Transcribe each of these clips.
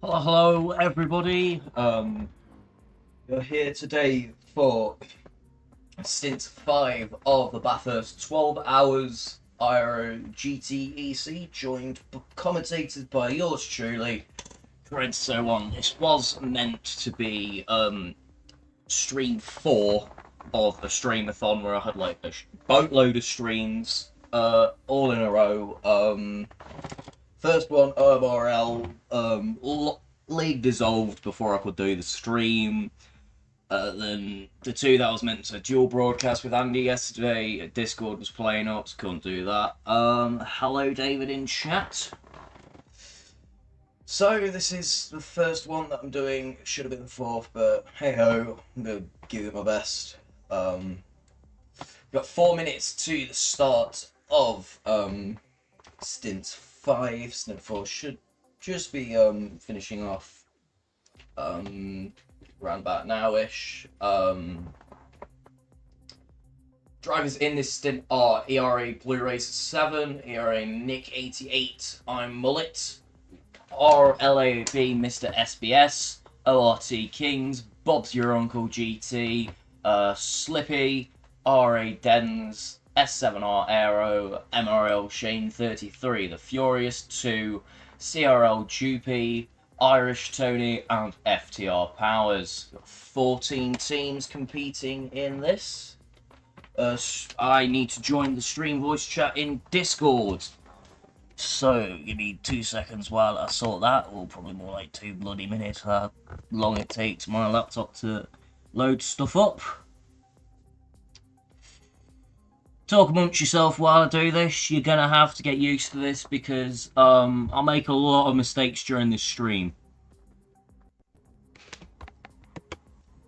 Hello, everybody. You're here today for stint 5 of the Bathurst 12 Hours Aero GTEC, commentated by yours truly, Kruentis. This was meant to be stream 4 of the streamathon, where I had like a boatload of streams all in a row. First one, OMRL, league dissolved before I could do the stream. Then the two that I was meant to dual broadcast with Andy yesterday, Discord was playing up, so couldn't do that. Hello David in chat. So this is the first one that I'm doing. Should have been the fourth, but hey ho, I'm gonna give it my best. Got 4 minutes to the start of stint 5. Stint 4 should just be finishing off around about now-ish. Drivers in this stint are ERA Blue Racer 7, ERA Nick 88, I'm Mullet, RLAB Mr. SBS, ORT Kings, Bob's Your Uncle GT, Slippy, RA Dens, S7R Aero, MRL Shane 33, The Furious 2, CRL Dupy, Irish Tony, and FTR Powers. 14 teams competing in this. I need to join the stream voice chat in Discord. So, give me 2 seconds while I sort that, or probably more like 2 bloody minutes, how long it takes my laptop to load stuff up. Talk amongst yourself while I do this. You're gonna have to get used to this because I'll make a lot of mistakes during this stream.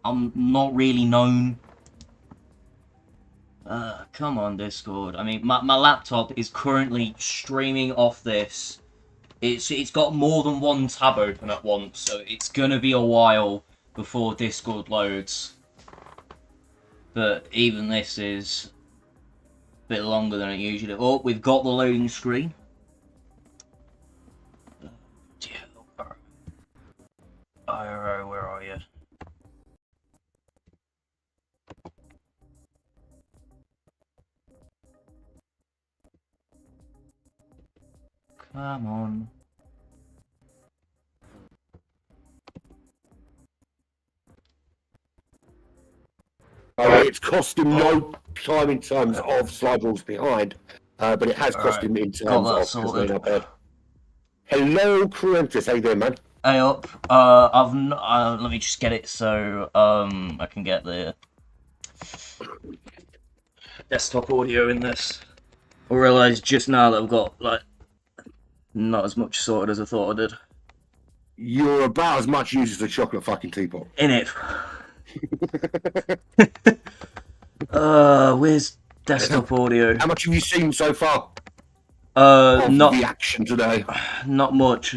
I'm not really known. Come on, Discord. I mean, my laptop is currently streaming off this. It's got more than one tab open at once, so it's gonna be a while before Discord loads. But even this is a bit longer than it usually. Oh, we've got the loading screen. IRO, where are you? Come on. It's cost him no time in terms of slide rules behind, but it has cost him in terms of sorted. Hello, Kruentis. How you doing, man? Hey up. Let me just get it so I can get the desktop audio in this. I realised just now that I've got like not as much sorted as I thought I did. You're about as much use as a chocolate fucking teapot. In it. Where's desktop audio? How much have you seen so far? Not the action today. Not much.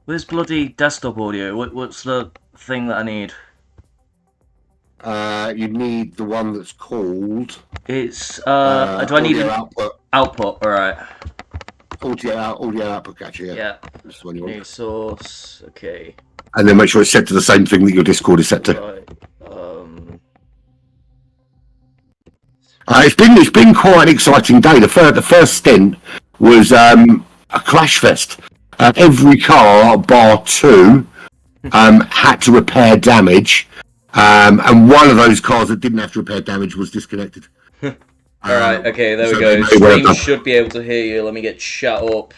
Where's bloody desktop audio? What's the thing that I need? You need the one that's called. It's do I need an output? Output. All right. Audio output catcher. Yeah. This one you want. New source. Okay. And then make sure it's set to the same thing that your Discord is set to. Right. It's been quite an exciting day. The first stint was a crash fest. Every car, bar 2, had to repair damage, and one of those cars that didn't have to repair damage was disconnected. Alright, okay, there we go. Stream should be able to hear you. Let me get shut up.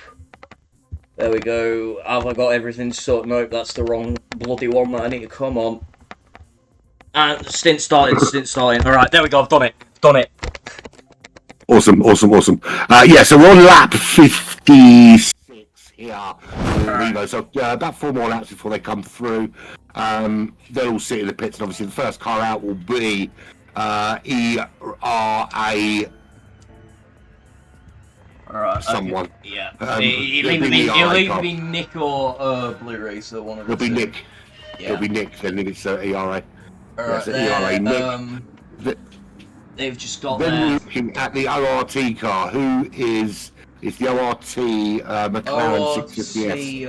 There we go. Have I got everything sorted? Nope, that's the wrong bloody one that I need to come on. And stint starting. Alright, there we go, I've done it. Awesome. Yeah, so we're on lap 56 here. So about 4 more laps before they come through. They'll all sit in the pits, and obviously the first car out will be ERA. Alright, someone. Okay. Yeah. It'll either be Nick or Blue Racer, one of the two. It'll be Nick. Yeah. It'll be Nick, then it's ERA. Alright, ERA Nick. They've just got then we're looking at the ORT car, who is the ORT McLaren 650S.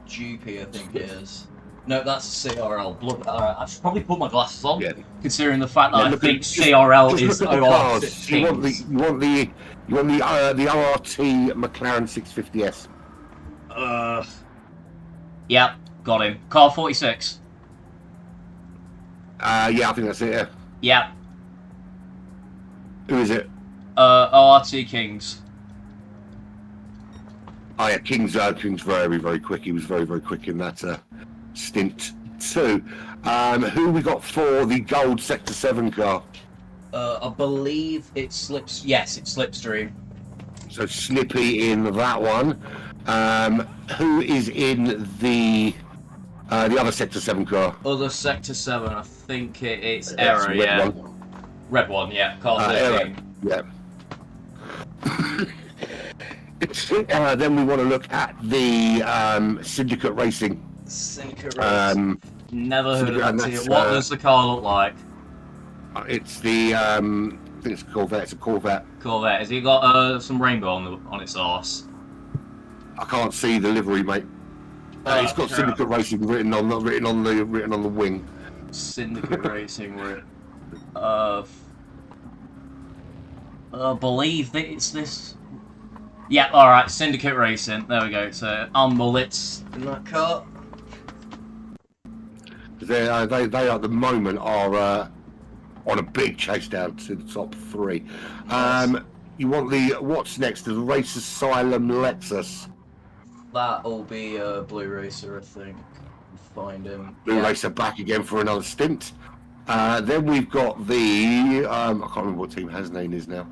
GP, I think it is. No, that's a CRL. Alright, I should probably put my glasses on, considering the fact that I think CRL is ORT. You want the ORT McLaren 650S. Yeah, got him. Car 46. Yeah, I think that's it. Yeah. Who is it? ORT Kings. Oh yeah, King's very, very quick. He was very, very quick in that stint 2. Who we got for the gold Sector 7 car? I believe it slips. Yes, it's Slipstream. So Slippy in that one. Who is in the other Sector 7 car? Other Sector 7, I think it's That's Error, the red yeah. one. Red one, yeah. Car 13. Yeah. Then we want to look at the Syndicate Racing. Syndicate Racing. Never heard of that team. that's, What does the car look like? It's the I think it's a Corvette. It's a Corvette. Corvette. Has it got some rainbow on its arse? I can't see the livery, mate. It's got Syndicate Racing written on the wing. Syndicate Racing written. I believe that it's this. Yeah, alright, Syndicate Racing. There we go. So, bullets in that car. They at the moment are on a big chase down to the top 3. You want the what's next? The Race Asylum Lexus. That'll be a Blue Racer, I think. Find him. Blue Racer back again for another stint. Then we've got the I can't remember what team Has's name is now.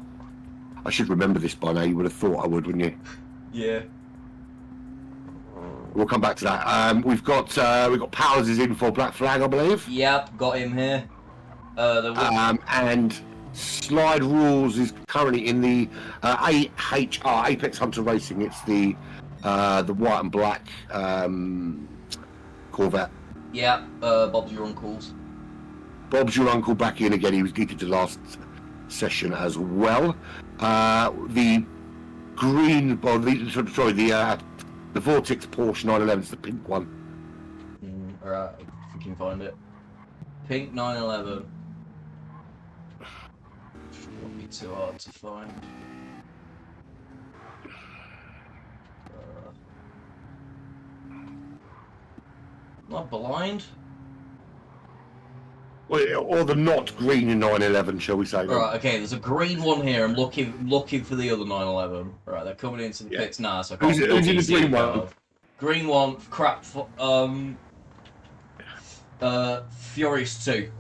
I should remember this by now. You would have thought I would, wouldn't you? Yeah. We'll come back to that. We've got Powers is in for Black Flag, I believe. Yep, got him here. And Slide Rules is currently in the AHR Apex Hunter Racing. It's the white and black Corvette. Yep, Bob's your uncle's. Bob's your uncle back in again. He did the last session as well. The green, the Vortex Porsche 911 is the pink one. Alright, if we can find it. Pink 911. Won't be too hard to find. Not blind. Or the not green in 911, shall we say? Right, okay, there's a green one here. I'm looking for the other 911. Right, they're coming into the pits now, so I can't who's in the green one? Green one, crap, Furious 2.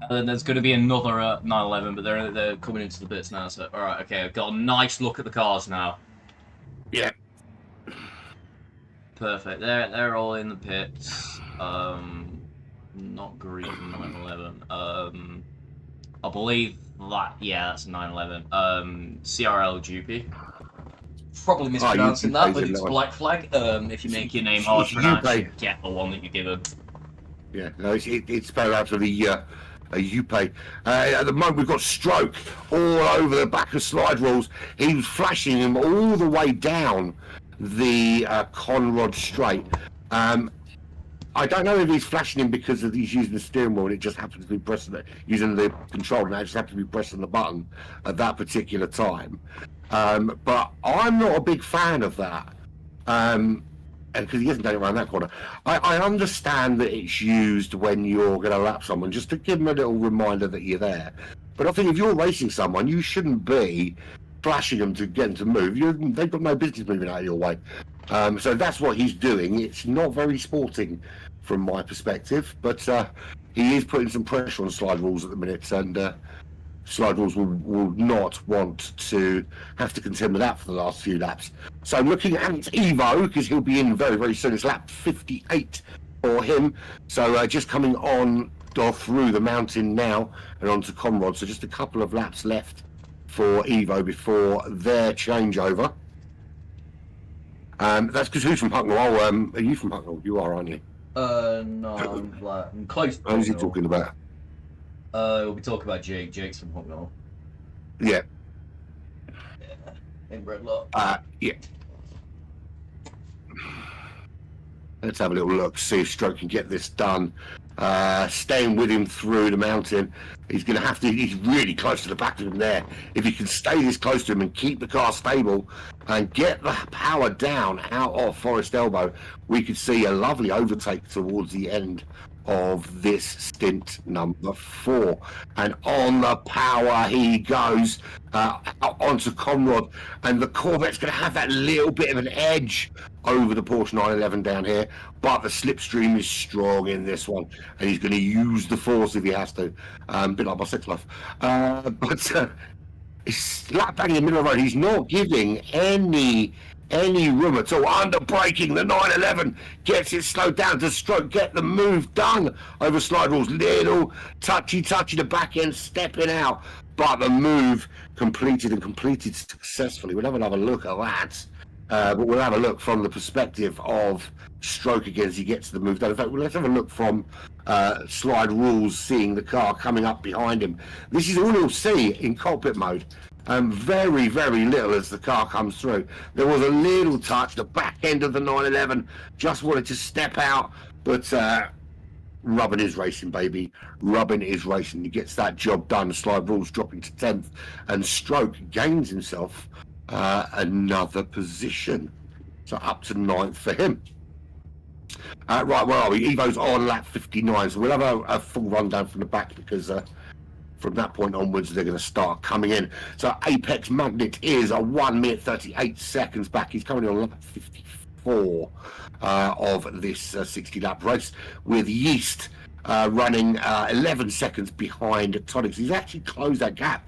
And there's going to be another 911, but they're coming into the pits now, so... Alright, okay, I've got a nice look at the cars now. Yeah. Perfect, they're all in the pits. Not green 911. I believe that, yeah, that's 911. CRL GP. Probably mispronouncing that, but it's Black Flag. If you make your name hard to pronounce, you get the one that you're given. Yeah, no, it's spelled out of the UPay. At the moment, we've got Stroke all over the back of Slide Rules. He was flashing him all the way down the Conrod Straight. I don't know if he's flashing him because he's using the steering wheel and it just happens to be pressing it, using the control, and I just happen to be pressing the button at that particular time. But I'm not a big fan of that. And because he hasn't done it around that corner. I understand that it's used when you're going to lap someone, just to give them a little reminder that you're there. But I think if you're racing someone, you shouldn't be flashing them to get them to move. They've got no business moving out of your way. So that's what he's doing. It's not very sporting from my perspective, but he is putting some pressure on Slide Rules at the minute, and Slide Rules will not want to have to contend with that for the last few laps. So looking at Evo, because he'll be in very, very soon, it's lap 58 for him. So just coming on or through the mountain now and onto Conrod. So just a couple of laps left for Evo before their changeover. That's because who's from Hucknall? Oh, are you from Hucknall? You are, aren't you? No, I'm close to Who's he talking about? We'll be talking about Jake. Jake's from Hucknall. Yeah. Yeah. In Redlock. Yeah. Let's have a little look, see if Stroke can get this done. Staying with him through the mountain. He's going to have to, he's really close to the back of him there. If he can stay this close to him and keep the car stable and get the power down out of Forest Elbow, we could see a lovely overtake towards the end of this stint number 4. And on the power he goes onto Conrad, and the Corvette's going to have that little bit of an edge over the Porsche 911 down here, but the slipstream is strong in this one, and he's going to use the force if he has to, a bit like my sex life. But he's slap bang in the middle of the road. He's not giving any room at all. Under braking, the 911 gets it slowed down to Stroke, get the move done over slide rules. Little touchy, the back end stepping out, but the move completed successfully. We'll have another look at that. But we'll have a look from the perspective of Stroke again as he gets the move done. In fact, let's have a look from slide rules, seeing the car coming up behind him. This is all you'll see in cockpit mode. Very, very little as the car comes through. There was a little touch. The back end of the 911 just wanted to step out, but Rubbin is racing, baby. Rubbin is racing. He gets that job done. Slide rules dropping to 10th, and Stroke gains himself another position. So up to 9th for him. Right, where are we? Evo's on lap 59, so we'll have a full rundown from the back, because from that point onwards they're going to start coming in. So Apex Magnet is a 1 minute 38 seconds back. He's currently on lap 54 of this 60 lap race, with Yeast running 11 seconds behind Tonic. He's actually closed that gap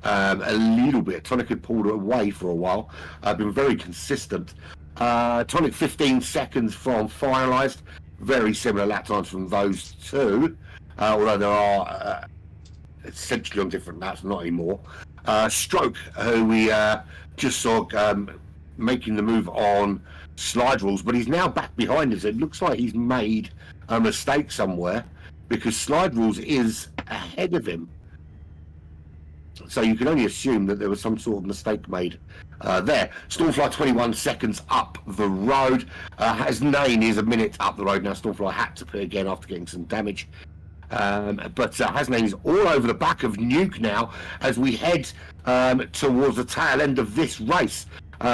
a little bit. Tonic had pulled away for a while, been very consistent. Tonic 15 seconds from finalised, very similar lap times from those two, although there are essentially on different laps, not anymore. Stroke, who we just saw making the move on slide rules, but he's now back behind us. It looks like he's made a mistake somewhere, because slide rules is ahead of him. So you can only assume that there was some sort of mistake made there. Stormfly 21 seconds up the road. Hasnain is a minute up the road now. Stormfly had to pit again after getting some damage. But Hasnain is all over the back of Nuke now as we head towards the tail end of this race.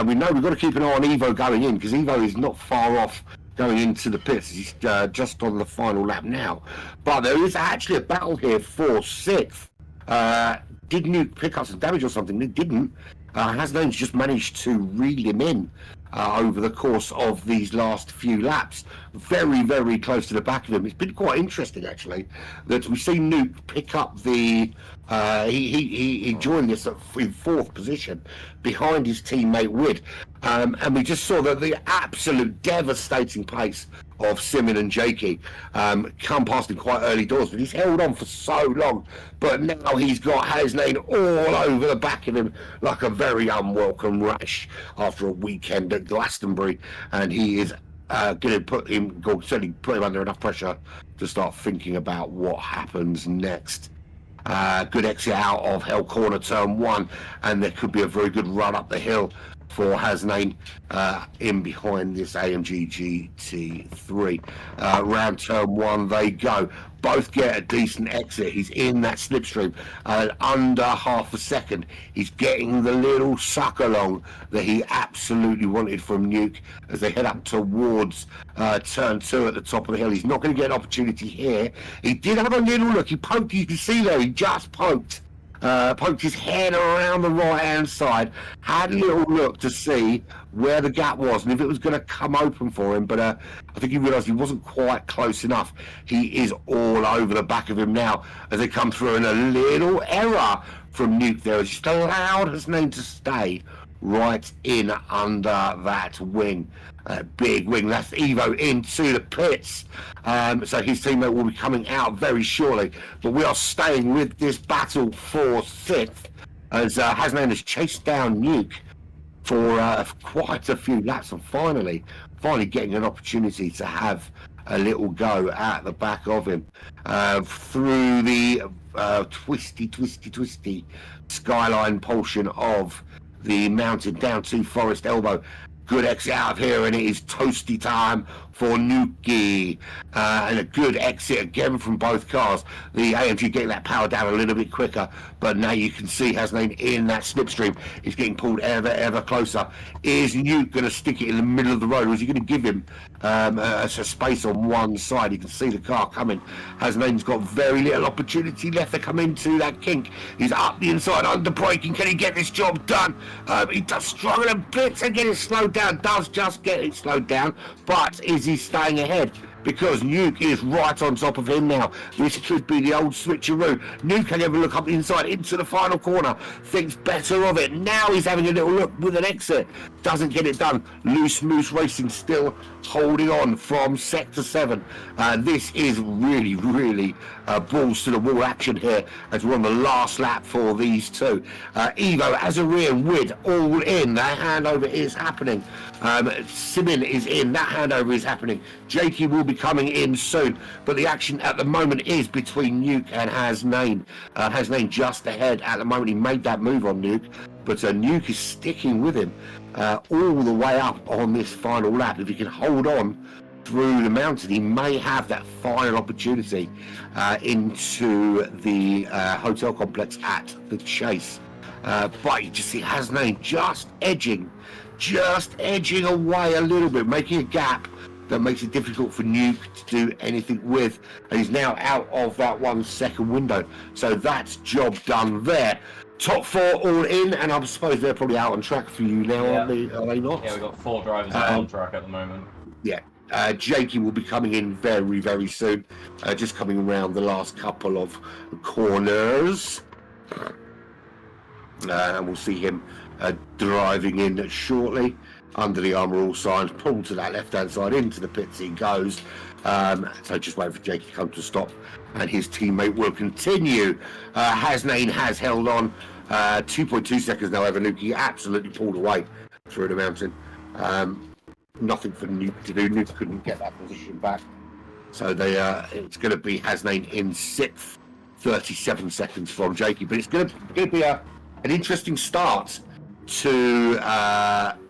We know we've got to keep an eye on Evo going in, because Evo is not far off going into the pits. He's just on the final lap now. But there is actually a battle here for 6th. Did Nuke pick up some damage or something? He didn't. Hasnain's just managed to reel him in over the course of these last few laps. Very, very close to the back of him. It's been quite interesting, actually, that we've seen Nuke pick up the... he joined this in 4th position behind his teammate Wood. And we just saw that the absolute devastating pace of Simon and Jakey come past him quite early doors, but he's held on for so long. But now he's got Hasnain all over the back of him like a very unwelcome rash after a weekend at Glastonbury, and he is going to certainly put him under enough pressure to start thinking about what happens next. Good exit out of Hell Corner turn 1, and there could be a very good run up the hill for Hasnain in behind this AMG GT3. Round turn 1 they go. Both get a decent exit. He's in that slipstream under half a second. He's getting the little suck along that he absolutely wanted from Nuke as they head up towards turn 2 at the top of the hill. He's not going to get an opportunity here. He did have a little look. He poked, you can see there, he just poked his head around the right hand side, had a little look to see where the gap was and if it was going to come open for him, but I think he realised he wasn't quite close enough. He is all over the back of him now as they come through, and a little error from Nuke there. It's just allowed his name to stay right in under that wing. Big wing. That's Evo into the pits. So his teammate will be coming out very shortly. But we are staying with this battle for 6th as Hasnain has chased down Nuke for quite a few laps, and finally getting an opportunity to have a little go at the back of him through the twisty skyline portion of the mountain down to Forest Elbow. good exit out of here, and it is toasty time for Nuki. And a good exit again from both cars. The AMG getting that power down a little bit quicker, but now you can see Hasnain in that slipstream. He's getting pulled ever closer. Is Nuke going to stick it in the middle of the road, or is he going to give him a space on one side? You can see the car coming. Hasnain's got very little opportunity left to come into that kink. He's up the inside, under braking. Can he get this job done? He does struggle a bit to get it slowed down. Does just get it slowed down, but is he staying ahead? Because Nuke is right on top of him now. This could be the old switcheroo. Nuke can ever look up the inside into the final corner. Thinks better of it. Now he's having a little look with an exit. Doesn't get it done. Loose Moose Racing still holding on from Sector 7. This is really balls to the wall action here as we're on the last lap for these two. Evo, Azariah and Wid all in. That handover is happening. Simin is in. That handover is happening. Jakey will be coming in soon, but the action at the moment is between Nuke and Hasnain. Hasnain just ahead at the moment. He made that move on Nuke, but Nuke is sticking with him all the way up on this final lap. If he can hold on through the mountain, he may have that final opportunity into the hotel complex at the Chase. But you just see Hasnain just edging away a little bit, making a gap that makes it difficult for Nuke to do anything with, and he's now out of that 1 second window. So that's job done there. Top 4 all in, and I suppose they're probably out on track for you now, aren't they? Are they not? Yeah, we've got 4 drivers out on track at the moment. Yeah. Jakey will be coming in very soon, just coming around the last couple of corners. And we'll see him driving in shortly. Under the Armour All signs, pulled to that left-hand side, into the pits he goes. So just wait for Jakey to come to a stop, and his teammate will continue. Hasnain has held on 2.2 seconds now over Nuke. He absolutely pulled away through the mountain. Nothing for Nuke to do. Nuke couldn't get that position back. So it's going to be Hasnain in 6th, 37 seconds from Jakey. But it's going to be an interesting start to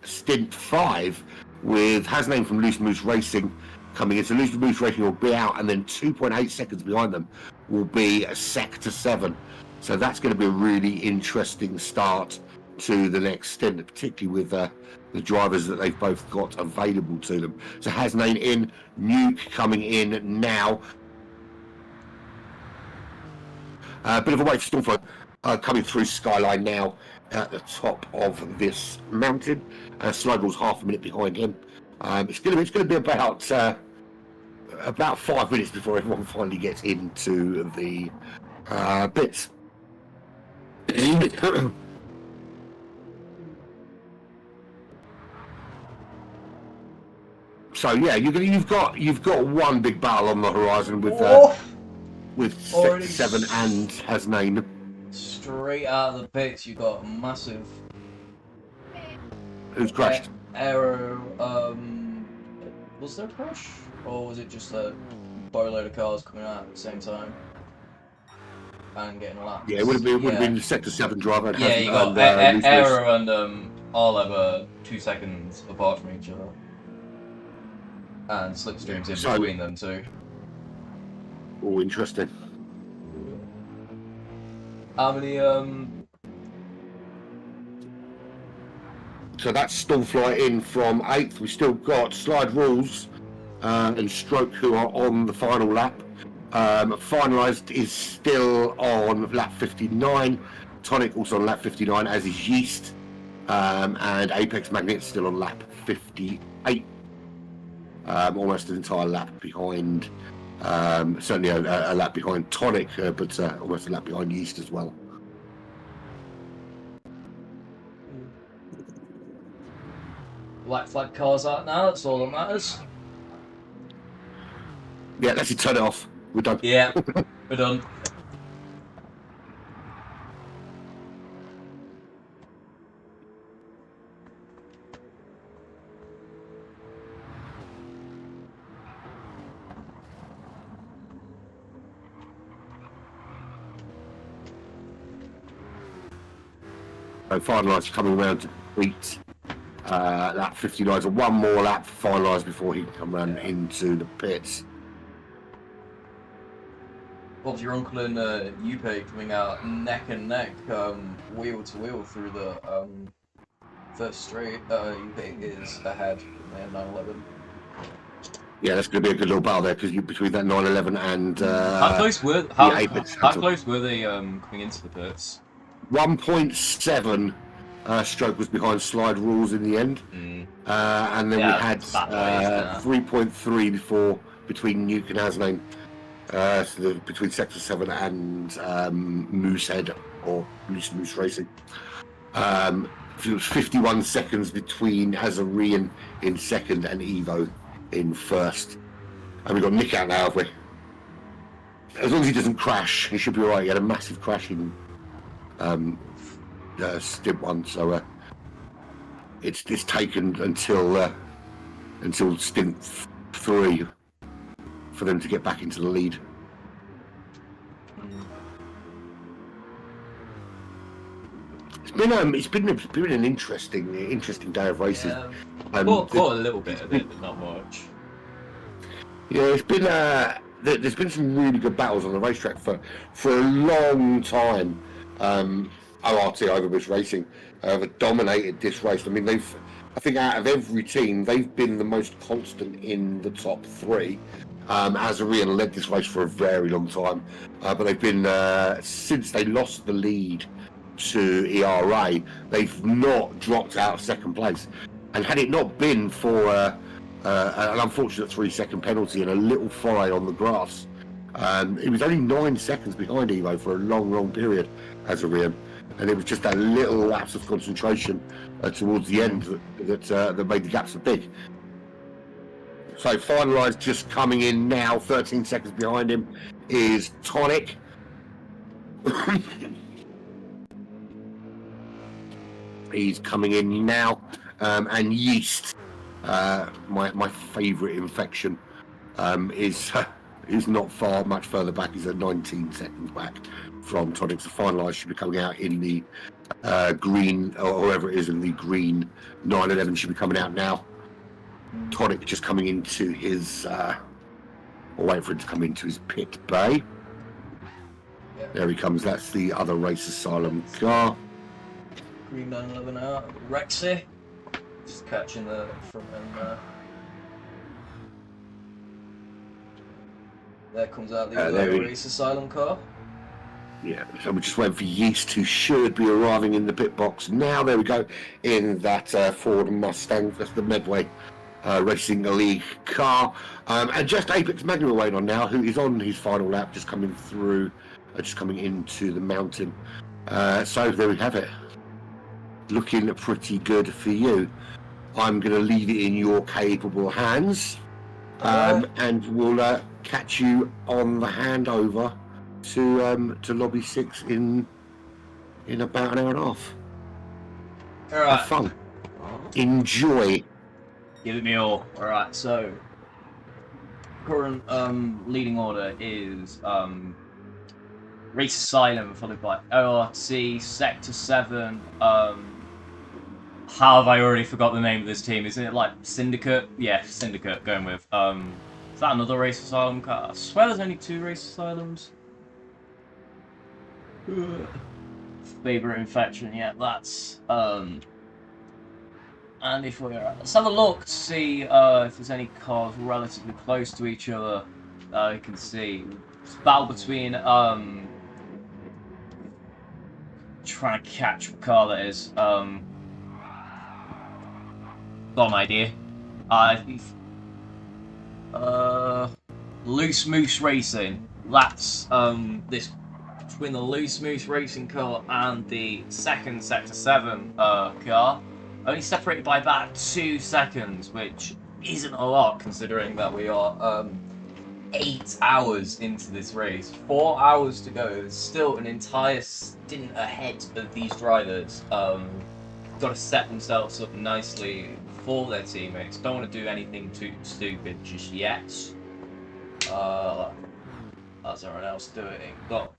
stint 5 with Hasnain from Loose Moose Racing coming in. So Loose Moose Racing will be out, and then 2.8 seconds behind them will be Sector 7. So that's going to be a really interesting start to the next stint, particularly with the drivers that they've both got available to them. So Hasnain in, Nuke coming in now. A bit of a wait for Stormflow coming through Skyline now at the top of this mountain. Slider's half a minute behind him. It's going to be about 5 minutes before everyone finally gets into the pits. So yeah, you've got one big battle on the horizon with Sector 7 and Hasnain. Straight out of the pits, you got a massive. Who's crashed? Aero. Was there a crash, or was it just a boatload of cars coming out at the same time and getting lapped? Yeah, it would have been the Sector 7 driver. Yeah, you got Aero and Arleb are 2 seconds apart from each other, and slipstreams in between them too. Oh, interesting. How many So that's Stormfly in from 8th. We've still got Slide Rules and Stroke, who are on the final lap. Finalised is still on lap 59. Tonic also on lap 59, as is Yeast. And Apex Magnet still on lap 58. Almost an entire lap behind. Certainly a lap behind Tonic, but almost a lap behind Yeast as well. black flag cars out now? That's all that matters. Yeah, let's turn it off. We're done. Yeah, we're done. So finalised coming around to beat lap 59. So one more lap to finalise before he can come round into the pits. Bob's your uncle and Yupe coming out neck and neck, wheel to wheel through the first straight. Yupe is ahead in 911. Yeah, that's going to be a good little battle there because between that 911 and how close were they coming into the pits? 1.7 stroke was behind slide rules in the end, and then we had 3.3 before between Nuke and Hasnane. So between Sector 7 and Moosehead or Moose Racing. It was 51 seconds between Azarian in second and Evo in first. And we've got Nick out now, have we? As long as he doesn't crash, he should be alright. He had a massive crash in stint 1, so it's taken until stint 3 for them to get back into the lead. It's been an interesting day of racing. Caught a little bit of it, but not much. Yeah, it's been there's been some really good battles on the racetrack for a long time. ORT Overbush Racing have dominated this race. I mean, I think out of every team, they've been the most constant in the top 3. Azarian led this race for a very long time, but they've been since they lost the lead to ERA, they've not dropped out of second place. And had it not been for an unfortunate 3-second penalty and a little fine on the grass, it was only 9 seconds behind Evo for a long period, Azarian. And it was just that little lapse of concentration towards the end that made the gap so big. So finalised, just coming in now, 13 seconds behind him is Tonic. He's coming in now, and Yeast, my favourite infection, is not much further back. He's at 19 seconds back from Tonic. The finalised should be coming out in the green, or whoever it is in the green 911 should be coming out now. Tonic just coming into his, or wait for him to come into his pit bay. There he comes. That's the other race asylum car. Green 911 out. Rexy. Just catching the front end there. There comes out the other race asylum car. Yeah, so we're just waiting for Yeast, who should be arriving in the pit box now. There we go, in that Ford Mustang. That's the Medway Racing League car. And just Apex Magnum waiting on now, who is on his final lap, just coming through, just coming into the mountain. So there we have it. Looking pretty good for you. I'm going to leave it in your capable hands, and we'll catch you on the handover to Lobby 6 in about an hour and a half. All right. Have fun. Enjoy. Give it me all. All right. So current leading order is Race Asylum, followed by ORT, Sector 7. How have I already forgot the name of this team? Isn't it like Syndicate? Yeah, Syndicate, going with. Is that another Race Asylum car? I swear there's only 2 Race Asylums. Favorite Infection, yeah, that's. And if let's have a look to see if there's any cars relatively close to each other that I can see. It's a battle between, trying to catch what car that is. Got an idea. Loose Moose Racing. That's this between the Loose Moose Racing car and the second Sector 7 car. Only separated by about 2 seconds, which isn't a lot considering that we are 8 hours into this race. 4 hours to go. There's still an entire stint ahead of these drivers. Got to set themselves up nicely for their teammates. Don't want to do anything too stupid just yet. How's everyone else doing? Got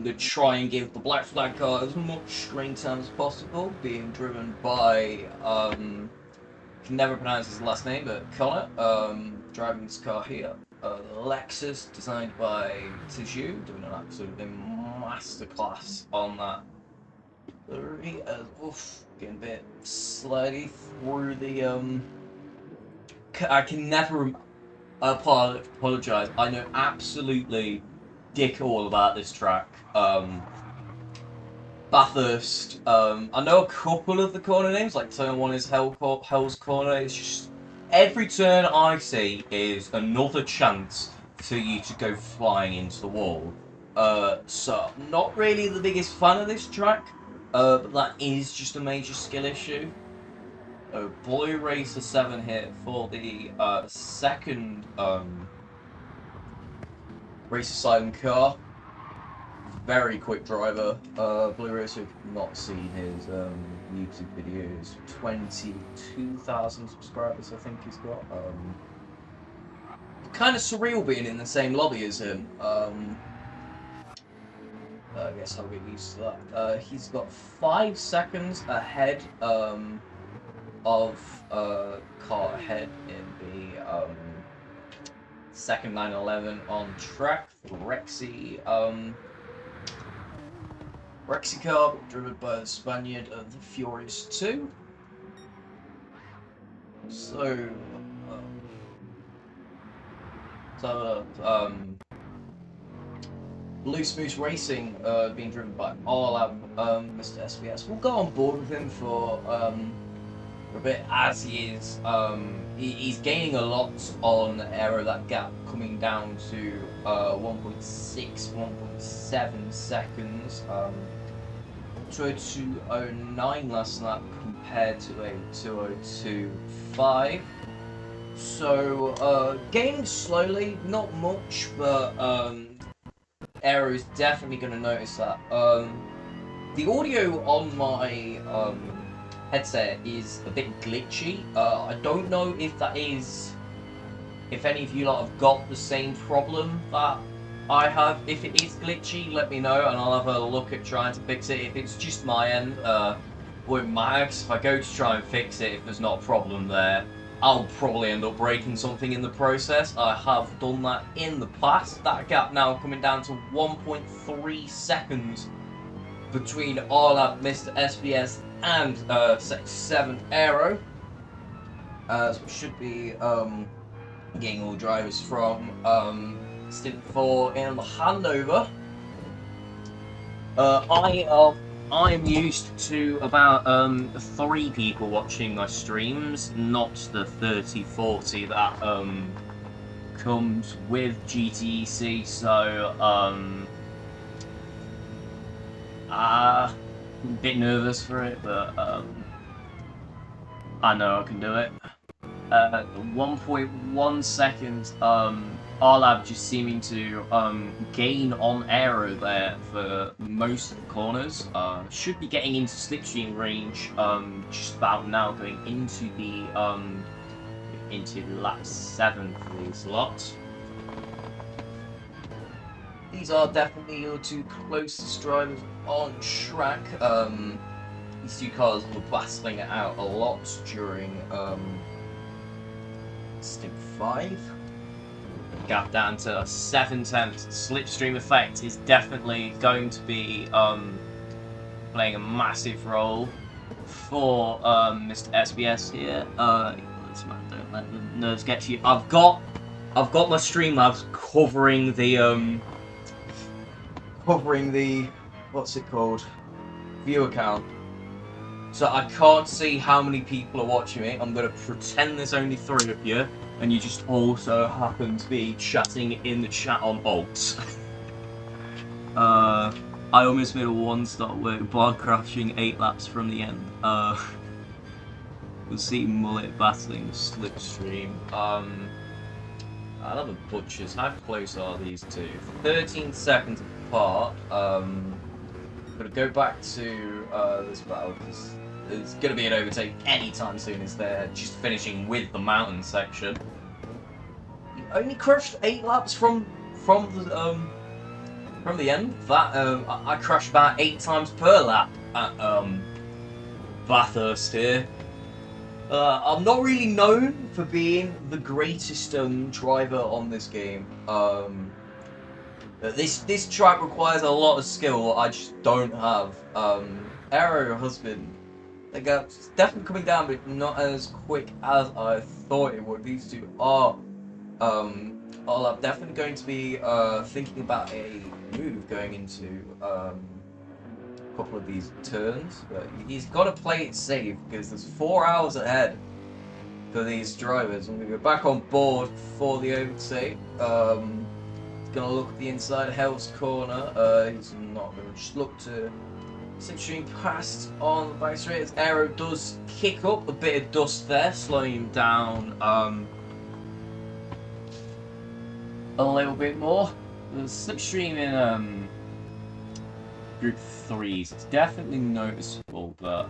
to try and give the Black Flag car as much screen time as possible, being driven by, can never pronounce his last name, but Connor, driving this car here. Lexus, designed by Tiju, doing an absolutely masterclass on that. Getting a bit slidey through the, I can never apologise. I know absolutely dick all about this track. Bathurst. I know a couple of the corner names, like turn 1 is Hell's Corner. It's just every turn I see is another chance for you to go flying into the wall. So not really the biggest fan of this track, but that is just a major skill issue. Blue Racer 7 hit for the second Racer 7 car. Very quick driver. Blue Racer, if you've not seen his YouTube videos, 22,000 subscribers I think he's got. Kind of surreal being in the same lobby as him. I guess I'll get used to that. He's got 5 seconds ahead of car ahead in the second 911 on track. Rexy car, driven by the Spaniard of the Furious 2. So, Blue Smooth Racing, being driven by Mr. SBS. We'll go on board with him for a bit, as he is. He's gaining a lot on aero, that gap coming down to 1.6, 1.7 seconds. 202.09 last lap compared to a 202.5. So gaining slowly, not much, but aero is definitely going to notice that. The audio on my headset is a bit glitchy. I don't know if that is, if any of you lot have got the same problem that I have. If it is glitchy, let me know and I'll have a look at trying to fix it. If it's just my end, won't matter, 'cause if I go to try and fix it, if there's not a problem there, I'll probably end up breaking something in the process. I have done that in the past. That gap now coming down to 1.3 seconds between Arlab, Mr. SBS and Sector 7 Aero. So we should be getting all drivers from Stint 4 in the handover. I'm used to about 3 people watching my streams, not the 30-40 that comes with GTEC, so a bit nervous for it, but I know I can do it. 1.1 seconds, Arlab just seeming to gain on aero there for most of the corners. Should be getting into slipstream range just about now, going into the lap 7 for these lots. These are definitely your 2 closest drivers on track. These 2 cars were battling it out a lot during Stint 5. Gap down to 7/10. Slipstream effect is definitely going to be playing a massive role for Mr. SBS here. Don't let the nerves get to you. I've got my Streamlabs covering the what's it called, viewer count. So I can't see how many people are watching me. I'm going to pretend there's only 3 of you, and you just also happen to be chatting in the chat on Alt. I almost made a 1-stop work, bar crashing 8 laps from the end. We'll see Mullet battling Slipstream. I'll have a butchers. How close are these 2? 13 seconds apart. I'm going to go back to this battle, because there's going to be an overtake anytime soon as they're just finishing with the mountain section. He only crushed 8 laps from the from the end. That I crashed about 8 times per lap at Bathurst here. I'm not really known for being the greatest driver on this game. This track requires a lot of skill I just don't have. Aero has been, the gap's definitely coming down, but not as quick as I thought it would. These two are. I'm definitely going to be thinking about a move going into a couple of these turns. But he's got to play it safe because there's 4 hours ahead for these drivers. I'm going to go back on board for the overtake. He's going to look at the inside Hell's corner. He's not going to just look to slipstream past on the back straight. His aero does kick up a bit of dust there, slowing him down a little bit more. The slipstream in Group 3s, it's definitely noticeable, but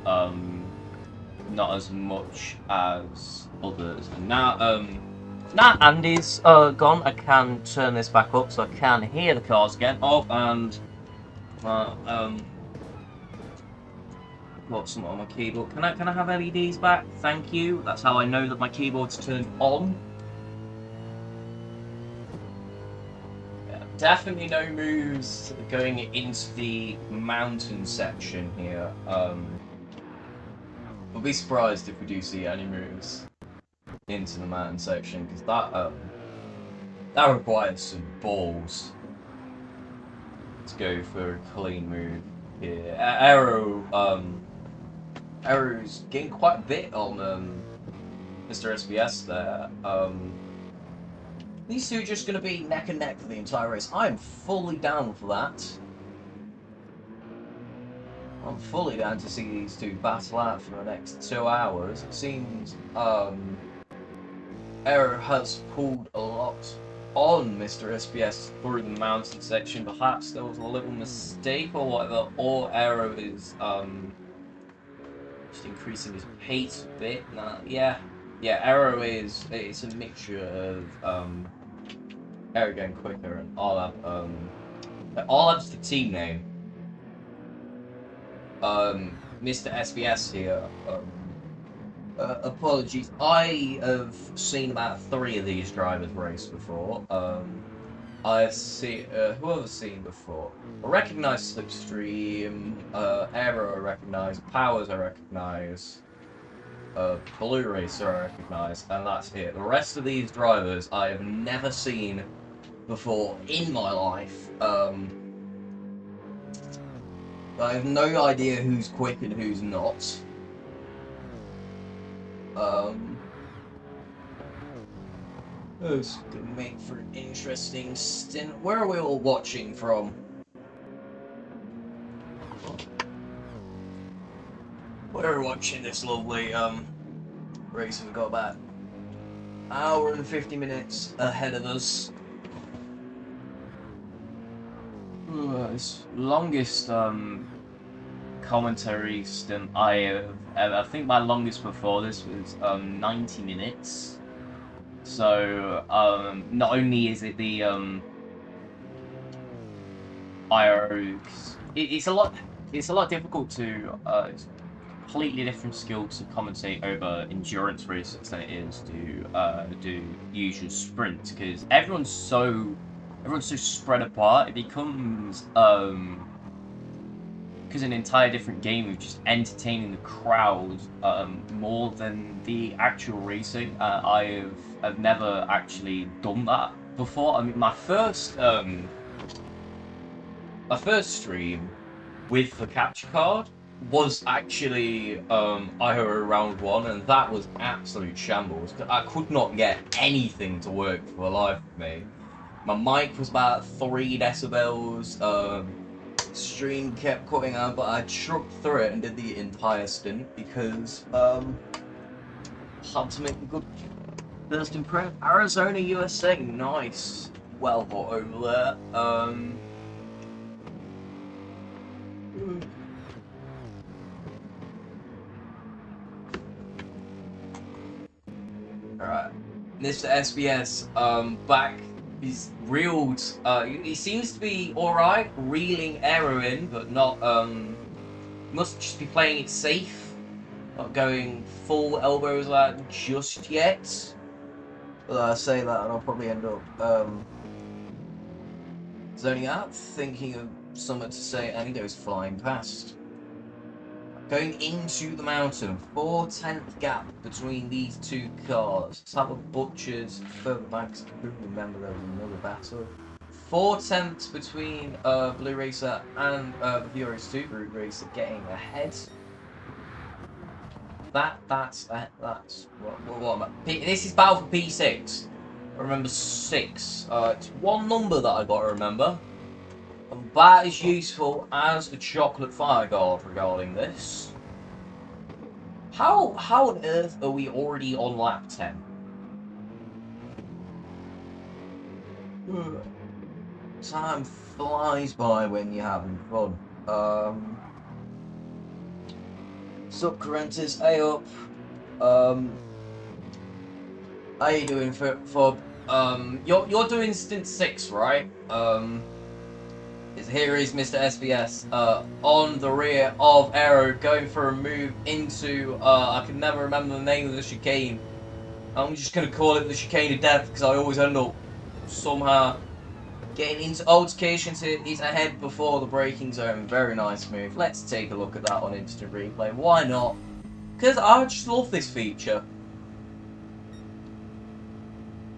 not as much as others. And now, now Andy's gone, I can turn this back up so I can hear the cars again. Oh, and got something on my keyboard. Can I have LEDs back? Thank you. That's how I know that my keyboard's turned on. Definitely no moves going into the mountain section here. I'll be surprised if we do see any moves into the mountain section, because that requires some balls to go for a clean move here. Arrow's getting quite a bit on Mr. SBS there. These two are just going to be neck and neck for the entire race. I'm fully down for that. I'm fully down to see these two battle out for the next 2 hours. It seems Arrow has pulled a lot on Mr. SBS through the mountain section. Perhaps there was a little mistake or whatever, or Arrow is just increasing his pace a bit. Yeah, Arrow it's a mixture of Arrow going quicker and All-Lab's the team name. Mr. SBS here. Apologies. I have seen about 3 of these drivers race before. I've seen who have I seen before? I recognise Slipstream, Arrow I recognise, Powers I recognise, Blue Racer I recognise, and that's it. The rest of these drivers I have never seen before in my life. I have no idea who's quick and who's not. It's gonna make for an interesting stint. Where are we all watching from? We're watching this lovely race. We've got about an hour and 50 minutes ahead of us. It's longest commentary stint I have ever. I think my longest before this was 90 minutes. So not only is it the IRO, it's a lot difficult to completely different skill to commentate over endurance races than it is to do usual sprints, because everyone's so spread apart. It becomes because an entire different game of just entertaining the crowd more than the actual racing. I've never actually done that before. I mean, my first stream with the capture card was actually IRO round 1, and that was absolute shambles. I could not get anything to work for the life of me. My mic was about 3 decibels. Stream kept cutting out, but I trucked through it and did the entire stint because had to make a good first impression. Arizona, USA, nice. Well bought over there. Alright. Mr. SBS, back He's reeled. He seems to be alright, reeling arrow in, but not. Must just be playing it safe, not going full elbows out just yet. Well, I say that, and I'll probably end up zoning out, thinking of something to say, and he goes flying past. Going into the mountain, 4/10 gap between these two cars. Let's have a butcher's further back, because I couldn't remember there was another battle. 4/10 between Blue Racer and the Furious 2 Root Racer getting ahead. That's what am I? This is battle for P6. I remember 6. It's one number that I gotta remember. And that is useful as the chocolate fire guard regarding this. How on earth are we already on lap 10? Time flies by when you're having fun. Sup, Kruentis? Hey up. How you doing for you're doing stint 6, right? Here is Mr. SBS on the rear of Aero going for a move into I can never remember the name of the chicane. I'm just gonna call it the chicane of death because I always end up somehow getting into altercations. He's ahead before the braking zone. Very nice move. Let's take a look at that on instant replay. Why not? Because I just love this feature.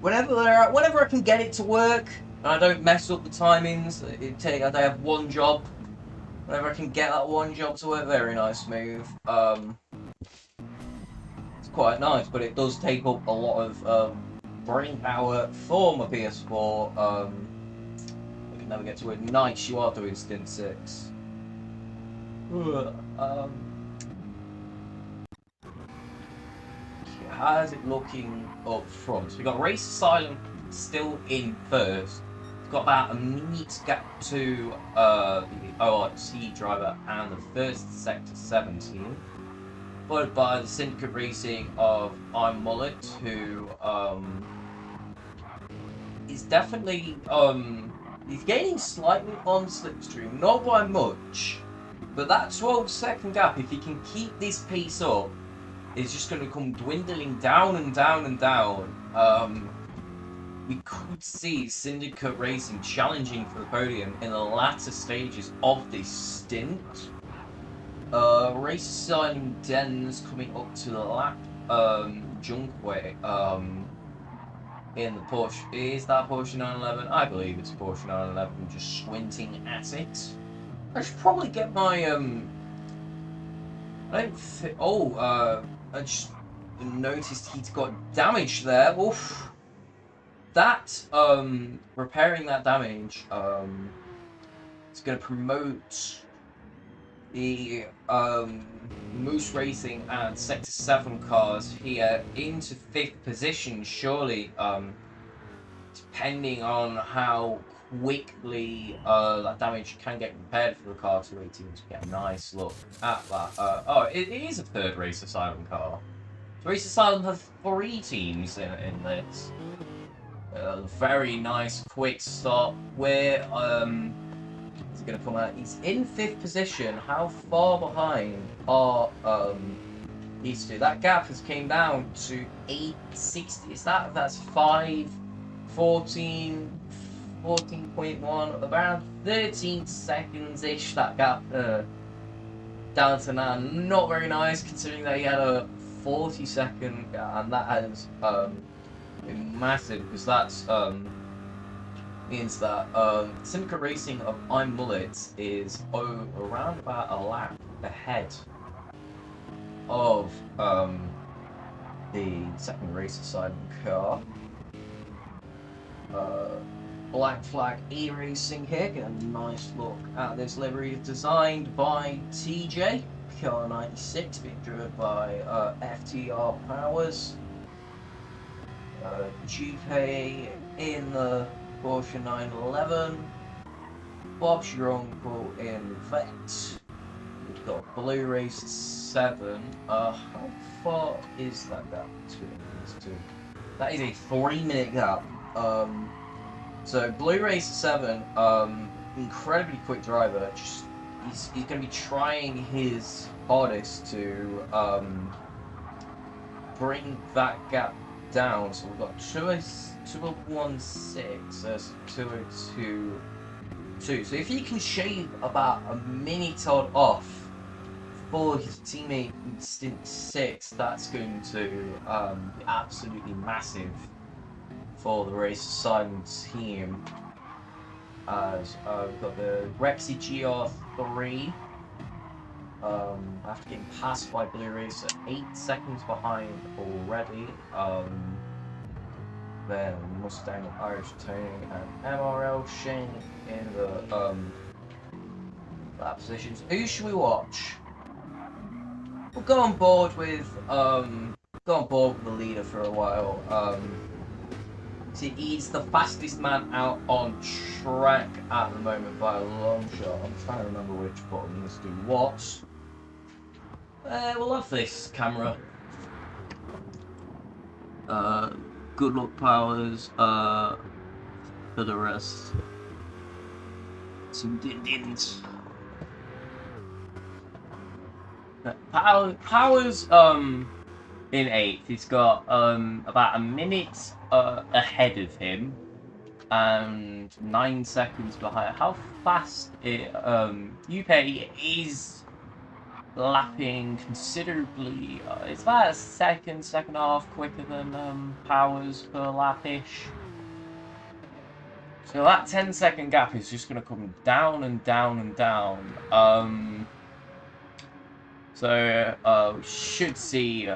Whenever I can get it to work, and I don't mess up the timings, I have one job. Whenever I can get that one job to work, very nice move. It's quite nice, but it does take up a lot of brain power for my PS4. I can never get to it. Nice, you are doing stint 6. How's it looking up front? So we've got Race Asylum still in first. We've got about a minute gap to the ORC driver and the first sector 17. Followed by the Syndicate Racing of I'm Mullet, who is definitely he's gaining slightly on slipstream, not by much, but that 12-second gap, if he can keep this pace up, is just going to come dwindling down and down and down. We could see Syndicate Racing challenging for the podium in the latter stages of this stint. Race Asylum Dens coming up to the lap junkway in the Porsche. Is that Porsche 911? I believe it's Porsche 911. I'm just squinting at it. I should probably get my I just noticed he's got damage there. Oof. That repairing that damage is going to promote the Moose Racing and Sector 7 cars here into 5th position, surely, depending on how quickly that damage can get repaired for the car 218 to get a nice look at that. It is a third Race Asylum car. Race Asylum has 3 teams in this. Very nice quick stop where is it going to come out? He's in 5th position. How far behind are these two? That gap has came down to 860. Is that's 14.1, about 13 seconds ish. That gap down to now. Not very nice considering that he had a 40-second gap, and that has been massive because that's means that Syndicate Racing of I'm Mullet is around about a lap ahead of the second Race Asylum car. Black Flag E-Racing here, get a nice look at this livery designed by TJ, car 96, being driven by FTR Powers. GTEC in the Porsche 911, Bob's your uncle in Vet. We've got Blue Race 7. How far is that gap between these two? That is a 3-minute gap. So Blue Racer 7, incredibly quick driver. Just he's going to be trying his hardest to bring that gap down. So we've got 2:16, there's 2:22. So if he can shave about a minute odd off for his teammate in stint 6, that's going to be absolutely massive for the Racer Silent team. As we've got the Rexy GR3 after getting passed by Blue Racer, 8 seconds behind already. Then Mustang Irish Tony and MRL Shane in the that positions. Who should we watch? We'll go on board with the leader for a while. He's the fastest man out on track at the moment by a long shot. I'm trying to remember which buttons do what. We'll have this camera. Good luck, Powers. For the rest. Some din-dins. Powers in 8th. He's got about a minute ahead of him and 9 seconds behind. How fast Yuppie is lapping considerably. It's about a second and a half quicker than Powers per lap-ish. So that 10-second gap is just going to come down and down and down. So we should see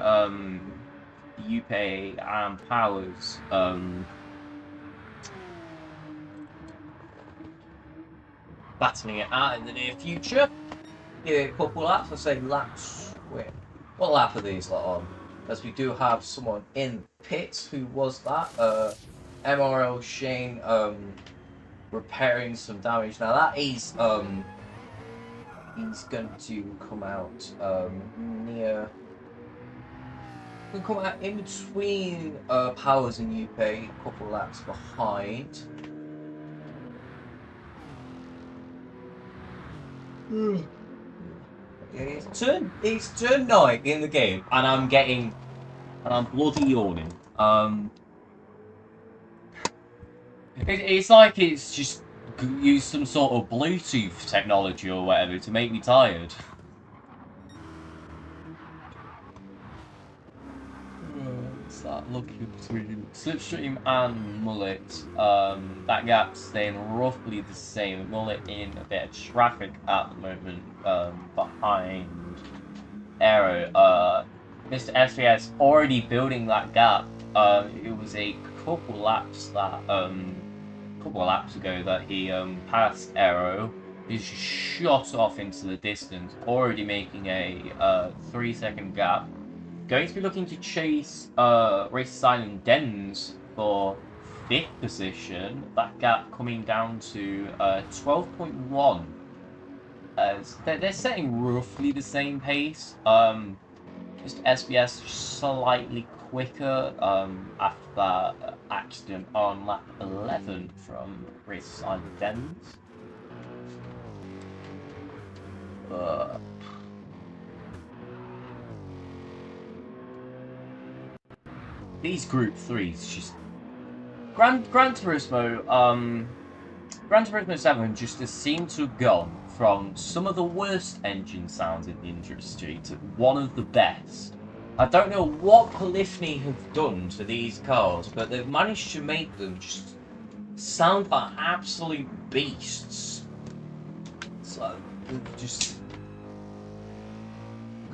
Yuppie and Powers battling it out in the near future. Give it a couple laps. I say laps. Wait, what lap are these lot on? As we do have someone in pits. Who was that? MRL Shane repairing some damage. Now that is he's going to come out near. Going to come out in between Powers and Yuppie, a couple laps behind. It's turn 9 in the game, and I'm bloody yawning. It's like it's just used some sort of Bluetooth technology or whatever to make me tired. It's that looking between Slipstream and Mullet. That gap's staying roughly the same. Mullet in a bit of traffic at the moment behind Aero. Mr. SBS already building that gap. It was a couple laps ago that he passed Aero. He's just shot off into the distance, already making a 3-second gap. Going to be looking to chase Race Silent Dens for 5th position. That gap coming down to 12.1. As they're setting roughly the same pace. Just SBS slightly quicker after that accident on lap 11 from Race Silent Dens. These Group 3s just... Gran Turismo 7 just seemed to have gone from some of the worst engine sounds in the industry to one of the best. I don't know what Polyphony have done to these cars, but they've managed to make them just sound like absolute beasts. So, just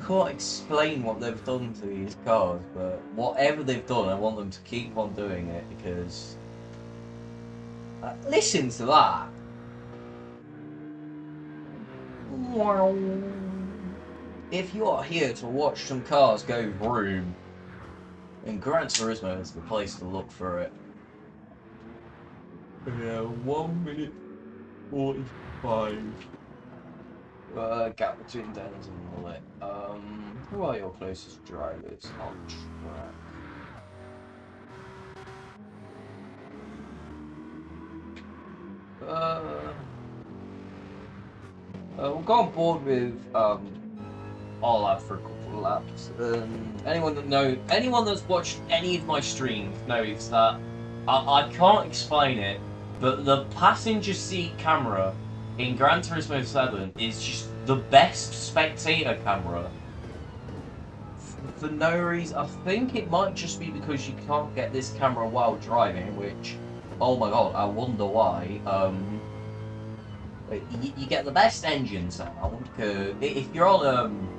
can't explain what they've done to these cars, but whatever they've done, I want them to keep on doing it, because listen to that. If you are here to watch some cars go vroom, then Gran Turismo is the place to look for it. Yeah, 1 minute 45. Gap between Dens and Mullet. Who are your closest drivers on track? We'll go on board with all out for a couple of laps. Anyone that's watched any of my streams knows that I can't explain it, but the passenger seat camera in Gran Turismo 7 is just the best spectator camera. For no reason. I think it might just be because you can't get this camera while driving, which, oh my god, I wonder why. You get the best engine sound. If you're on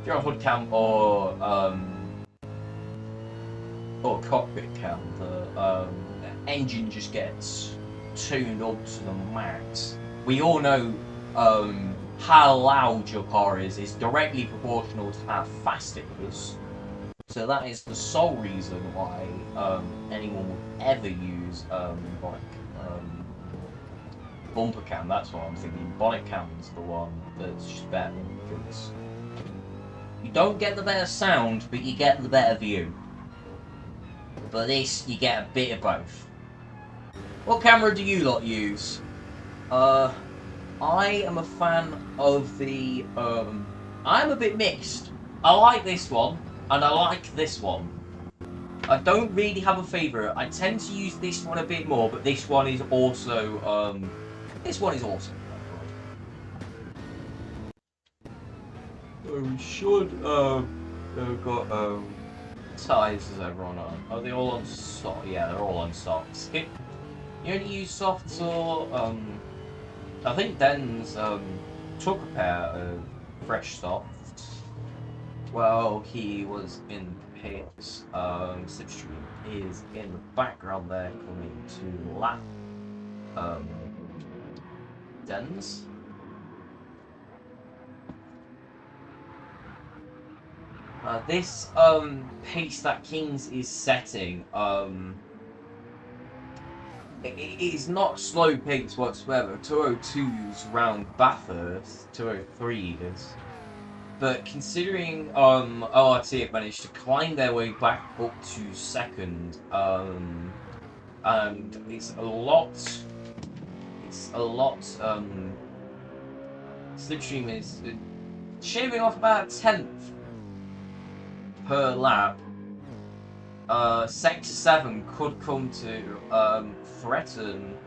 hood cam or cockpit cam, the engine just gets tuned up to the max. We all know how loud your car is directly proportional to how fast it is. So that is the sole reason why anyone would ever use bumper cam. That's what I'm thinking. Bonnet cam is the one that's just better, because you don't get the better sound, but you get the better view. But this, you get a bit of both. What camera do you lot use? I am a fan of the, I'm a bit mixed. I like this one, and I like this one. I don't really have a favourite. I tend to use this one a bit more, but this one is also, we should, have got, tyres as everyone on. Are they all on soft? Yeah, they're all on softs. You only use softs or, I think Den's took a pair of fresh softs while he was in pits. Slipstream is in the background there, coming to lap Den's. This pace that Kings is setting, it is not slow pace whatsoever. 202's round Bathurst, 203 is. But considering ORT have managed to climb their way back up to second, and it's a lot, Slipstream is shaving off about a 10th per lap. Sector 7 could come to threaten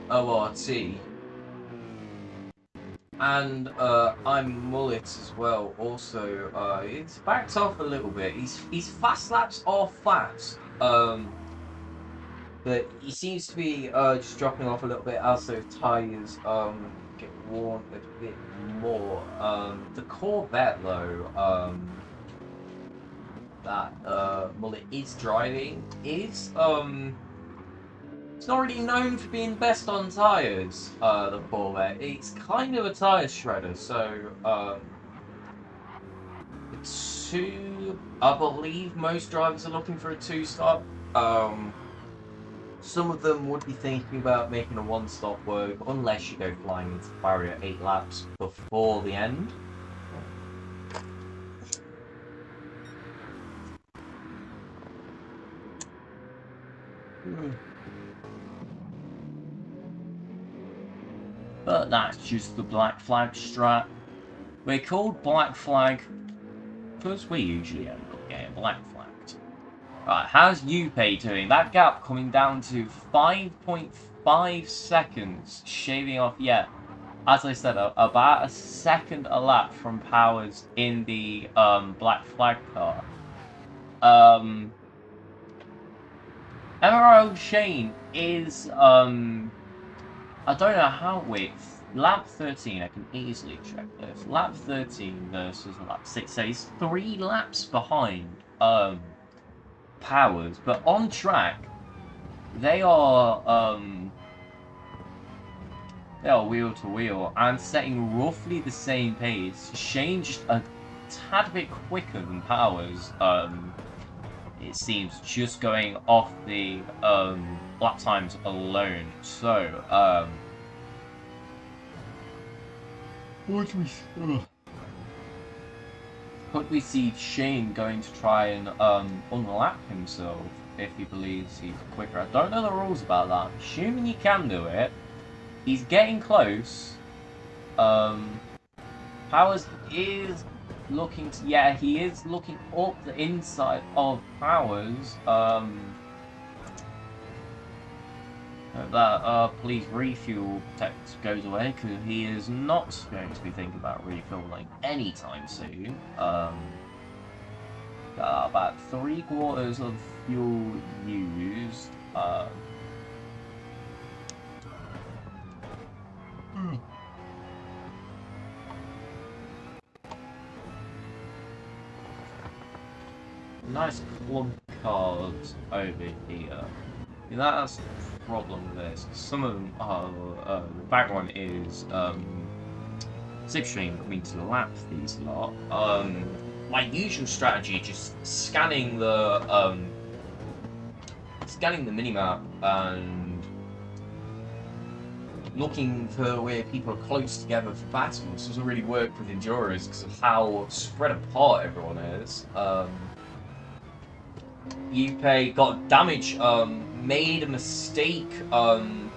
ORT. And I'm Mullet as well. Also, it's backed off a little bit. His fast laps are fast, but he seems to be just dropping off a little bit as those tyres get worn a bit more. The Corvette though, that Mullet is driving is it's not really known for being best on tyres, the Corvette. It's kind of a tyre shredder, so I believe most drivers are looking for a 2-stop. Some of them would be thinking about making a 1-stop work, unless you go flying into the barrier 8 laps before the end. But that's just the black flag strat. We're called black flag because we usually end up getting black flagged. Right, how's UPay doing? That gap coming down to 5.5 seconds, shaving off, yeah, as I said, about a second a lap from Powers in the black flag car. Emerald Shane is, I don't know how, wait, lap 13, I can easily check this. Lap 13 versus lap 6, so he's 3 laps behind, Powers, but on track, they are wheel to wheel, and setting roughly the same pace. Shane just a tad bit quicker than Powers, it seems, just going off the lap times alone. So, could we see Shane going to try and unlap himself? if he believes he's quicker. I don't know the rules about that. Assuming you can do it, he's getting close. Powers is looking to, yeah, he is looking up the inside of Powers. That please refuel text goes away, because he is not going to be thinking about refueling anytime soon. About 3/4 of fuel used. Nice clump cards over here. That's the problem with this. Some of them are, the background is slipstream coming to lap these lot. My usual strategy is just scanning the minimap and looking for where people are close together for battles. Doesn't really work with endurers because of how spread apart everyone is. Yuppie got damage, made a mistake, I'm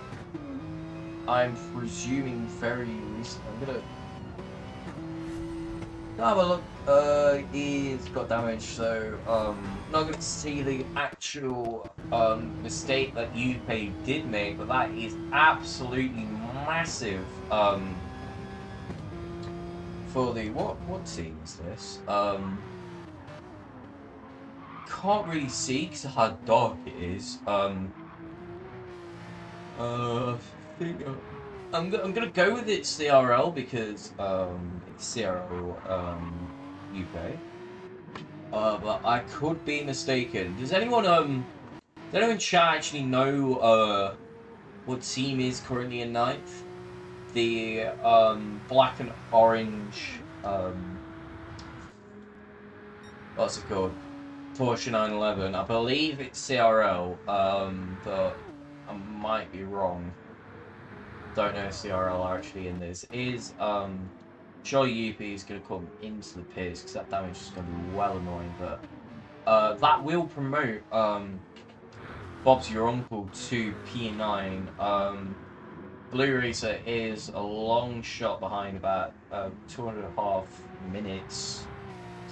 presuming very recently. I'm gonna have a look. He's got damage, so, not gonna see the actual, mistake that Yuppie did make, but that is absolutely massive, for the, what team is this? Can't really see because of how dark it is. I think I'm gonna go with it CRL because it's CRL UK. But I could be mistaken. Does anyone chat actually know what team is currently in ninth? The black and orange what's it called? Porsche 911. I believe it's CRL, but I might be wrong. Don't know if CRL are actually in this. Sure Yuppie is going to come into the pits because that damage is going to be well annoying, but that will promote Bob's Your Uncle to P9. Blue Racer is a long shot behind, about 2.5 minutes.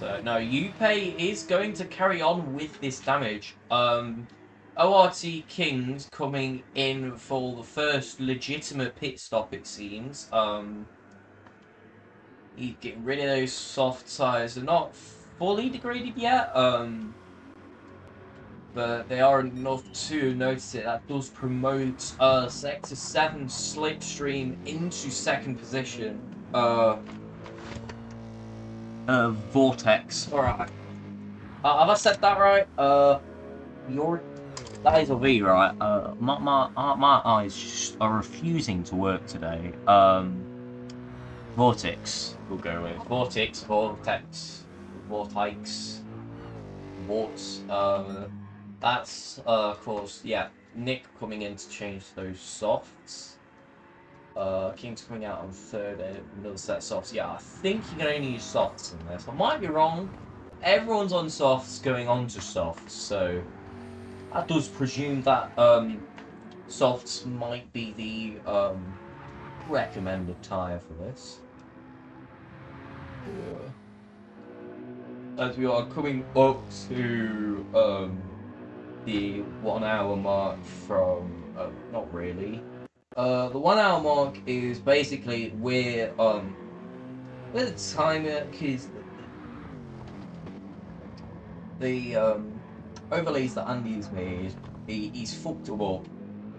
So, no, Yuppie is going to carry on with this damage. ORT Kings coming in for the first legitimate pit stop, it seems. He's getting rid of those soft tires. They're not fully degraded yet, but they are enough to notice it. That does promote Sector 7 Slipstream into second position. Vortex. Alright. Have I said that right? That is a V, right? My eyes just are refusing to work today. Vortex. We'll go with Vortex, Vortex, Vorts. That's of course, yeah. Nick coming in to change those softs. King's coming out on third, another set of softs. Yeah, I think you can only use softs in this. I might be wrong. Everyone's on softs going on to softs, so that does presume that softs might be the recommended tyre for this. As we are coming up to the 1 hour mark from not really. The 1 hour mark is basically where the timer, because the overlays that Andy's made, he's fucked them up,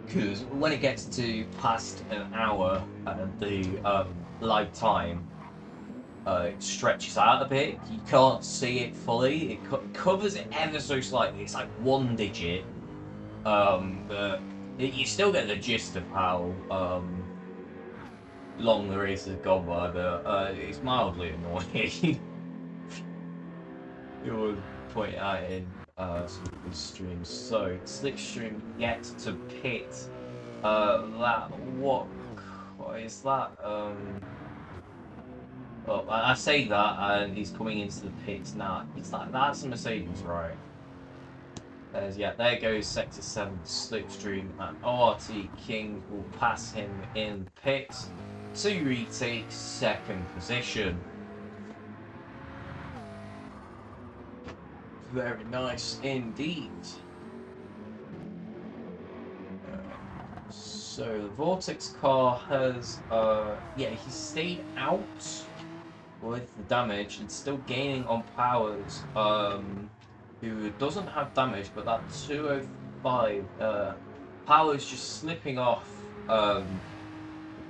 because when it gets to past an hour the live time, it stretches out a bit. You can't see it fully. It covers it ever so slightly. It's like 1 digit, but you still get the gist of how long the race has gone by, but it's mildly annoying. It would point out in some of the streams. So, Slipstream yet to pit. What is that? Well, I say that, and he's coming into the pits now. It's like, that's a Mercedes, right? There goes Sector 7 Slipstream, and ORT King will pass him in pit to retake second position. Very nice indeed. So the Vortex car has, he stayed out with the damage and still gaining on Powers, who doesn't have damage, but that 205, Powers just slipping off.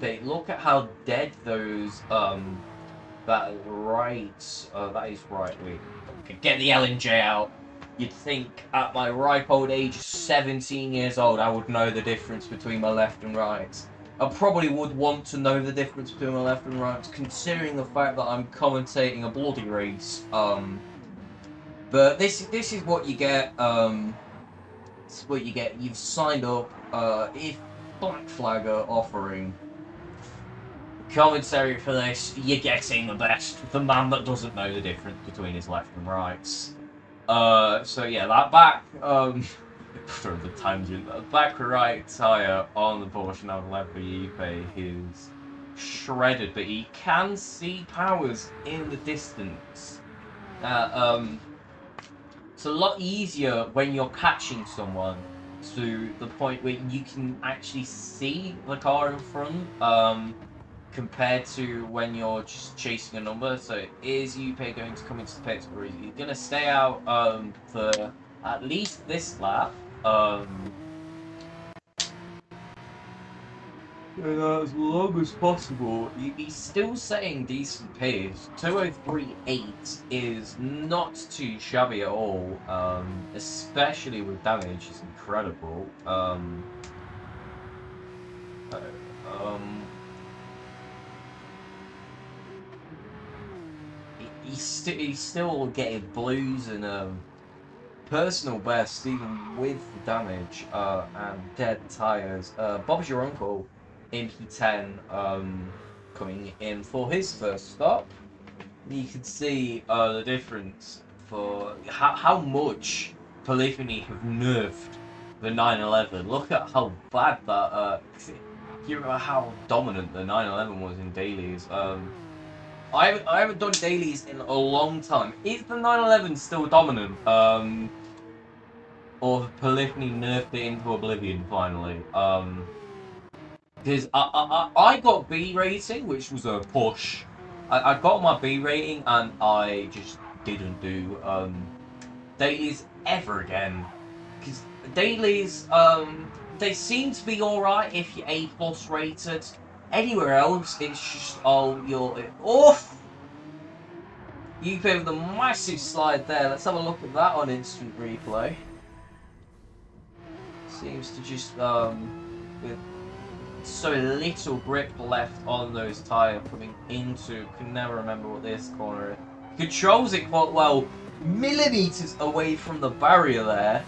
They look at how dead those, that is right, wait, get the LNJ out. You'd think at my ripe old age, 17 years old, I would know the difference between my left and right. I probably would want to know the difference between my left and right, considering the fact that I'm commentating a bloody race. But this is what you get. This is what you get. You've signed up. If Black Flag are offering commentary for this, you're getting the best. The man that doesn't know the difference between his left and rights. So yeah, that back, for the tangent, that back right tyre on the Porsche now led by Yupe is shredded, but he can see Powers in the distance. It's a lot easier when you're catching someone to the point where you can actually see the car in front, compared to when you're just chasing a number. So is Yupe going to come into the pits, or is he going to stay out for at least this lap? As long as possible. He's still setting decent pace. 203.8 is not too shabby at all, especially with damage. It's incredible. He's still getting blues and personal best even with the damage and dead tyres. Bob's your uncle in P10 coming in for his first stop. You can see the difference for how much Polyphony have nerfed the 911. Look at how bad that. You remember how dominant the 911 was in dailies. I haven't done dailies in a long time. Is the 911 still dominant? Or Polyphony nerfed it into oblivion finally? Because I got B rating, which was a push. I got my B rating and I just didn't do dailies ever again. Because dailies, they seem to be alright if you're A+ rated. Anywhere else, it's just, you're off! You play with a massive slide there. Let's have a look at that on instant replay. Seems to just, with so little grip left on those tyres coming into, can never remember what this corner is. Controls it quite well, millimetres away from the barrier there.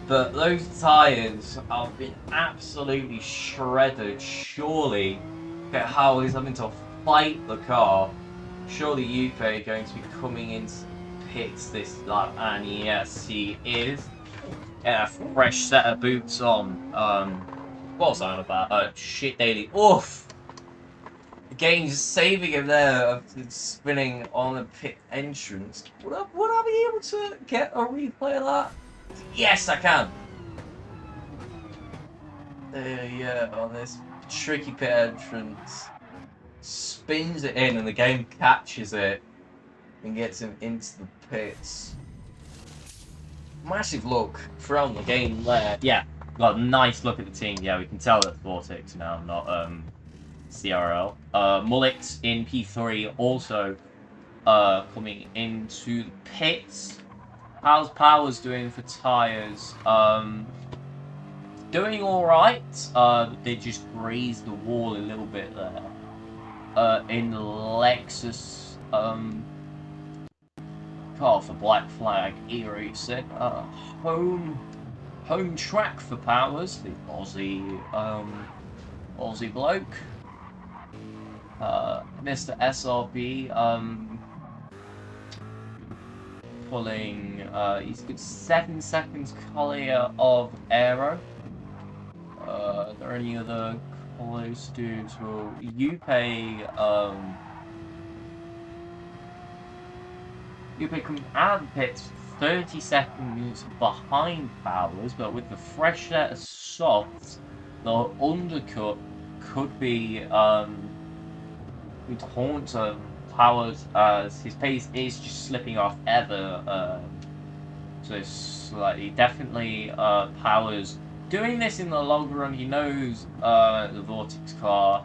But those tyres have been absolutely shredded. Surely, look at how he's having to fight the car. Surely Yupe going to be coming into pits this lap, and yes, he is. Yeah, a fresh set of boots on. What was I on about? Shit daily. Oof! Again, just saving him there after spinning on the pit entrance. Would I be able to get a replay of that? Yes, I can. Yeah, on this tricky pit entrance, spins it in, and the game catches it and gets him into the pits. Massive look from the game there. Yeah, got a nice look at the team. Yeah, we can tell that's Vortex now, not CRL. Mullet in P3 also coming into the pits. How's Powers doing for tyres? Doing alright. They just grazed the wall a little bit there. In the Lexus car for Black Flag E86. Home track for Powers, the Aussie bloke. Mr. SRB pulling, he's got 7 seconds clear of Aero. Are there any other close dudes? Well, Yupe comes out of the pits 30 seconds behind Powers, but with the fresh set of softs, the undercut could be would haunt Powers as his pace is just slipping off ever. So slightly, definitely Powers doing this in the long run. He knows the Vortex car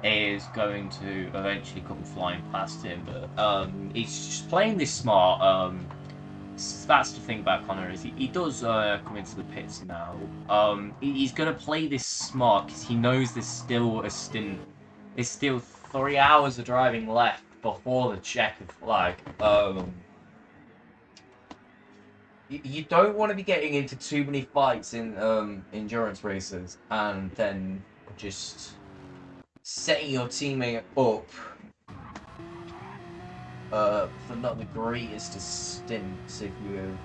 is going to eventually come flying past him, but he's just playing this smart. That's the thing about Connor, is he does come into the pits now. He's going to play this smart because he knows there's still a stint. There's still 3 hours of driving left before the checkered flag. You don't want to be getting into too many fights in endurance races and then just setting your teammate up for not the greatest of stints if you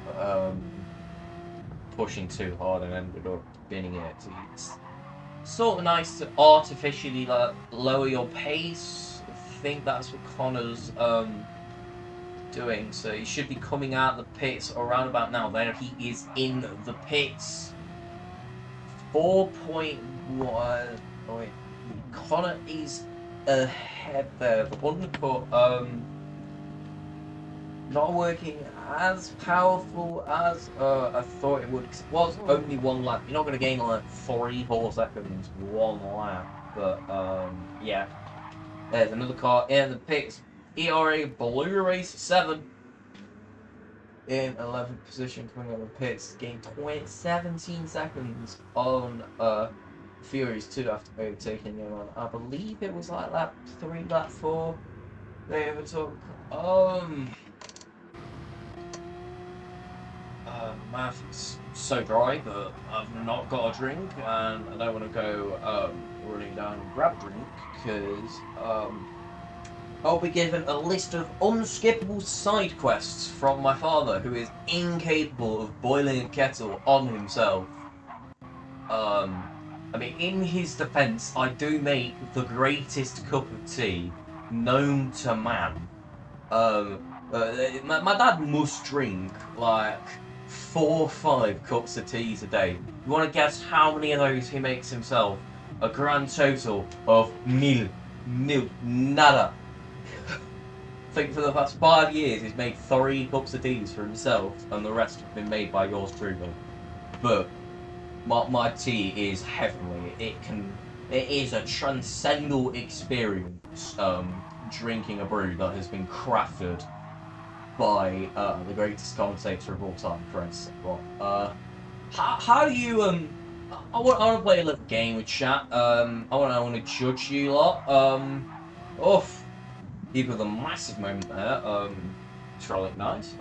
pushing too hard and ended up binning it. It's sort of nice to artificially lower your pace. I think that's what Connor's doing. So he should be coming out of the pits around about now. There he is in the pits. 4.1. Wait, Connor is ahead there. The undercut not working as powerful as I thought it would, because it was only one lap. You're not going to gain like 3-4 seconds one lap, but yeah. There's another car in the pits. ERA Blue Race 7 in 11th position coming out of the pits. Gained 17 seconds on Fury's 2 after overtaking him on, I believe it was like lap 3, lap 4. They overtook. Math is so dry, but I've not got a drink, and I don't want to go running down and grab a drink, because I'll be given a list of unskippable side quests from my father, who is incapable of boiling a kettle on himself. I mean, in his defence, I do make the greatest cup of tea known to man. My dad must drink like 4 or 5 cups of teas a day. You want to guess how many of those he makes himself? A grand total of nil, nada. I think for the past 5 years he's made 3 cups of teas for himself, and the rest have been made by yours truly. But my tea is heavenly. It is a transcendental experience. Drinking a brew that has been crafted by the greatest commentator of all time, Kruentis. How do you I want to play a little game with chat. I want to judge you lot. People with a massive moment there. Trollic nice.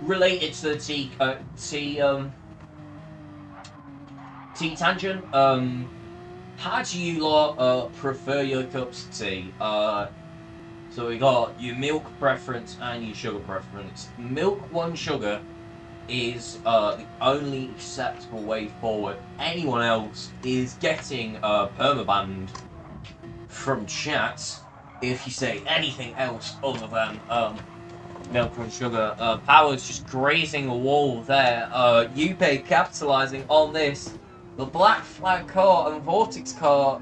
Related to the T tangent. How do you lot prefer your cups of tea? So we got your milk preference and your sugar preference. Milk 1 sugar is the only acceptable way forward. Anyone else is getting permabanned from chat if you say anything else other than milk 1 sugar. Power's just grazing a wall there. Yupe capitalising on this. The Black Flag car and Vortex car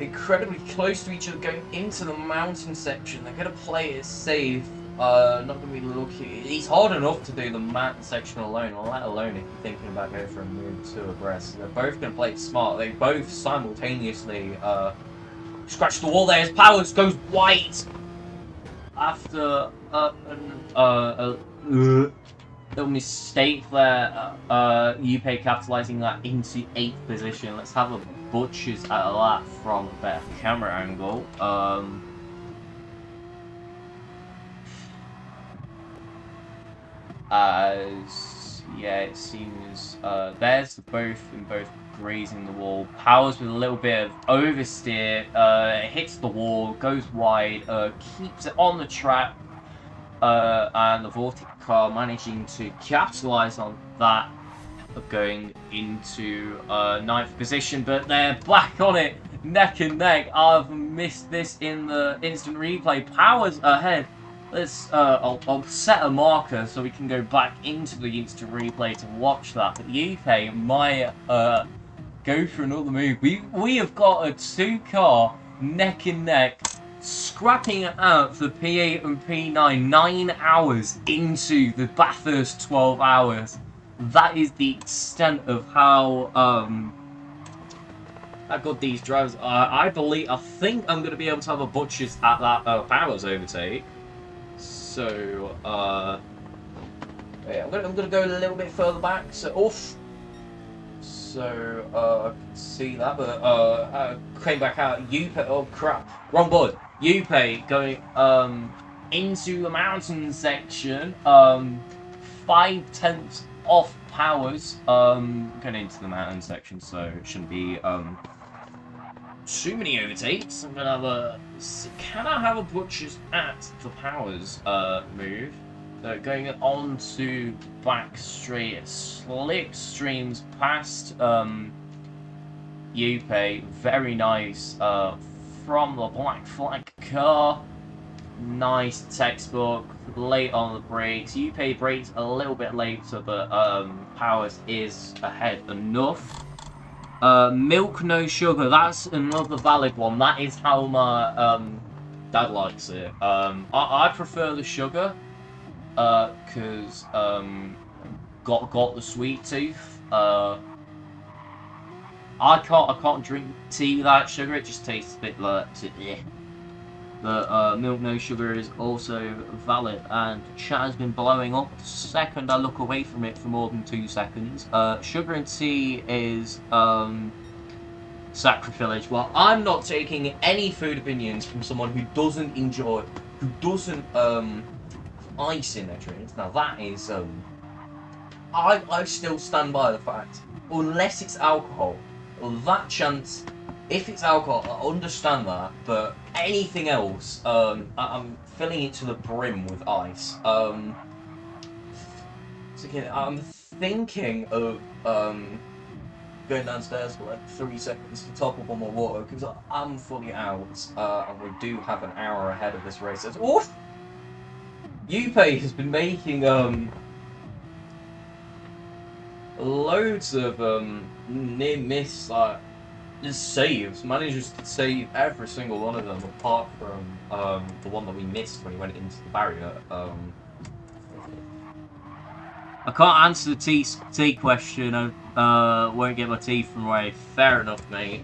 incredibly close to each other going into the mountain section. They're going to play it safe, not going to be lucky. It's hard enough to do the mountain section alone, let alone if you're thinking about going for a move to abreast. They're both going to play it smart. They both simultaneously scratch the wall there as Powers goes white after a mistake there. Yupe capitalising that into 8th position. Let's have a butchers at a lap from a better camera angle. As yeah, it seems there's the both grazing the wall. Powers with a little bit of oversteer, it hits the wall, goes wide, keeps it on the track, and the Vortic car managing to capitalize on that, going into ninth position, but they're back on it, neck and neck. I've missed this in the instant replay. Powers ahead. Let's I'll set a marker so we can go back into the instant replay to watch that. But the UK might go for another move. We have got a two-car neck and neck, scrapping it out for P8 and P9 9 hours into the Bathurst 12 hours. That is the extent of how good these drivers are. I think I'm going to be able to have a butchers at that Powers overtake. So, yeah, I'm going to go a little bit further back. So, off. So, I can see that, but came back out. Yupe, oh crap, wrong board. Yupe going into the mountain section. 5/10 off Powers. Going into the mountain section, so it shouldn't be too many overtakes. I'm gonna have a. Can I have a butchers at the Powers move? Going on to back straight, slipstreams past Yupe. Very nice from the black flag car. Nice textbook. Late on the brakes. Yupe brakes a little bit later, but Powers is ahead enough. Milk no sugar. That's another valid one. That is how my dad likes it. I prefer the sugar. Cause got the sweet tooth. I can't drink tea without sugar. It just tastes a bit like yeah. But milk no sugar is also valid, and chat has been blowing up. The second I look away from it for more than 2 seconds. Sugar and tea is sacrilege. Well, I'm not taking any food opinions from someone who doesn't enjoy, who doesn't ice in their drinks. Now that is I still stand by the fact, unless it's alcohol, that chance, if it's alcohol, I understand that, but anything else, I'm filling it to the brim with ice. So again, I'm thinking of going downstairs for like 3 seconds to top up on my water, because I'm fully out, and we do have an hour ahead of this race. Oof! Yupe has been making loads of near miss saves, manages to save every single one of them apart from the one that we missed when he went into the barrier. I can't answer the tea question. I won't get my tea from away. Fair enough, mate.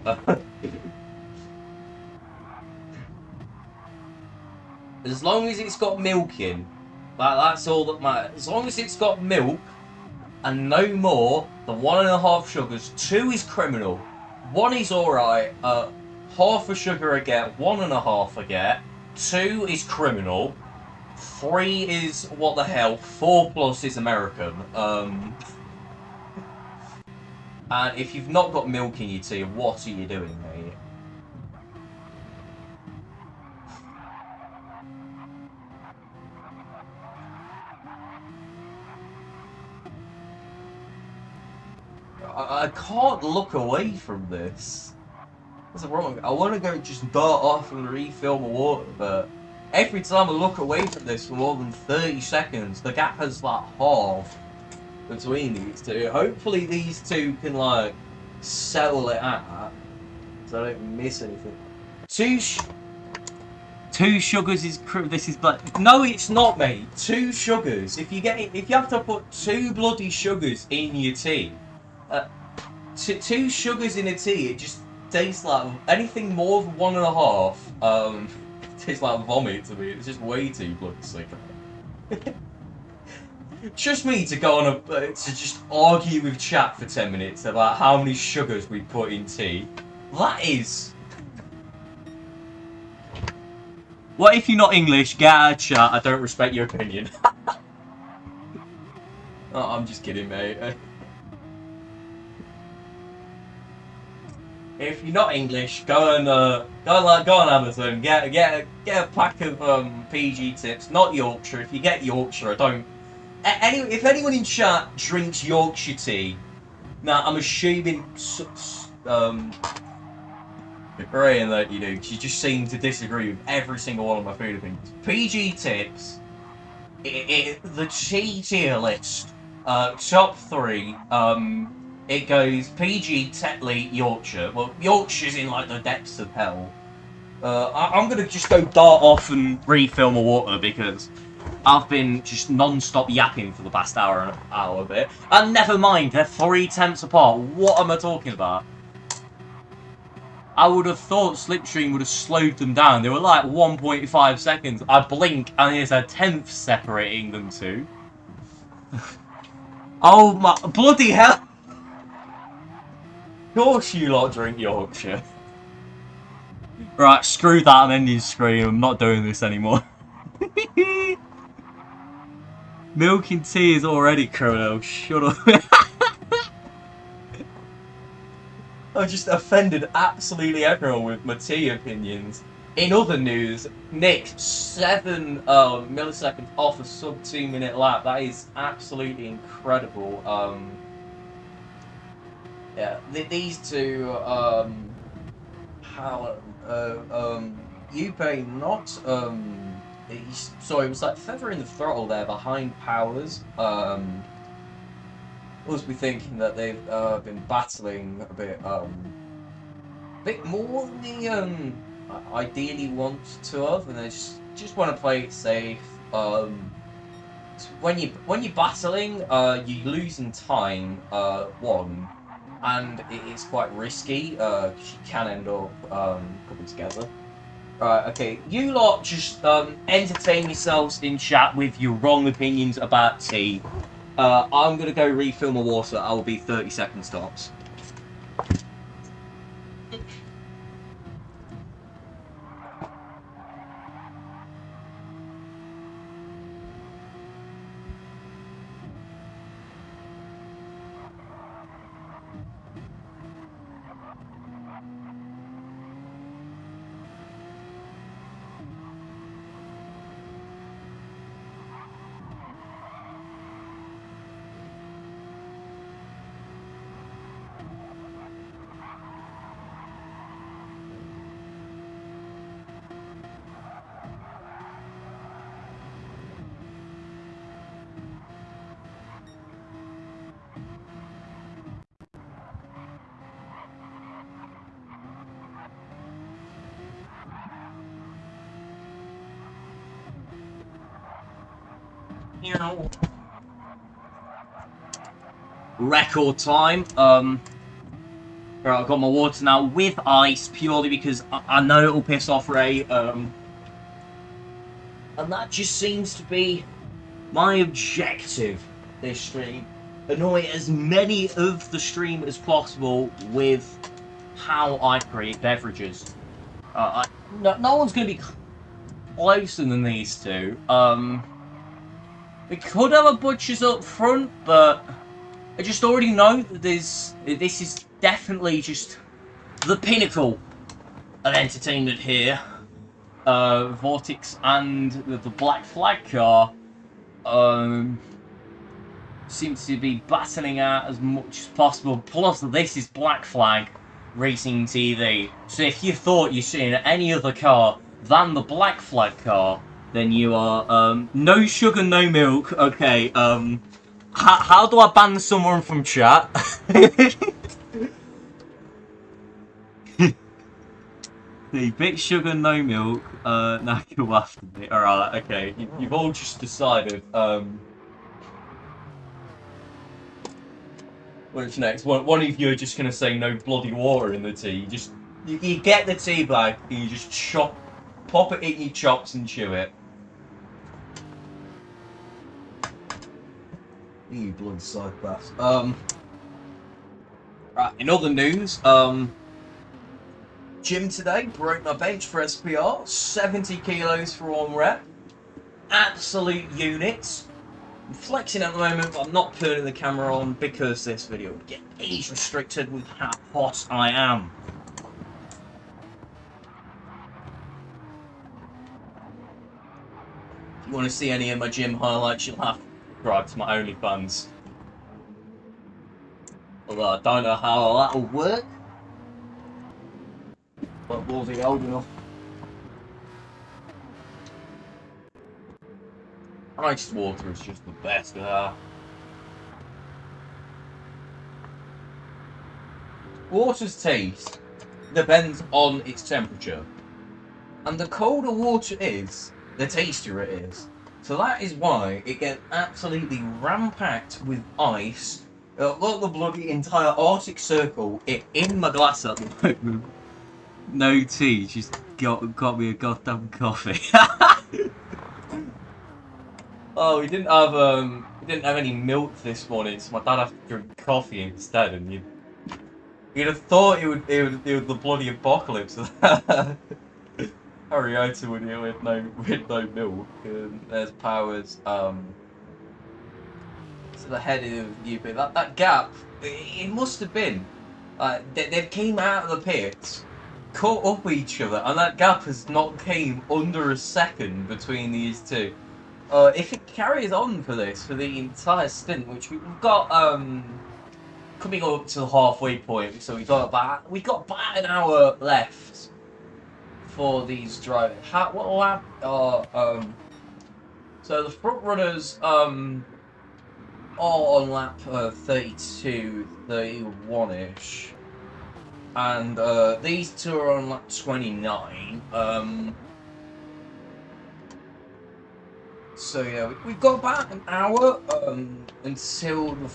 As long as it's got milk in, that's all that matters. As long as it's got milk and no more than 1.5 sugars. 2 is criminal. 1 is alright. Half a sugar I get. 1.5 I get. 2 is criminal. 3 is what the hell. 4 plus is American. And if you've not got milk in your tea, what are you doing, mate? I can't look away from this. What's wrong? I want to go just dart off and refill my water, but every time I look away from this for more than 30 seconds, the gap has like halved between these two. Hopefully these two can like settle it out, so I don't miss anything. 2 sugars is this is like no, it's not, mate. 2 sugars. If you have to put 2 bloody sugars in your tea. 2 sugars in a tea, it just tastes like anything more than 1.5. Tastes like vomit to me. It's just way too bloody sick. Just me to go on to just argue with chat for 10 minutes about how many sugars we put in tea. That is. What if you're not English? Get out of chat. I don't respect your opinion. Oh, I'm just kidding, mate. If you're not English, go on Amazon, get a pack of PG tips. Not Yorkshire. If you get Yorkshire, I don't. If anyone in chat drinks Yorkshire tea, now I'm assuming agreeing that you do, 'cause you just seem to disagree with every single one of my food opinions. PG tips, the tea tier list, top 3. It goes PG, Tetley, Yorkshire. Well, Yorkshire's in like the depths of hell. I'm gonna just go dart off and refill my water because I've been just non-stop yapping for the past hour a bit. And never mind, they're 3 tenths apart. What am I talking about? I would have thought Slipstream would have slowed them down. They were like 1.5 seconds. I blink and there's a tenth separating them two. Oh my bloody hell! Of course you lot drink Yorkshire. Right, screw that, I'm ending screen. I'm not doing this anymore. Milk and tea is already criminal. Shut up. I just offended absolutely everyone with my tea opinions. In other news, Nick, 7 milliseconds off a sub 2 minute lap. That is absolutely incredible. Yeah, these two, Yupe not, sorry, it was like feather in the throttle there behind Powers. Must be thinking that they've been battling a bit more than they ideally want to have, and they just want to play it safe. When you're battling, you're losing time. One. And it's quite risky, because you can end up coming together. Right, okay, you lot just entertain yourselves in chat with your wrong opinions about tea. I'm gonna go refill my water. I will be 30 seconds tops. Record time. Right, I've got my water now with ice purely because I know it'll piss off Ray. And that just seems to be my objective this stream. Annoy as many of the stream as possible with how I create beverages. No one's going to be closer than these two. We could have a butcher's up front, but I just already know that this is definitely just the pinnacle of entertainment here. Vortex and the Black Flag car seems to be battling out as much as possible. Plus, this is Black Flag Racing TV. So if you thought you're seeing any other car than the Black Flag car, then you are no sugar, no milk. Okay, how do I ban someone from chat? The bit sugar, no milk. Now go after me. Alright, okay. You've all just decided. What's next? One of you are just gonna say no bloody water in the tea. You get the tea bag and you just pop it in your chops and chew it. You bloody psychopaths. Right, in other news, gym today, broke my bench for SPR, 70 kilos for 1 rep. Absolute units. I'm flexing at the moment, but I'm not turning the camera on because this video would get age restricted with how hot I am. If you want to see any of my gym highlights, you'll have to subscribe to my OnlyFans. Although I don't know how that'll work, but we'll be old enough. Iced water is just the best. Water's taste depends on its temperature, and the colder water is, the tastier it is. So that is why it gets absolutely ram-packed with ice. Look, the bloody entire Arctic Circle in my glass at the moment. No tea, just got me a goddamn coffee. Oh, we didn't have any milk this morning, so my dad had to drink coffee instead, and you'd have thought it would the bloody apocalypse. Harriota would here with no milk. And there's Powers. So the head of UP. That gap, it must have been. They came out of the pits, caught up each other, and that gap has not came under a second between these two. If it carries on for the entire stint, which we've got, coming up to the halfway point, so we got about an hour left for these drivers. What lap are, so the front runners, are on lap 32, 31-ish, and these two are on lap 29. So yeah, we've got about an hour until the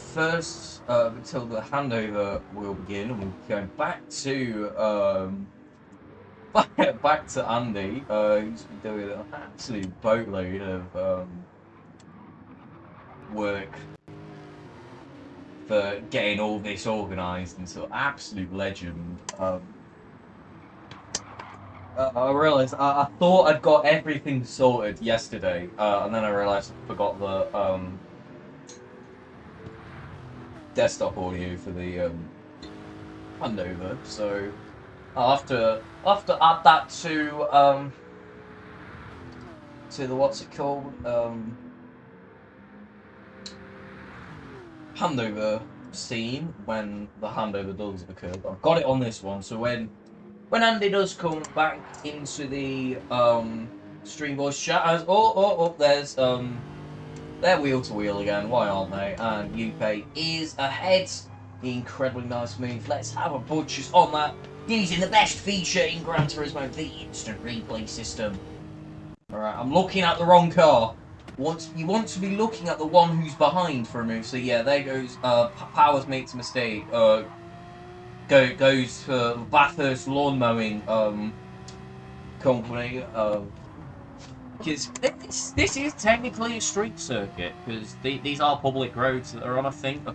handover will begin, and we're going back to back to Andy, who's been doing an absolute boatload of work for getting all this organised into an absolute legend. I realised I thought I'd got everything sorted yesterday, and then I realised I forgot the desktop audio for the handover. So I'll have to add that to the what's it called, handover scene when the handover does occur. But I've got it on this one, so when Andy does come back into the stream voice chat, as there's they're wheel to wheel again. Why aren't they? And Yuppie is ahead. The incredibly nice move. Let's have a butchers on that. Using the best feature in Gran Turismo, the instant replay system. All right, I'm looking at the wrong car. You want to be looking at the one who's behind for a move. So yeah, there goes Powers makes a mistake. Goes for Bathurst lawn mowing company, because this is technically a street circuit, because these are public roads that are on, I think, a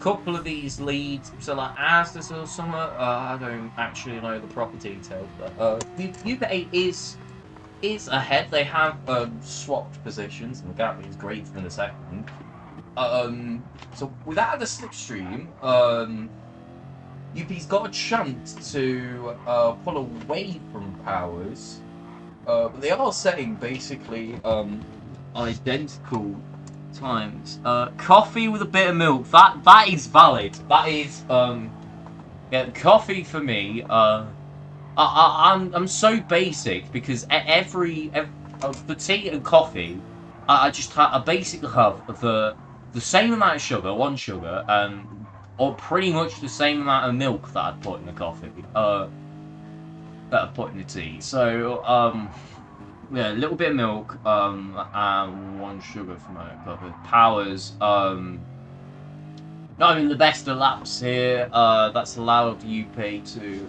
couple of these leads, so like Asda or something. I don't actually know the proper details, but UK is ahead. They have swapped positions, and the gap is greater than a second. So without the slipstream, UP's got a chance to pull away from Powers, but they are setting basically identical times. Coffee with a bit of milk, that is valid. That is yeah, coffee for me. I'm so basic because every the tea and coffee, I basically have the same amount of sugar, one sugar, or pretty much the same amount of milk that I'd put in the coffee, that I'd put in the tea. So, yeah, a little bit of milk, and one sugar for my coffee. Powers, not even the best of laps here. That's allowed UP to,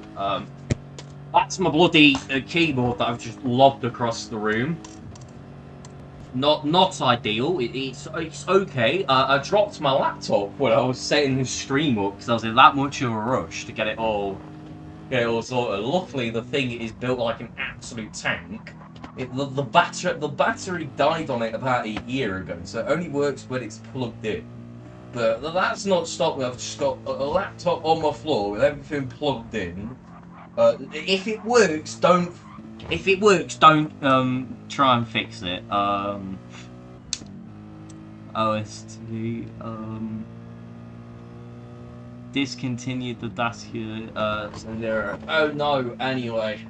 that's my bloody keyboard that I've just lobbed across the room. Not ideal. It's okay. I dropped my laptop when I was setting the stream up because I was in that much of a rush to get it all sorted. Luckily, the thing is built like an absolute tank. The battery died on it about a year ago, so it only works when it's plugged in. But that's not stopped me. I've just got a laptop on my floor with everything plugged in. If it works, don't. If it works, don't try and fix it. OS2 discontinued the data. Oh no. Anyway.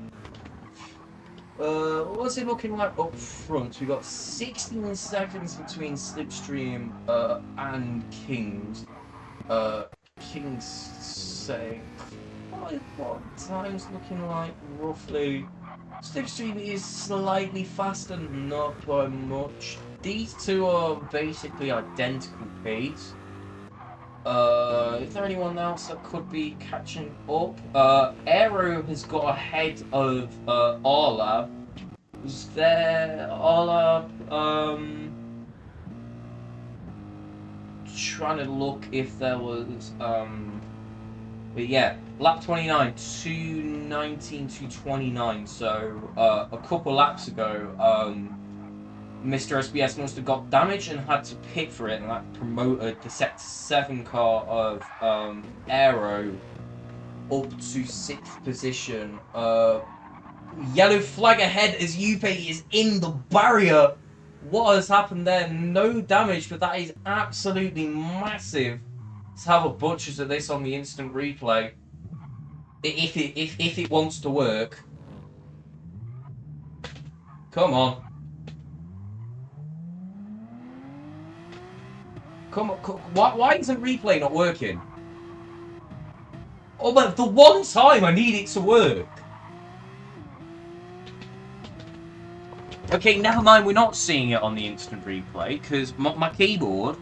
What's it looking like up front? We got 16 seconds between Slipstream and Kings. Kings saying what time's looking like roughly. Slipstream is slightly faster, not by much. These two are basically identical pace. Is there anyone else that could be catching up? Aero has got ahead of our lab. Was there our lab? Trying to look if there was but yeah, lap 29, 2:19 to 29. So a couple laps ago, Mr. SBS must have got damaged and had to pit for it, and that promoted the Sector 7 car of Aero up to 6th position. Yellow flag ahead as Yuppie is in the barrier. What has happened there? No damage, but that is absolutely massive. Let's have a butchers at this on the instant replay. If it wants to work. Come on. Come on. Why isn't replay not working? Oh, but the one time I need it to work. Okay, never mind, we're not seeing it on the instant replay, because my keyboard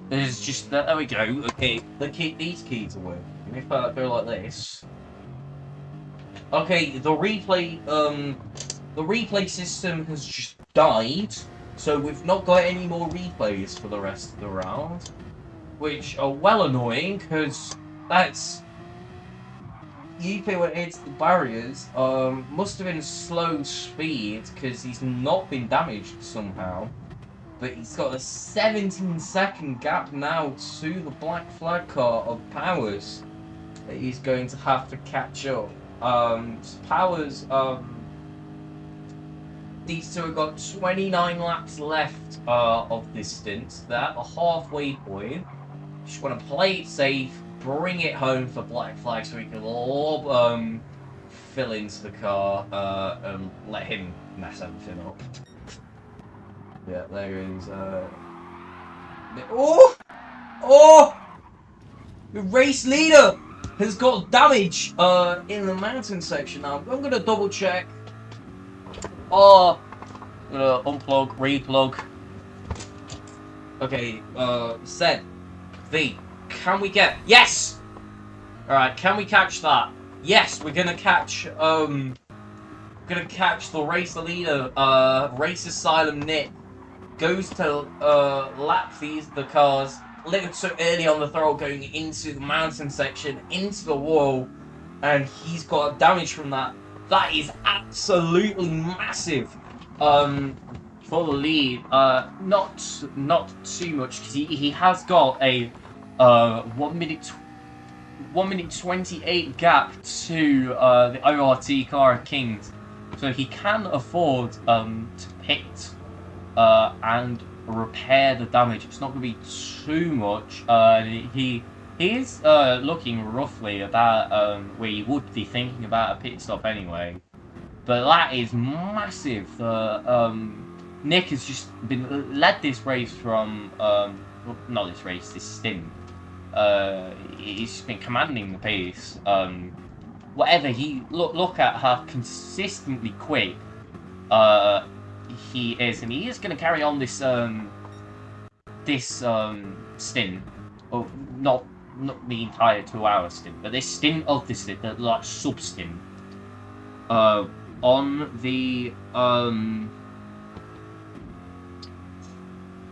is just... There we go. Okay, These keys are working. If I go like this... Okay, the replay system has just died, so we've not got any more replays for the rest of the round, which are well annoying, because that's... Yuppie when it hits the barriers, must have been slow speed because he's not been damaged somehow. But he's got a 17-second gap now to the black flag car of Powers that he's going to have to catch up. Powers, these two have got 29 laps left of this stint. They're at the halfway point. Just want to play it safe. Bring it home for black flag so we can all fill into the car and let him mess everything up. Yeah, there is. Oh! The race leader has got damage in the mountain section now. I'm gonna double check. oh, unplug, replug. Okay, said V. Can we get... Yes! Alright, can we catch that? Yes, we're gonna catch, the race leader, Race Asylum Nick. Goes to, lap the cars, a little too early on the throttle going into the mountain section, into the wall, and he's got damage from that. That is absolutely massive, for the lead. Not too much, because he has got a 1 minute 28 gap to the ORT car of Kings, so he can afford to pit and repair the damage. It's not going to be too much. He is looking roughly about where you would be thinking about a pit stop anyway, but that is massive. Nick has just led this race from not this race, this stint. He's been commanding the pace. Whatever he look at how consistently quick he is, and he is going to carry on this stint, or not the entire 2-hour stint, but this stint of this stint, the like sub stint, on the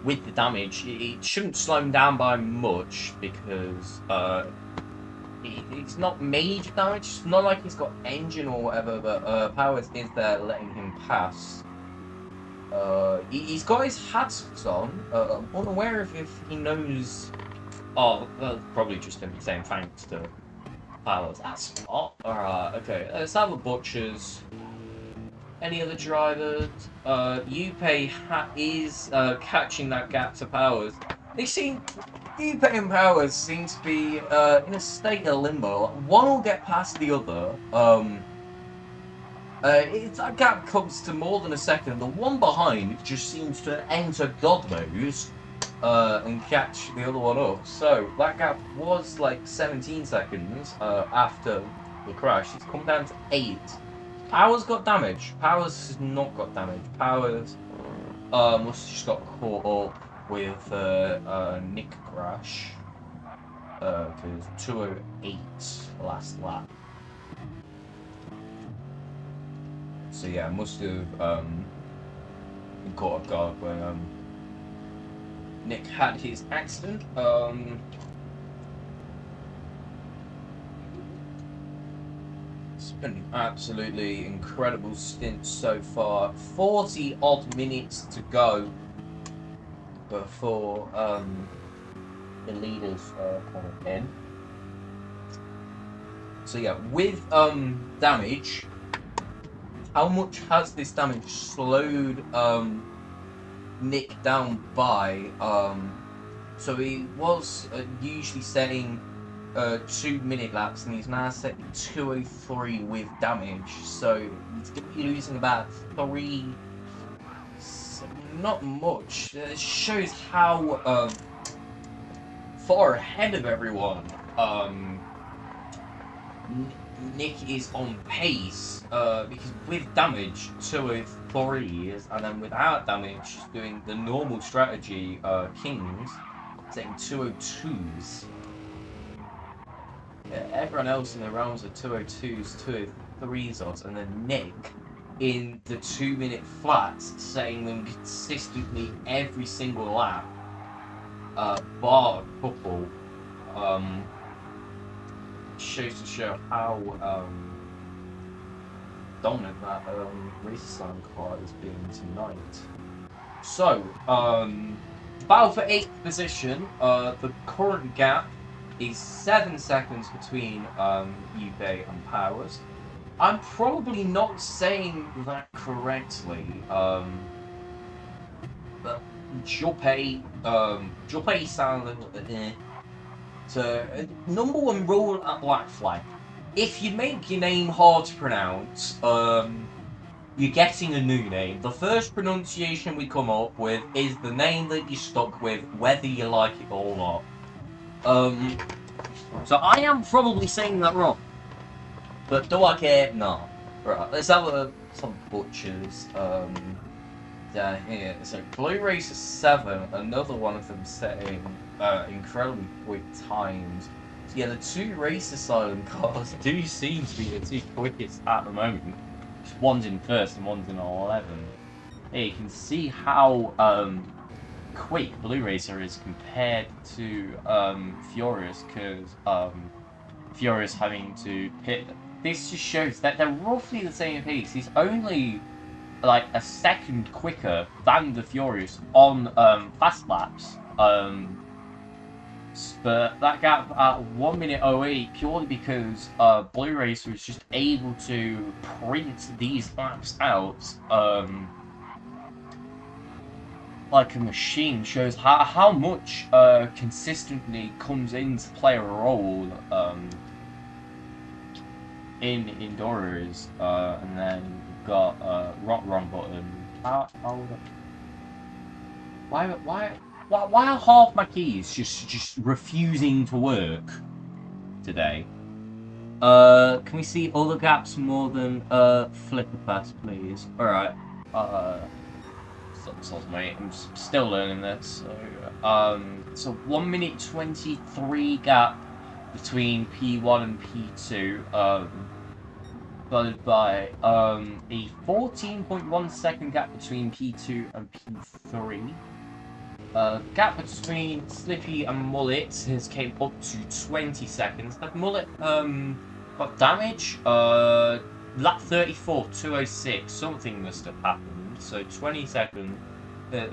with the damage. It shouldn't slow him down by much because it's not major damage. It's not like he's got engine or whatever, but Powers is there letting him pass. He's got his hats on. I'm unaware if he knows. Oh, probably just him saying thanks to Powers. That's not. Alright, okay. Let's have a butcher's. Any other drivers? Yuppie is catching that gap to Powers. Yuppie and Powers seem to be in a state of limbo. One will get past the other. That gap comes to more than a second. The one behind just seems to enter God knows and catch the other one up. So that gap was like 17 seconds after the crash. It's come down to 8. Powers got damage. Powers has not got damage. Powers must have just got caught up with Nick crash because 208 last lap. So yeah, must have been caught off guard when Nick had his accident. It's been an absolutely incredible stint so far. 40 odd minutes to go before the leaders come in. So yeah, with damage, how much has this damage slowed Nick down by? So he was usually setting 2-minute laps, and he's now setting 2:03 with damage. So he's going to be losing about 3. So not much. It shows how far ahead of everyone Nick is on pace, because with damage 2:03, and then without damage he's doing the normal strategy, Kings setting 2:02s. Yeah, everyone else in the rounds are 2:02s, 2:03s odds, and then Nick in the 2-minute flats setting them consistently every single lap, bar a couple. Shows to show how dominant that race car has been tonight. So, battle for 8th position. The current gap is 7 seconds between Yuppie and Powers. I'm probably not saying that correctly, but Yuppie sounds a little bit So, number 1 rule at Black Flag: if you make your name hard to pronounce, you're getting a new name. The first pronunciation we come up with is the name that you're stuck with, whether you like it or not. So I am probably saying that wrong, but do I care? No. Right, let's have some butchers down here. So Blue Racer 7, another one of them setting incredibly quick times. So yeah, the 2 Race Asylum cars do seem to be the 2 quickest at the moment. One's in 1st and one's in 11. Hey, you can see how quick Blue Racer is compared to Furious, because Furious having to pit. This just shows that they're roughly the same pace. He's only like a second quicker than the Furious on fast laps. But that gap at 1:08 purely because Blue Racer was just able to print these laps out like a machine. Shows how much consistently comes in to play a role in Endurers. And then we've got wrong button. Why are half my keys just refusing to work today? Can we see all the gaps more than Flipper Pass, please? Alright. Mate, I'm still learning this. So 1:23 gap between P1 and P2, followed by a 14.1 second gap between P2 and P3. Gap between Slippy and Mullet has came up to 20 seconds. That Mullet got damage. Lap 34, 206. Something must have happened. So 20 seconds.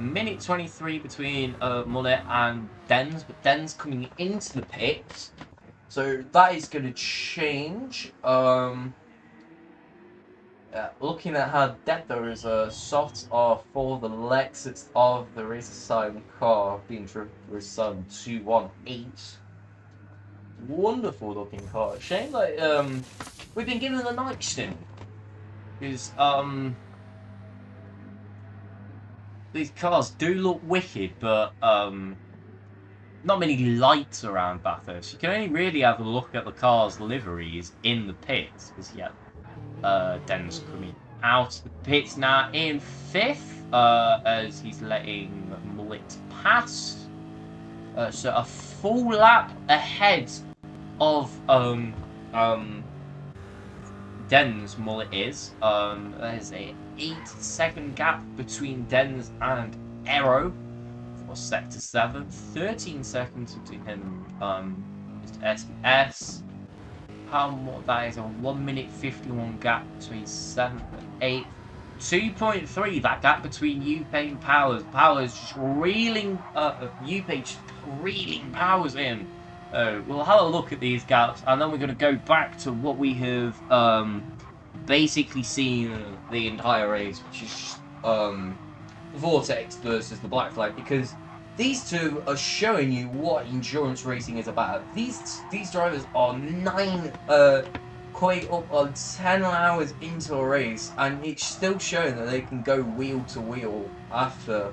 Minute 23 between Mullet and Dens, but Dens coming into the pits. So that is going to change. Looking at how depth there is a soft for the Lexus of the racer side car being driven through Sun 218. Wonderful looking car. Shame that we've been given the night stint. Because these cars do look wicked, but not many lights around Bathurst. You can only really have a look at the car's liveries in the pits, because Den's coming out of the pits now in 5th, as he's letting Mullet pass. So a full lap ahead of Den's Mullet is. There's a 8-second gap between Den's and Aero for Sector 7. 13 seconds between him Mr. SBS. How more? That is a 1 minute 51 gap between 7th and 8th. 2.3 that gap between Upe and Powers. Powers just reeling, Upe just reeling Powers in. We'll have a look at these gaps, and then we're going to go back to what we have basically seen the entire race, which is the Vortex versus the Black Flag, because these two are showing you what endurance racing is about. These drivers are quite up on 10 hours into a race, and it's still showing that they can go wheel to wheel after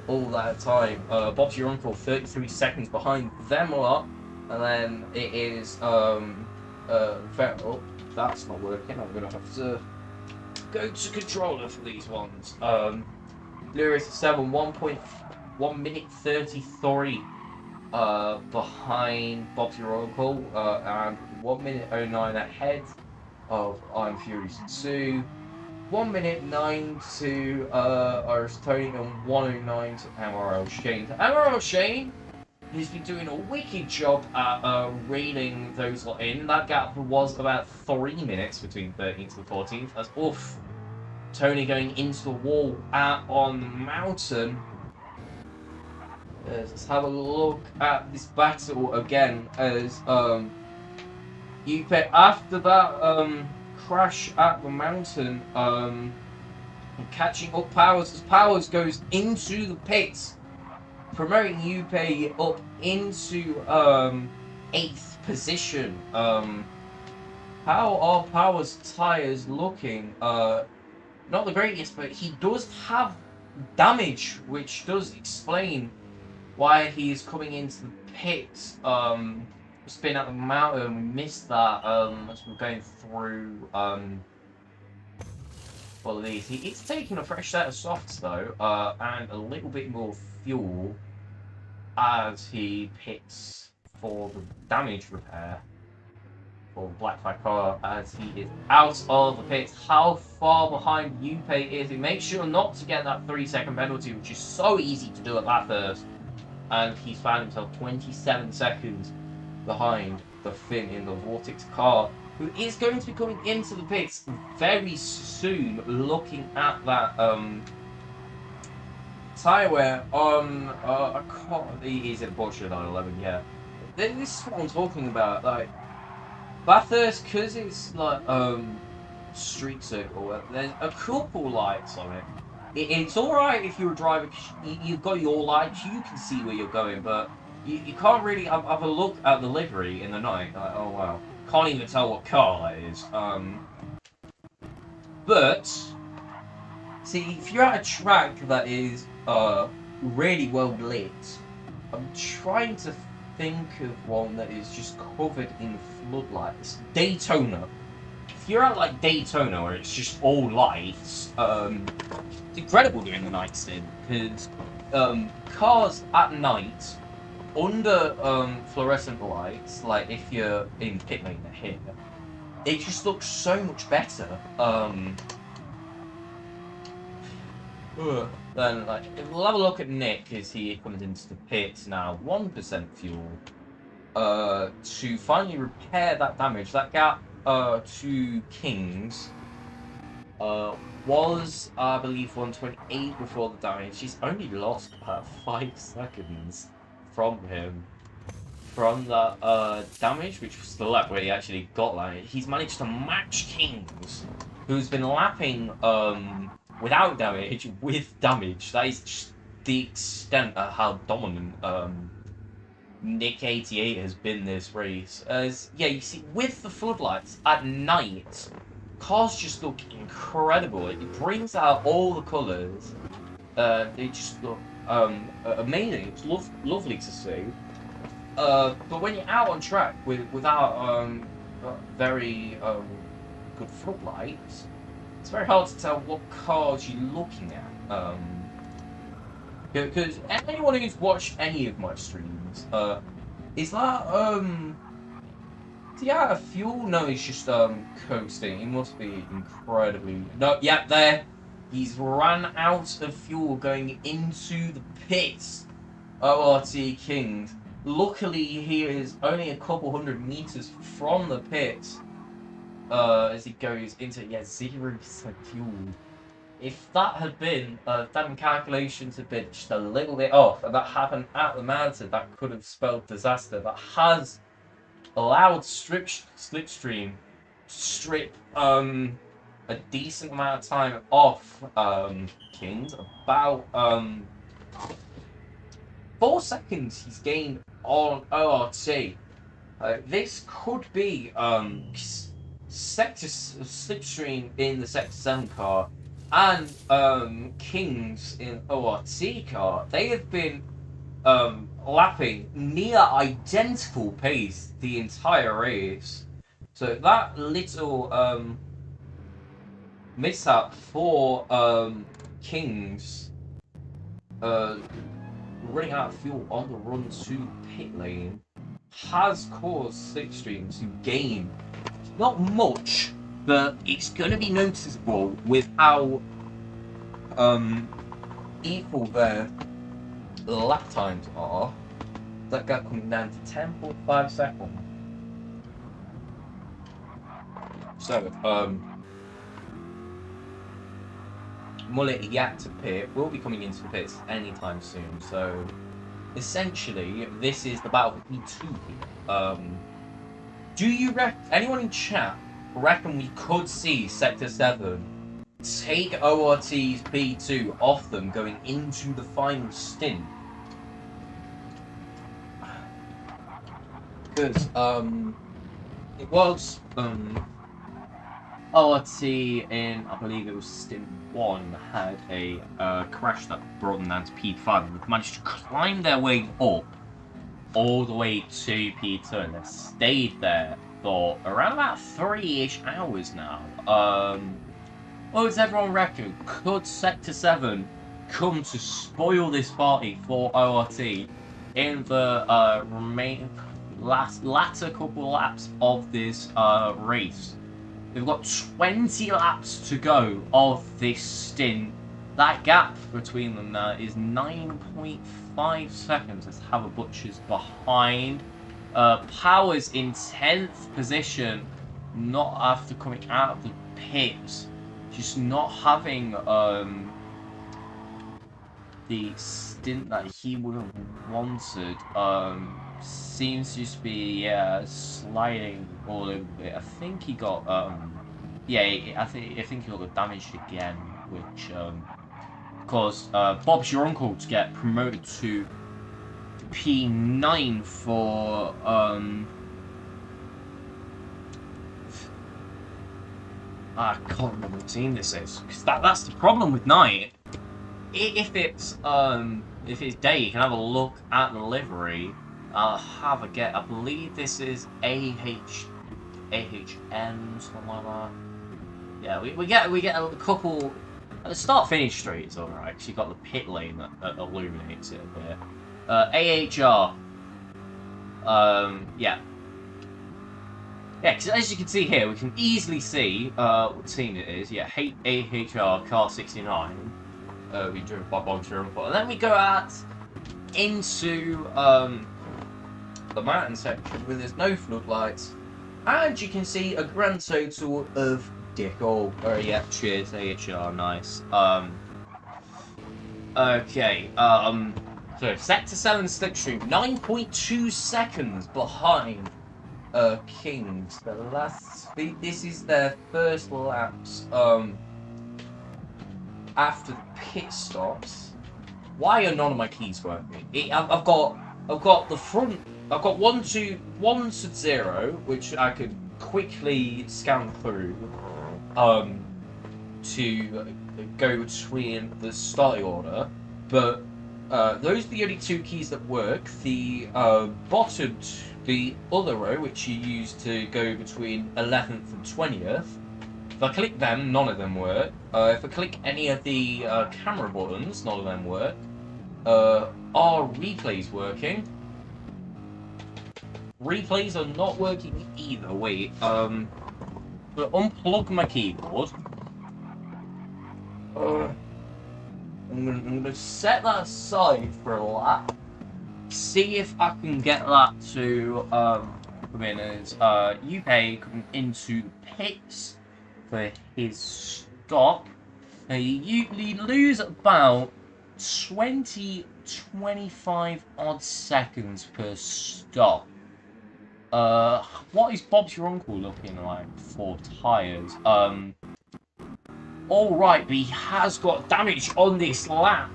all that time. Bob's your uncle 33 seconds behind them a lot, and then it is Vettel. That's not working. I'm gonna have to go to controller for these ones. Lewis 7 1 minute 33 behind Bob's your uncle, and 1 minute 09 ahead of I'm Furious 2. 1 minute 9 to Iris Tony, and 109 to MRL Shane. MRL Shane has been doing a wicked job at reining those lot in. That gap was about 3 minutes between 13th and 14th. As Tony going into the wall on the mountain. Let's have a look at this battle again as Upe, after that crash at the mountain, catching up Powers as Powers goes into the pits, promoting Upe up into 8th position. How are Powers' tyres looking? Not the greatest, but he does have damage, which does explain why he is coming into the pits. Spin at the mountain, we missed that as we're going through all of these. He's taking a fresh set of softs though, and a little bit more fuel as he pits for the damage repair for the Black Flag car as he is out of the pits. How far behind Upe is he? Make sure not to get that 3-second penalty, which is so easy to do at Bathurst. And he's found himself 27 seconds behind the Finn in the Vortex car, who is going to be coming into the pits very soon, looking at that tyre wear on a car. Is it Porsche 911? Yeah. This is what I'm talking about. Like Bathurst, because it's like street circle, there's a couple lights on it. It's alright if you're a driver, you've got your lights, you can see where you're going, but you can't really have a look at the livery in the night. Like, oh wow, can't even tell what car that is. But see, if you're at a track that is really well lit, I'm trying to think of one that is just covered in floodlights. Daytona. If you're at like Daytona where it's just all lights, it's incredible doing the night stint because cars at night under fluorescent lights, like if you're in pit lane here, it just looks so much better. Then, like, we'll have a look at Nick as he comes into the pits now. 1% fuel. To finally repair that damage. That gap to Kings was, I believe, 128 before the damage. He's only lost about 5 seconds from him. From that damage, which was the lap where he actually got that. He's managed to match Kings, who's been lapping without damage with damage. That is just the extent of how dominant Nick 88 has been this race. As yeah, you see, with the floodlights at night, cars just look incredible. It brings out all the colours. They just look amazing. It's lovely to see. But when you're out on track without very good floodlights, it's very hard to tell what cars you're looking at. Because anyone who's watched any of my streams, is that do you have fuel? No, he's just coasting. He must be incredibly no. Yep, there. He's ran out of fuel going into the pits. ORT Kings. Luckily, he is only a couple hundred meters from the pits as he goes into 0% fuel. If that had been, them calculations had been just a little bit off, and that happened at the mountain, that could have spelled disaster. That has allowed Slipstream to strip a decent amount of time off Kings. About 4 seconds he's gained on ORT. This could be Slipstream in the Sector 7 car and Kings in ORT car. They have been lapping near identical pace the entire race. So that little mishap for Kings running out of fuel on the run to pit lane has caused Slipstream to gain not much, but it's going to be noticeable with how equal their lap times are. That gap coming down to 10.5 seconds. So, Mullet yet to pit will be coming into the pits anytime soon. So, essentially, this is the battle for P2. Do you anyone in chat reckon we could see Sector 7 take ORT's P2 off them going into the final stint? Because it was ORT in, I believe it was stint 1, had a crash that brought them down to P5 and managed to climb their way up all the way to P2 and they've stayed there for around about 3-ish hours now. What does everyone reckon? Could Sector 7 come to spoil this party for ORT in the latter couple laps of this race? We've got 20 laps to go of this stint. That gap between them now is 9.5 seconds. Let's have a Butcher's behind. Powers in 10th position, not after coming out of the pits. Just not having the stint that he would have wanted. Seems to just be sliding all over it. I think he got I think he got damaged again, which caused Bob's your uncle to get promoted to P9 for I can't remember what team this is, because that's the problem with night. If it's day, you can have a look at the livery. I'll have a get. I believe this is AHN, something like that. Yeah, we get a couple. The start-finish straight is alright, because you've got the pit lane that illuminates it a bit. AHR. Yeah. Yeah, because as you can see here, we can easily see what team it is. Yeah, AHR Car 69. be driven by Bob's your uncle. And then we go out into the mountain section where there's no floodlights, and you can see a grand total of Dickle. Oh yeah, cheers, AHR, nice. Okay, so Sector 7 Slipstream, 9.2 seconds behind Kings. This is their first laps after the pit stops. Why are none of my keys working? I've got the front. I've got 1 to 0, which I could quickly scan through to go between the starting order, but those are the only 2 keys that work. The bottom, the other row, which you use to go between 11th and 20th. If I click them, none of them work. If I click any of the camera buttons, none of them work. Are replays working? Replays are not working either. Wait, but unplug my keyboard. I'm gonna set that aside for a lap. See if I can get that to come in as UK coming into pits for his stop. Now you lose about 25 odd seconds per stop. What is Bob's your uncle looking like for tyres? Alright, but he has got damage on this lap.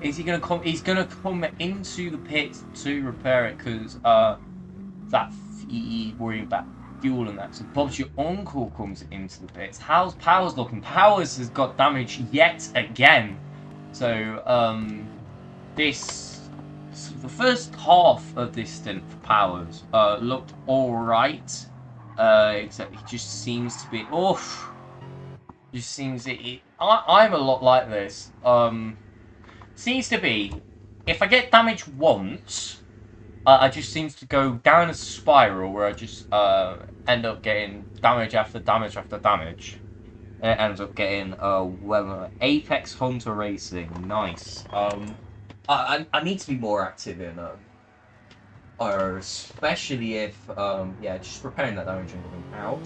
Is he gonna come? He's gonna come into the pit to repair it because he's worried about fuel and that. So Bob's your uncle comes into the pits. How's Powers looking? Powers has got damage yet again. So the first half of this stint for Powers looked alright. Except he just seems to be I'm a lot like this. Seems to be if I get damage once, I just seems to go down a spiral where I just end up getting damage after damage after damage. And it ends up getting Apex Hunter Racing, nice. I need to be more active in especially if, just repairing that damage and going out.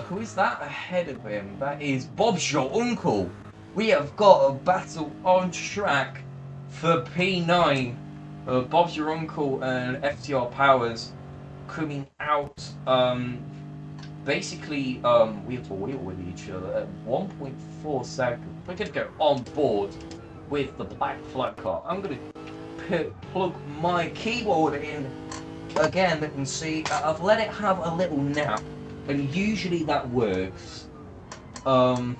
Who is that ahead of him? That is Bob's your uncle. We have got a battle on track for P9. Bob's your uncle and FTR Powers coming out. Basically, wheel to wheel with each other at 1.4 seconds. We're going to go on board with the black flag car. I'm going to plug my keyboard in again and see. I've let it have a little nap, and usually that works. Because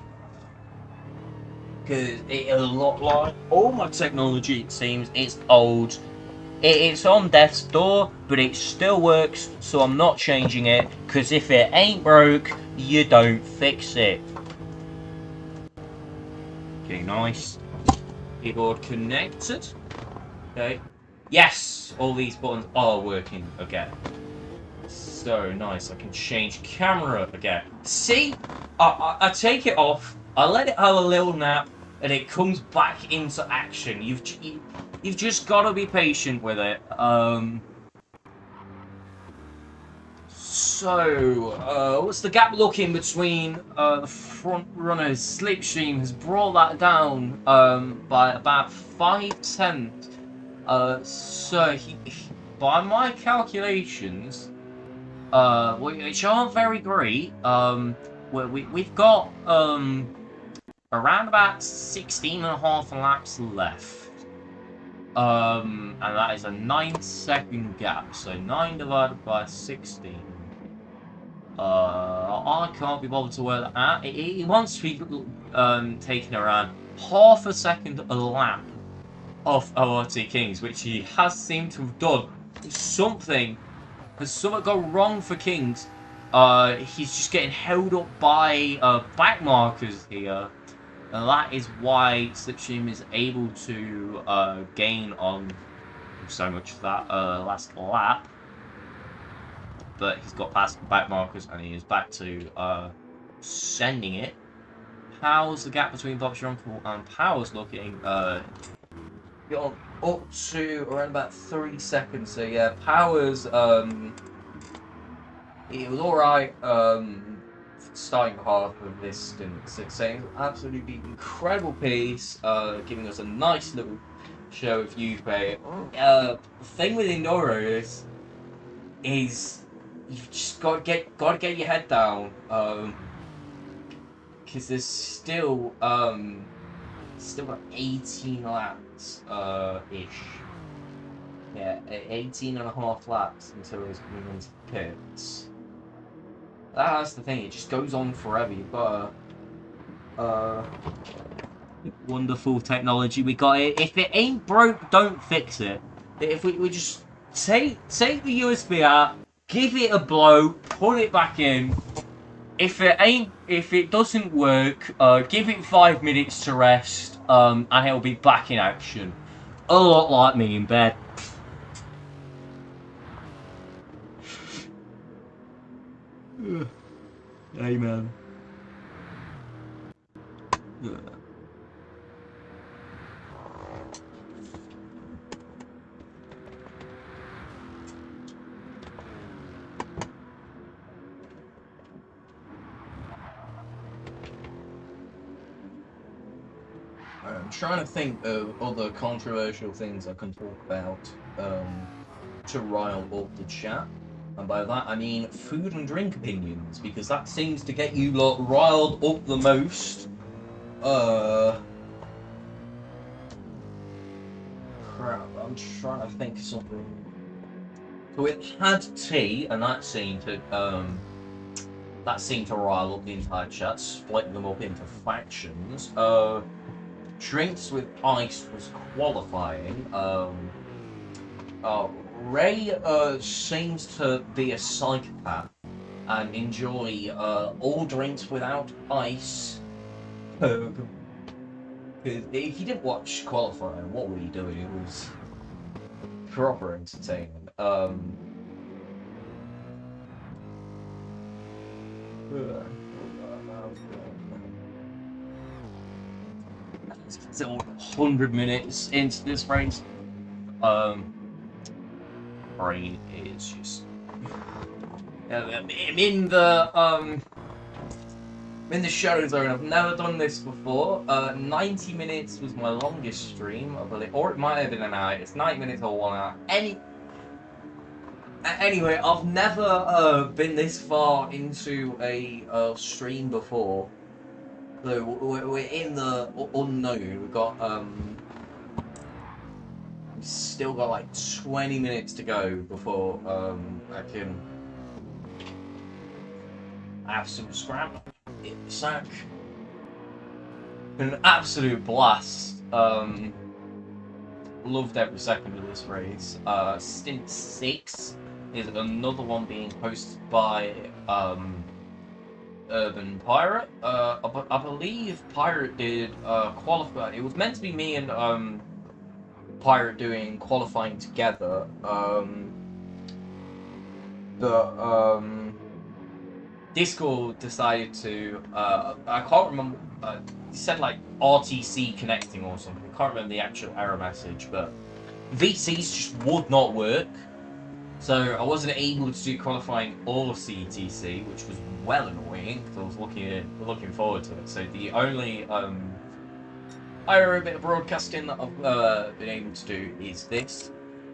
it's a lot like all my technology, it seems, it's old. It's on death's door, but it still works, so I'm not changing it, because if it ain't broke, you don't fix it. Okay, nice. Keyboard connected. Okay. Yes! All these buttons are working again. So nice, I can change camera again. See? I take it off, I let it have a little nap, and it comes back into action. You've just got to be patient with it. What's the gap looking between the front runners? Slipstream has brought that down by about 5/10. So by my calculations, which aren't very great, we've got around about 16.5 laps left. And that is a 9-second gap. So 9 divided by 16. I can't be bothered to work that out. It wants to be taking around half a second a lap off ORT Kings, which he has seemed to have done. Has something gone wrong for Kings? He's just getting held up by back markers here. And that is why Slipstream is able to gain on so much of that last lap. But he's got past the back markers and he is back to sending it. how's the gap between Bob's your uncle and Power's looking? Got up to around about 3 seconds. So yeah, Powers. It was all right. Starting half of this stint, saying absolutely incredible piece. Giving us a nice little show of youth play. The thing with Enduros is you've just got to get your head down. Because there's still got 18 laps ish. Yeah, 18 and a half laps until he's coming into pits. That's the thing, it just goes on forever. You've got wonderful technology we got it. If it ain't broke, don't fix it. If we just take the USB out, give it a blow, put it back in. If it doesn't work, give it 5 minutes to rest, and it'll be back in action. A lot like me in bed. Amen. I'm trying to think of other controversial things I can talk about to rile up the chat. And by that I mean food and drink opinions, because that seems to get you lot riled up the most. Crap, I'm trying to think of something. So it had tea, and that seemed to rile up the entire chat, split them up into factions. Drinks with ice was qualifying. Ray seems to be a psychopath and enjoy all drinks without ice. Because if you didn't watch qualifying, what were you doing? It was proper entertainment. It's 100 minutes into this race. Brain is just. I'm in the shadow zone. I've never done this before. 90 minutes was my longest stream, I believe, or it might have been an hour. It's 90 minutes or 1 hour. Anyway, I've never been this far into a stream before. So we're in the unknown. We've got we've still got like 20 minutes to go before I can have some scrap. Hit the sack. An absolute blast. Loved every second of this race. Stint 6 is another one being hosted by Urban Pirate. I believe Pirate did qualify. It was meant to be me and Pirate doing qualifying together. Discord decided to. I can't remember. He said like RTC connecting or something. I can't remember the actual error message, but VCs just would not work. So I wasn't able to do qualifying or CTC, which was well annoying because I was looking forward to it. So the only IRO bit of broadcasting that I've been able to do is this,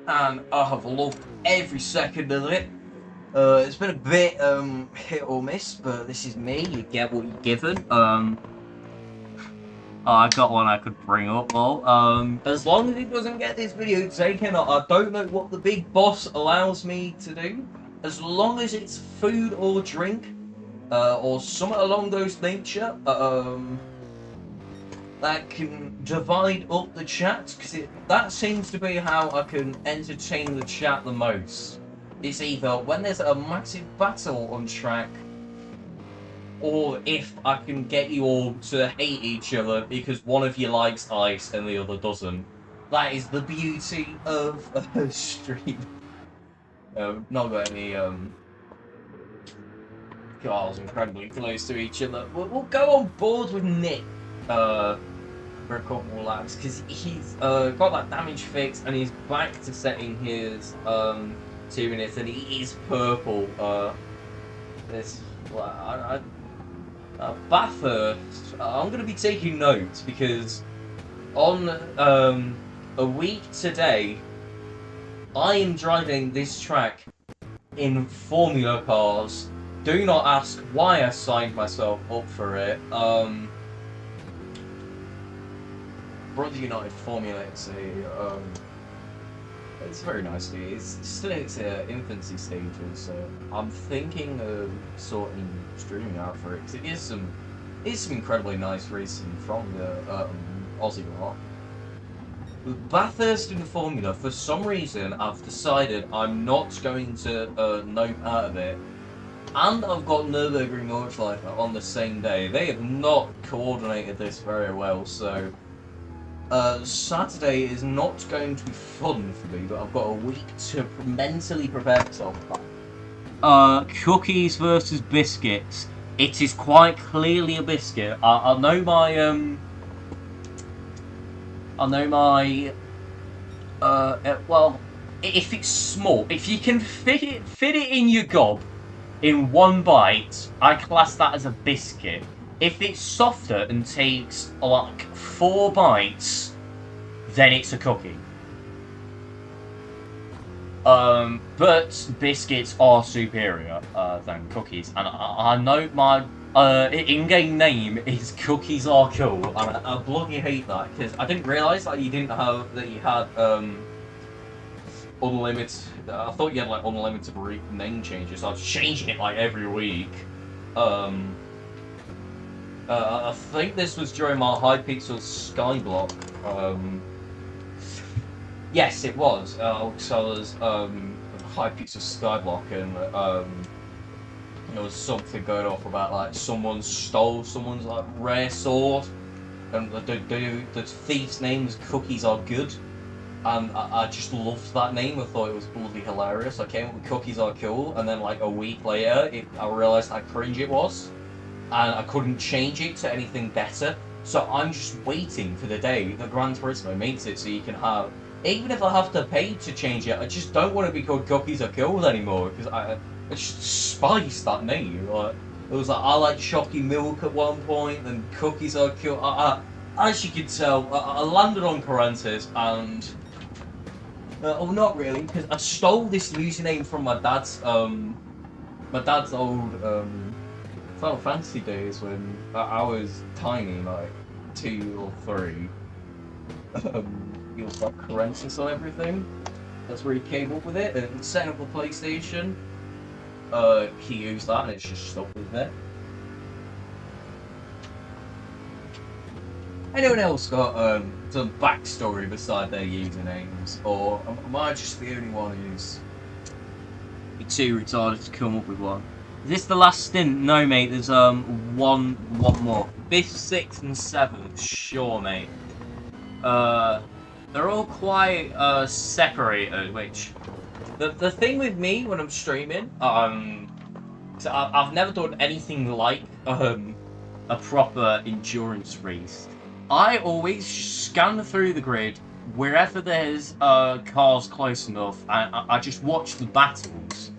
and I have loved every second of it. It's been a bit hit or miss, but this is me. You get what you're given. I got one I could bring up. Well, as long as it doesn't get this video taken, I don't know what the big boss allows me to do. As long as it's food or drink, or something along those nature, that can divide up the chat, because that seems to be how I can entertain the chat the most. It's either when there's a massive battle on track, or if I can get you all to hate each other because one of you likes ice and the other doesn't. That is the beauty of a stream. Not got any cars incredibly close to each other. We'll go on board with Nick for a couple of laps because he's got that damage fixed and he's back to setting his 2 minutes and he is purple. Bathurst, I'm going to be taking notes because on a week today, I am driving this track in Formula cars. Do not ask why I signed myself up for it. Brother United Formula it's a very nice league. It's still in its infancy stages, so I'm thinking of sorting streaming out for it because it is some incredibly nice racing from the Aussie lot. With Bathurst in the Formula, for some reason, I've decided I'm not going to note out of it. And I've got Nürburgring Nordschleife on the same day. They have not coordinated this very well, so Saturday is not going to be fun for me, but I've got a week to mentally prepare myself. Cookies versus biscuits. It is quite clearly a biscuit. I know my well, if it's small, if you can fit it in your gob in one bite, I class that as a biscuit. If it's softer and takes like 4 bites, then it's a cookie. But biscuits are superior than cookies, and I know my in-game name is Cookies Are Cool, and I bloody hate that because I didn't realise that you had unlimited. I thought you had like unlimited name changes. So I was changing it like every week. I think this was during my Hypixel Skyblock. Yes, it was. So I was Hypixel Skyblock, and there was something going off about like someone stole someone's like rare sword, and the thief's name is Cookies Are Good. And I just loved that name. I thought it was bloody hilarious. I came up with Cookies Are Cool, and then like a week later, I realised how cringe it was, and I couldn't change it to anything better. So I'm just waiting for the day that Gran Turismo makes it so you can have, even if I have to pay to change it, I just don't want to be called Cookies Are Cool anymore because I just despise that name. Like, it was like I like chalky milk at one point, and Cookies Are Cool. As you can tell, I landed on Kruentis and. Oh, not really, because I stole this username from my dad's old Final Fantasy days when I was tiny, like 2 or 3. He was like Kruentis on everything. That's where he came up with it, and setting up a PlayStation. He used that, and it's just stuck with it. Anyone else got some backstory beside their usernames, or am I just the only one who's too retarded to come up with one? Is this the last stint? No, mate. There's one more. 5th, 6th, and 7th. Sure, mate. They're all quite separated. Which the thing with me when I'm streaming, so I've never done anything like a proper endurance race. I always scan through the grid wherever there's cars close enough, and I just watch the battles.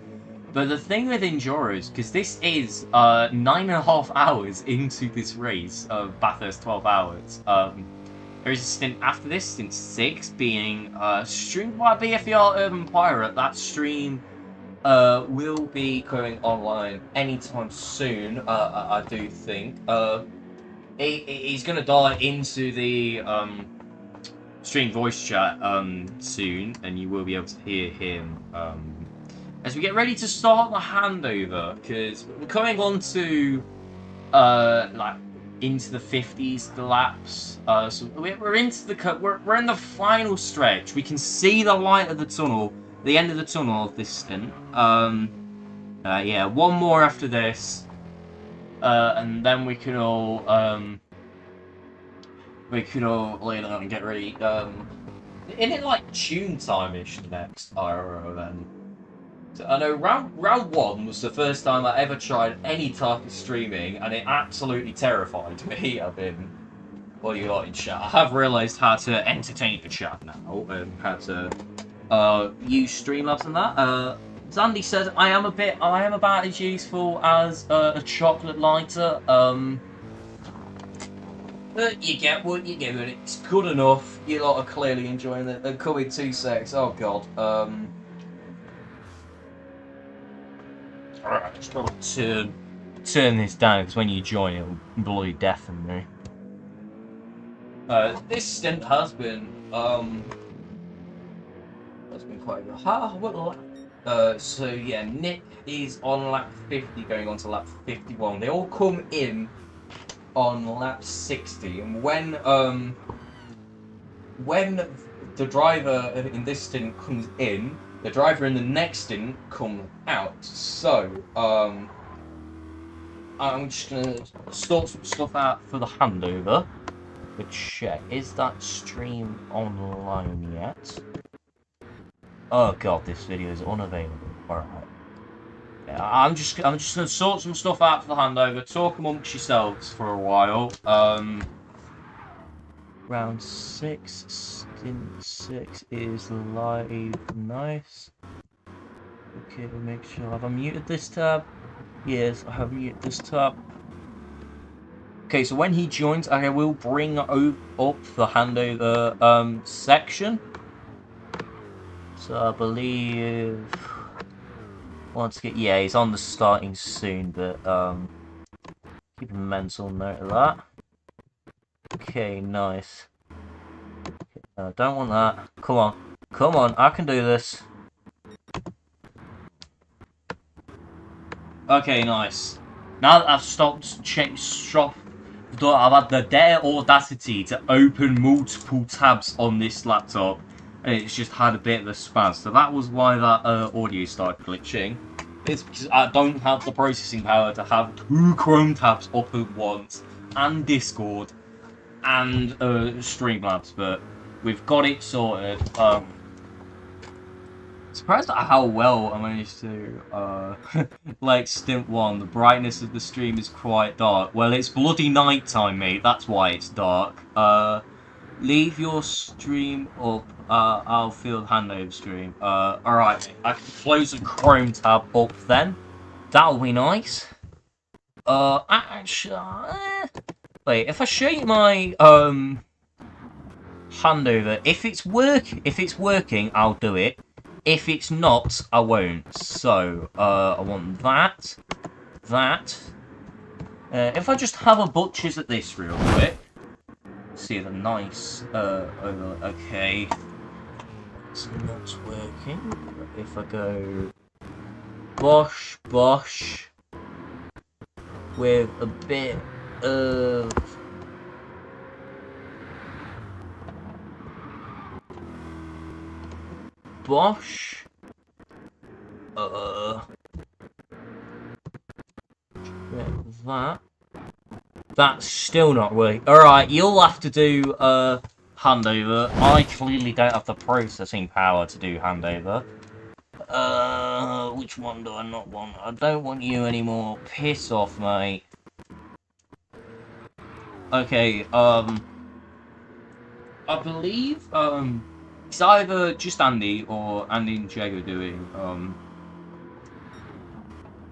But the thing with Enduros, because this is 9.5 hours into this race of Bathurst 12 hours, there is a stint after this, stint 6, being streamed by BFER Urban Pirate. That stream will be coming online anytime soon, I do think. He's going to dive into the stream voice chat soon, and you will be able to hear him as we get ready to start the handover, because we're coming on to like into the 50s, the laps. So we're into the we're in the final stretch. We can see the light of the tunnel, the end of the tunnel of this stint. Yeah, one more after this. And then we could all lay down and get ready. Isn't it like June time-ish next IRO then? So I know round one was the first time I ever tried any type of streaming, and it absolutely terrified me. I've been, what do you like in chat? I have realised how to entertain the chat now, and how to use Streamlabs and that. Zandy says I am about as useful as a chocolate lighter. But you get what you give it. It's good enough. You lot are clearly enjoying it. They're coming 2 secs. Oh god. Alright, just gotta turn this down because when you join it'll bloody deafen me. This stint has been quite good. So yeah, Nick is on lap 50 going on to lap 51. They all come in on lap 60, and when the driver in this stint comes in, the driver in the next stint comes out. So I'm just gonna sort some stuff out for the handover. But check, is that stream online yet? Oh god, this video is unavailable. Alright. Yeah, I'm just gonna sort some stuff out for the handover, talk amongst yourselves for a while. Round 6, stint 6 is live. Nice. Okay, make sure I've unmuted this tab. Yes, I have muted this tab. Okay, so when he joins, I will bring up the handover section. So I believe once again, yeah, he's on the starting soon, but keep a mental note of that. Okay, nice. Don't want that. Come on, I can do this. Okay, nice. Now that I've I've had the dare audacity to open multiple tabs on this laptop, and it's just had a bit of a spaz. So that was why that audio started glitching. It's because I don't have the processing power to have 2 Chrome tabs up at once, and Discord, and Streamlabs, but we've got it sorted. Surprised at how well I managed to, like stint 1, the brightness of the stream is quite dark. Well, it's bloody night time, mate, that's why it's dark. Leave your stream up, I'll fill the handover stream. Alright, I can close the Chrome tab up then. That'll be nice. Actually, wait, if I show you my, handover, if it's working, I'll do it. If it's not, I won't. So, I want that. If I just have a butcher's at this real quick. See the nice, okay. It's not working. If I go bosh, with a bit of bosh. That. That's still not working. Alright, you'll have to do handover. I clearly don't have the processing power to do handover. Which one do I not want? I don't want you anymore. Piss off, mate. Okay, I believe, it's either just Andy or Andy and Jago doing,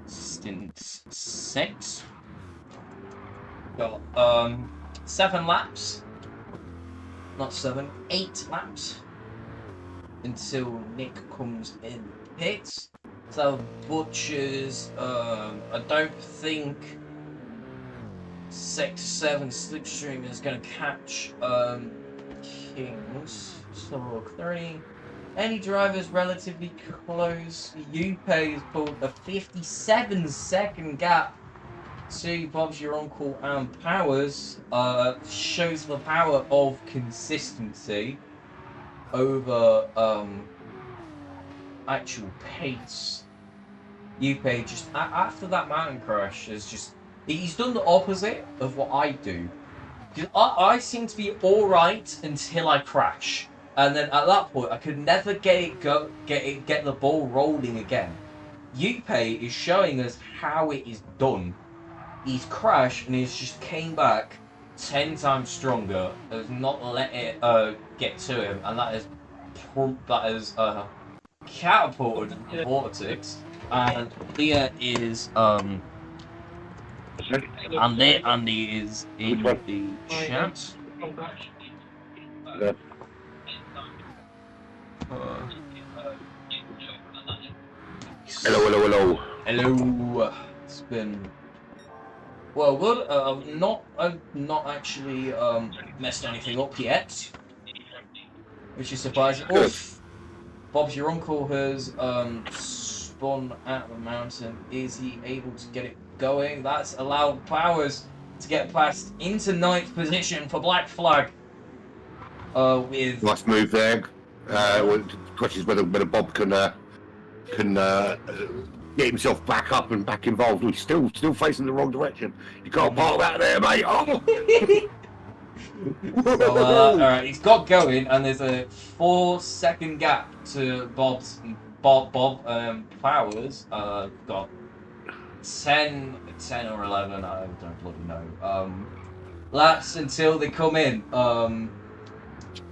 stint 6. Got, 7 laps. Not 7, 8 laps. Until Nick comes in pits. So, Butchers, I don't think 6, 7 slipstream is going to catch, Kings. So look, 30. Any drivers relatively close. Yupe has pulled a 57-second gap to Bob's Your Uncle and Powers. Shows the power of consistency over actual pace. Yupe just after that mountain crash he's done the opposite of what I do. I seem to be alright until I crash. And then at that point I could never get the ball rolling again. Yuppie is showing us how it is done. He's crashed and he's just came back 10 times stronger, has not let it get to him, and that is catapulted the vortex. And here is Andy is in the chat. Hello. It's been well good. I've not actually messed anything up yet, which is surprising. Oof. Bob's your uncle has spun out of the mountain. Is he able to get it going? That's allowed Powers to get past into ninth position for Black Flag. With Nice move there. The question is whether Bob can get himself back up and back involved. He's still facing the wrong direction. You can't park that there, mate. Oh. So, alright, he's got going, and there's a 4-second gap to Bob Powers. Got 10 or 11, I don't bloody know. Laps until they come in.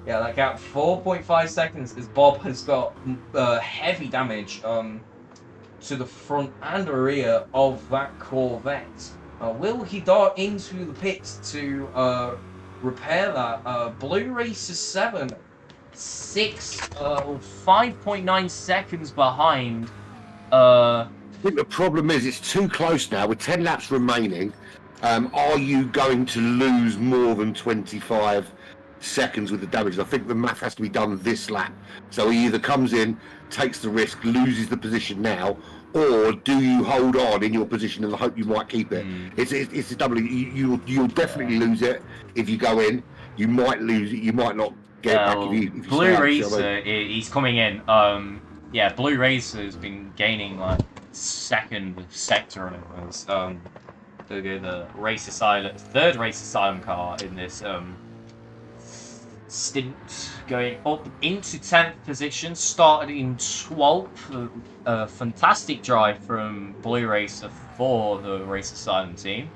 Yeah, that gap 4.5 seconds as Bob has got heavy damage to the front and rear of that Corvette. Will he dart into the pits to repair that? Blue Racer 7, 5.9 seconds behind. I think the problem is it's too close now. With 10 laps remaining, are you going to lose more than 25 seconds with the damage? I think the math has to be done this lap. So he either comes in, takes the risk, loses the position now, or do you hold on in your position and hope you might keep it? It's a double. You'll definitely lose it if you go in. You might lose it. You might not get it back if you Blue Racer, he's coming in. Yeah, Blue Racer has been gaining like second sector on it. The race asylum, third race asylum car in this stint, going up into 10th position, started in 12th. A fantastic drive from Blue Racer for the Race Asylum team.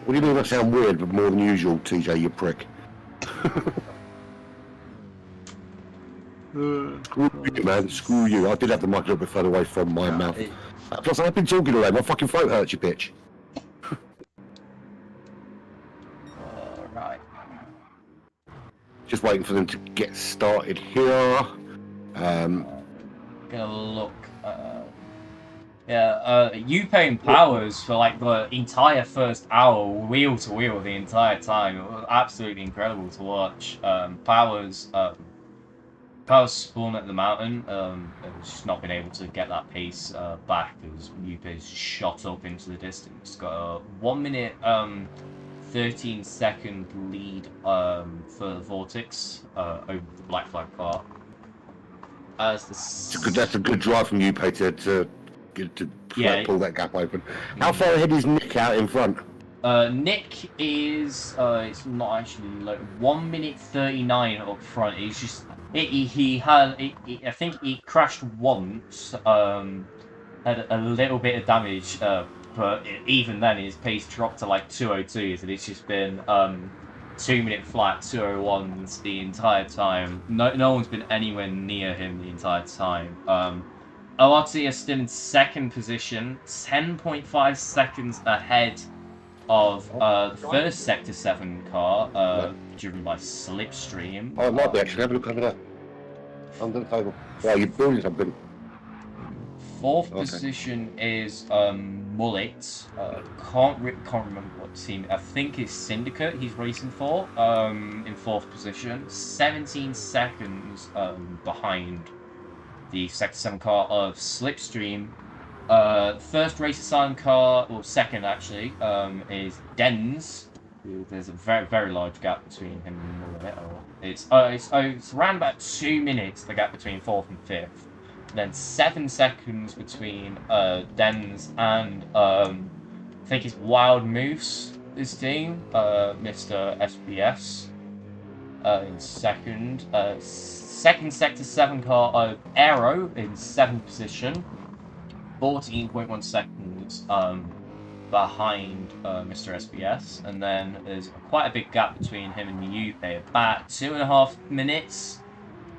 What do you mean that sound weird, but more than usual, TJ, you prick? Screw you, man. Screw you. I did have the mic a little bit further away from my mouth. Plus, I've been talking away. My fucking throat hurts, you bitch. Right. Just waiting for them to get started here. Gonna look. Yuppie and Powers for like the entire first hour, wheel to wheel the entire time. It was absolutely incredible to watch. Powers spun at the mountain. It's just not been able to get that pace back as Yuppie's shot up into the distance. Got a 1 minute 13-second lead for the Vortex over the Black Flag car. That's a good drive from Yuppie to pull that gap open. How far ahead is Nick out in front? Nick is it's not actually like 1 minute 39 up front. He's just I think he crashed once, had a little bit of damage, but even then his pace dropped to like 202s, and it's just been 2 minute flat 201s the entire time. No one's been anywhere near him the entire time. ORT is still in second position, 10.5 seconds ahead of the first Sector 7 car, driven by Slipstream. Oh, it might be actually. Have a look over there. Under the table. Wow, you're building something. Fourth position is Mullet. Can't remember what team. I think it's Syndicate he's racing for. In fourth position, 17 seconds behind the Sector 7 car of Slipstream. First Race Asylum car, or second actually, is Dens. There's a very, very large gap between him and Mullet. It's around about 2 minutes, the gap between fourth and fifth. Then 7 seconds between Dens and I think it's Wild Moose, this team, Mr. SBS. in second. Second sector 7 car Aero in 7th position. 14.1 seconds behind Mr. SBS, and then there's quite a big gap between him and UK, about 2.5 minutes,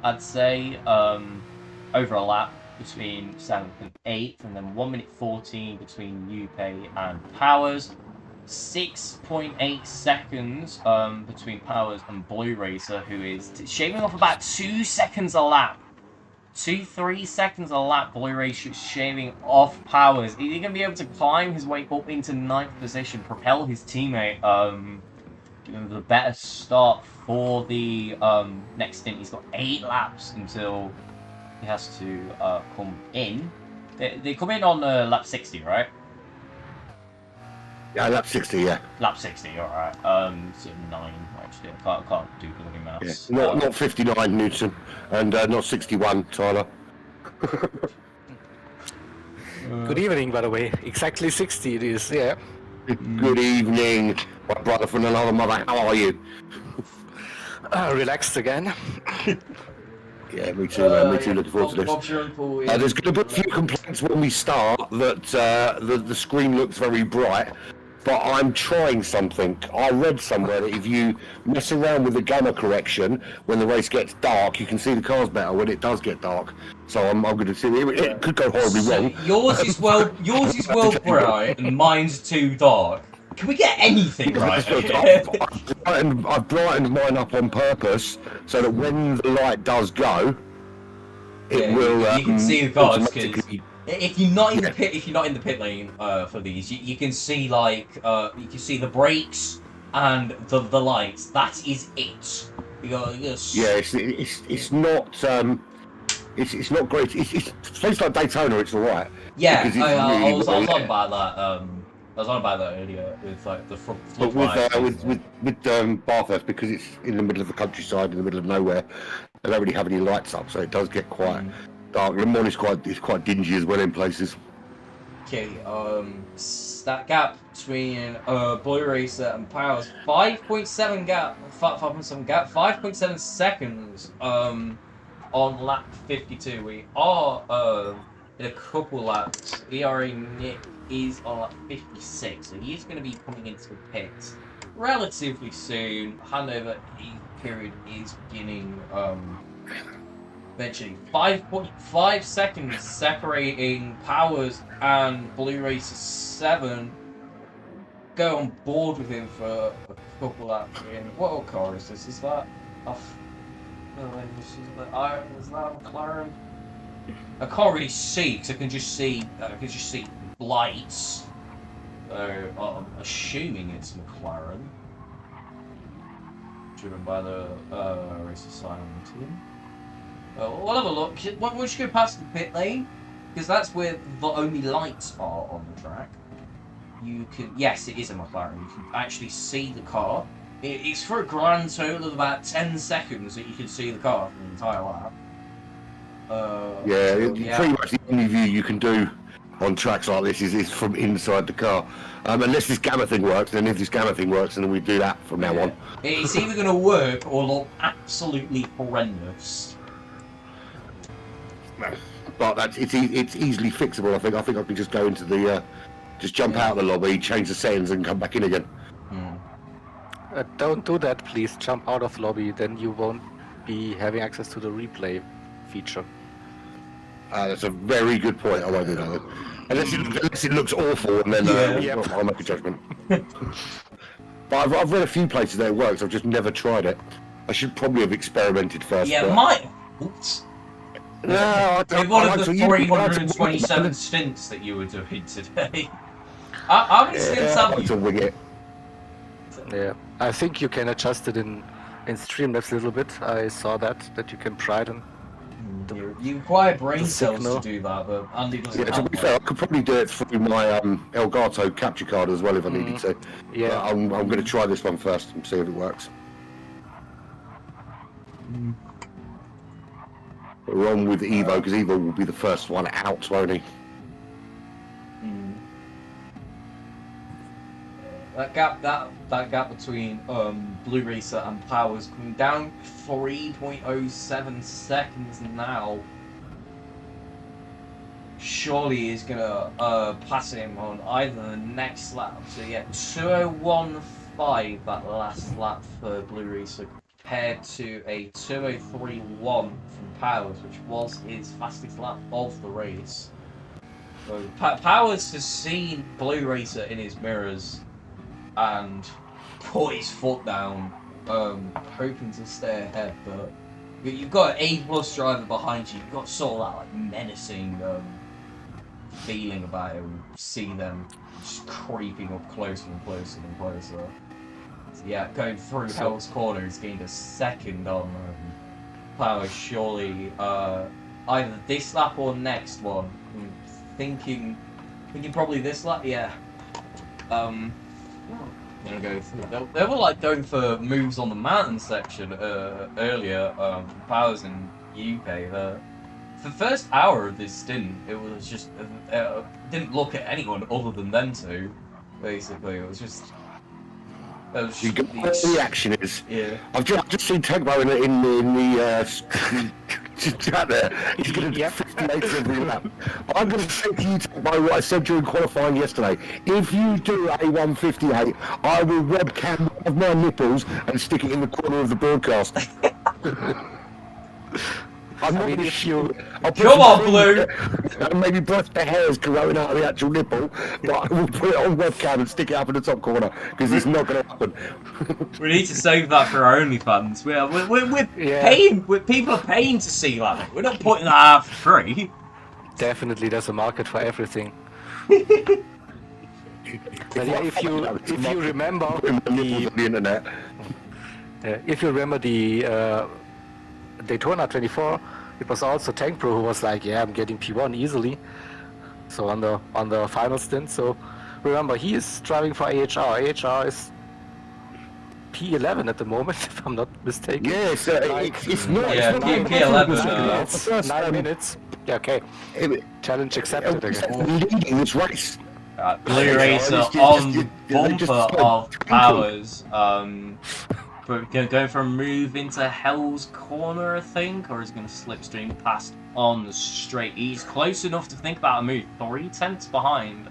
I'd say, over a lap between 7th and 8th, and then 1 minute 14 between UK and Powers. 6.8 seconds between Powers and Blue Racer, who is shaving off about 2 seconds a lap. 2-3 seconds a lap. Blue Racer shaving off Powers. Is he going to be able to climb his way up into 9th position, propel his teammate give him the better start for the next stint? He's got 8 laps until he has to come in. They come in on lap 60, right? Yeah, lap 60, yeah. Lap 60, alright. So 9, actually. I can't do bloody maths. Yeah. Not 59, Newton, and not 61, Tyler. Good evening, by the way. Exactly 60 it is, yeah. Good evening, my brother from another mother. How are you? Relaxed again. Yeah, me too, man. Me too. Looking forward to this. Bob's your uncle There's going to be a few complaints when we start that the screen looks very bright, but I'm trying something. I read somewhere that if you mess around with the gamma correction when the race gets dark, you can see the cars better when it does get dark. So I'm going to see. It could go horribly wrong. Yours is well bright and mine's too dark. Can we get anything right? I've brightened mine up on purpose so that when the light does go, it will. You can see the cars because automatically- if you're not in the pit, lane for these, you can see like you can see the brakes and the lights. That is it. Yeah, it's not it's not great. It's places like Daytona, it's alright. Yeah, Because it's I was really on about that. I was on about that earlier with like the front. But with Bathurst, because it's in the middle of the countryside, in the middle of nowhere, they don't really have any lights up, so it does get quite dark. Le Mans is quite dingy as well in places. Okay, that gap between Blue Racer and Powers, 5.7 gap, 5.7 seconds on lap 52. We are in a couple laps. Nick is on lap 56, so he's going to be coming into the pit relatively soon. Handover period is beginning eventually. 5.5 seconds separating Powers and Blue Racer 7. Go on board with him for a couple laps. What car is this? Is that off? Is that McLaren? I can't really see because I can just see lights. So I'm assuming it's McLaren, driven by the race assignment team. We'll have a look. We'll just go past the pit lane because that's where the only lights are on the track. You can, yes, it is a McLaren. You can actually see the car. It's for a grand total of about 10 seconds that you can see the car for the entire lap. Pretty much the only view you can do on tracks like this is from inside the car. Unless this gamma thing works, then if this gamma thing works, then we do that from now on. It's either going to work or look absolutely horrendous. But it's easily fixable. I think I can just go into the just jump out of the lobby, change the settings, and come back in again. Don't do that, please. Jump out of lobby, then you won't be having access to the replay feature. That's a very good point. I won't do that then. Unless it looks awful, and then I'll make a judgment. But I've read a few places that it works. I've just never tried it. I should probably have experimented first. Yeah, but... Oops. No, I don't. In one of the 327 stints that you were doing today. How many stints have you? To wing it. Yeah, I think you can adjust it in Streamlabs a little bit. I saw that you can brighten. You require brain cells to do that, but Andy doesn't. Yeah, to be fair, I could probably do it through my Elgato capture card as well if I needed to. Yeah, but I'm going to try this one first and see if it works. We're on with Evo because Evo will be the first one out, won't he? that gap between Blue Racer and Powers coming down 3.07 seconds now. Surely is gonna pass him on either the next lap. So yeah, 2:01.5 that last lap for Blue Racer compared to a 2:03.1 from Powers, which was his fastest lap of the race. So Powers has seen Blue Racer in his mirrors and put his foot down, hoping to stay ahead, but you've got an A+ driver behind you. You've got sort of that like menacing feeling about it. You see them just creeping up closer and closer and closer. So yeah, going through Hell's Corner, he's gained a second on Powers. Surely either this lap or next one. I'm thinking probably this lap. Yeah. Gonna go through. They were like going for moves on the mountain section earlier. Powers in UK. For the first hour of this stint, it was just didn't look at anyone other than them two. Basically, it was just. The action is. Yeah. I've just seen Tegbo in the chat there. He's going to do 58 every lap. I'm going to say to you, Tegbo, what I said during qualifying yesterday. If you do a 158, I will webcam one of my nipples and stick it in the corner of the broadcast. I'm not going to Come on, Blue! Maybe brush the hairs growing out of the actual nipple, but I will put it on webcam and stick it up in the top corner, because it's not going to happen. We need to save that for our OnlyFans. We're paying, people are paying to see that. We're not putting that out for free. Definitely, there's a market for everything. But yeah, if you remember the internet. If you remember the Daytona 24, it was also Tank Pro who was like, yeah, I'm getting P1 easily. So on the final stint. So remember, he is driving for AHR. AHR is P11 at the moment, if I'm not mistaken. Yes, it's not. Yeah, P11. It's 9 minutes. Yeah, okay. Challenge accepted again. Leading this race. Blue Racer on bumper of Powers. Going for a move into Hell's Corner, I think, or is he going to slipstream past on the straight? He's close enough to think about a move. 3/10 behind.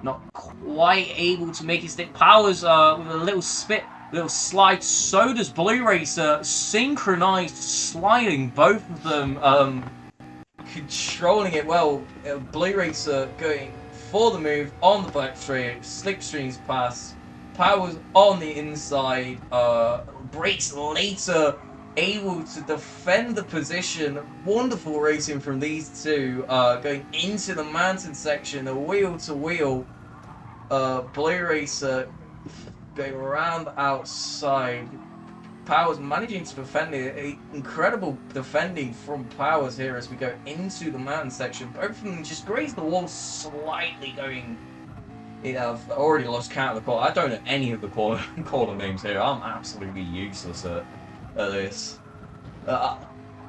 Not quite able to make his stick. Powers with a little slide. So does Blue Racer. Synchronized sliding, both of them controlling it well. Blue Racer going for the move on the back straight. Slipstreams past. Powers on the inside, brakes later, able to defend the position. Wonderful racing from these two, going into the mountain section, a wheel to wheel. Blue Racer going around the outside. Powers managing to defend it. Incredible defending from Powers here as we go into the mountain section. Both of them just graze the wall slightly going. I've already lost count of the call. I don't know any of the caller names here. I'm absolutely useless at this. I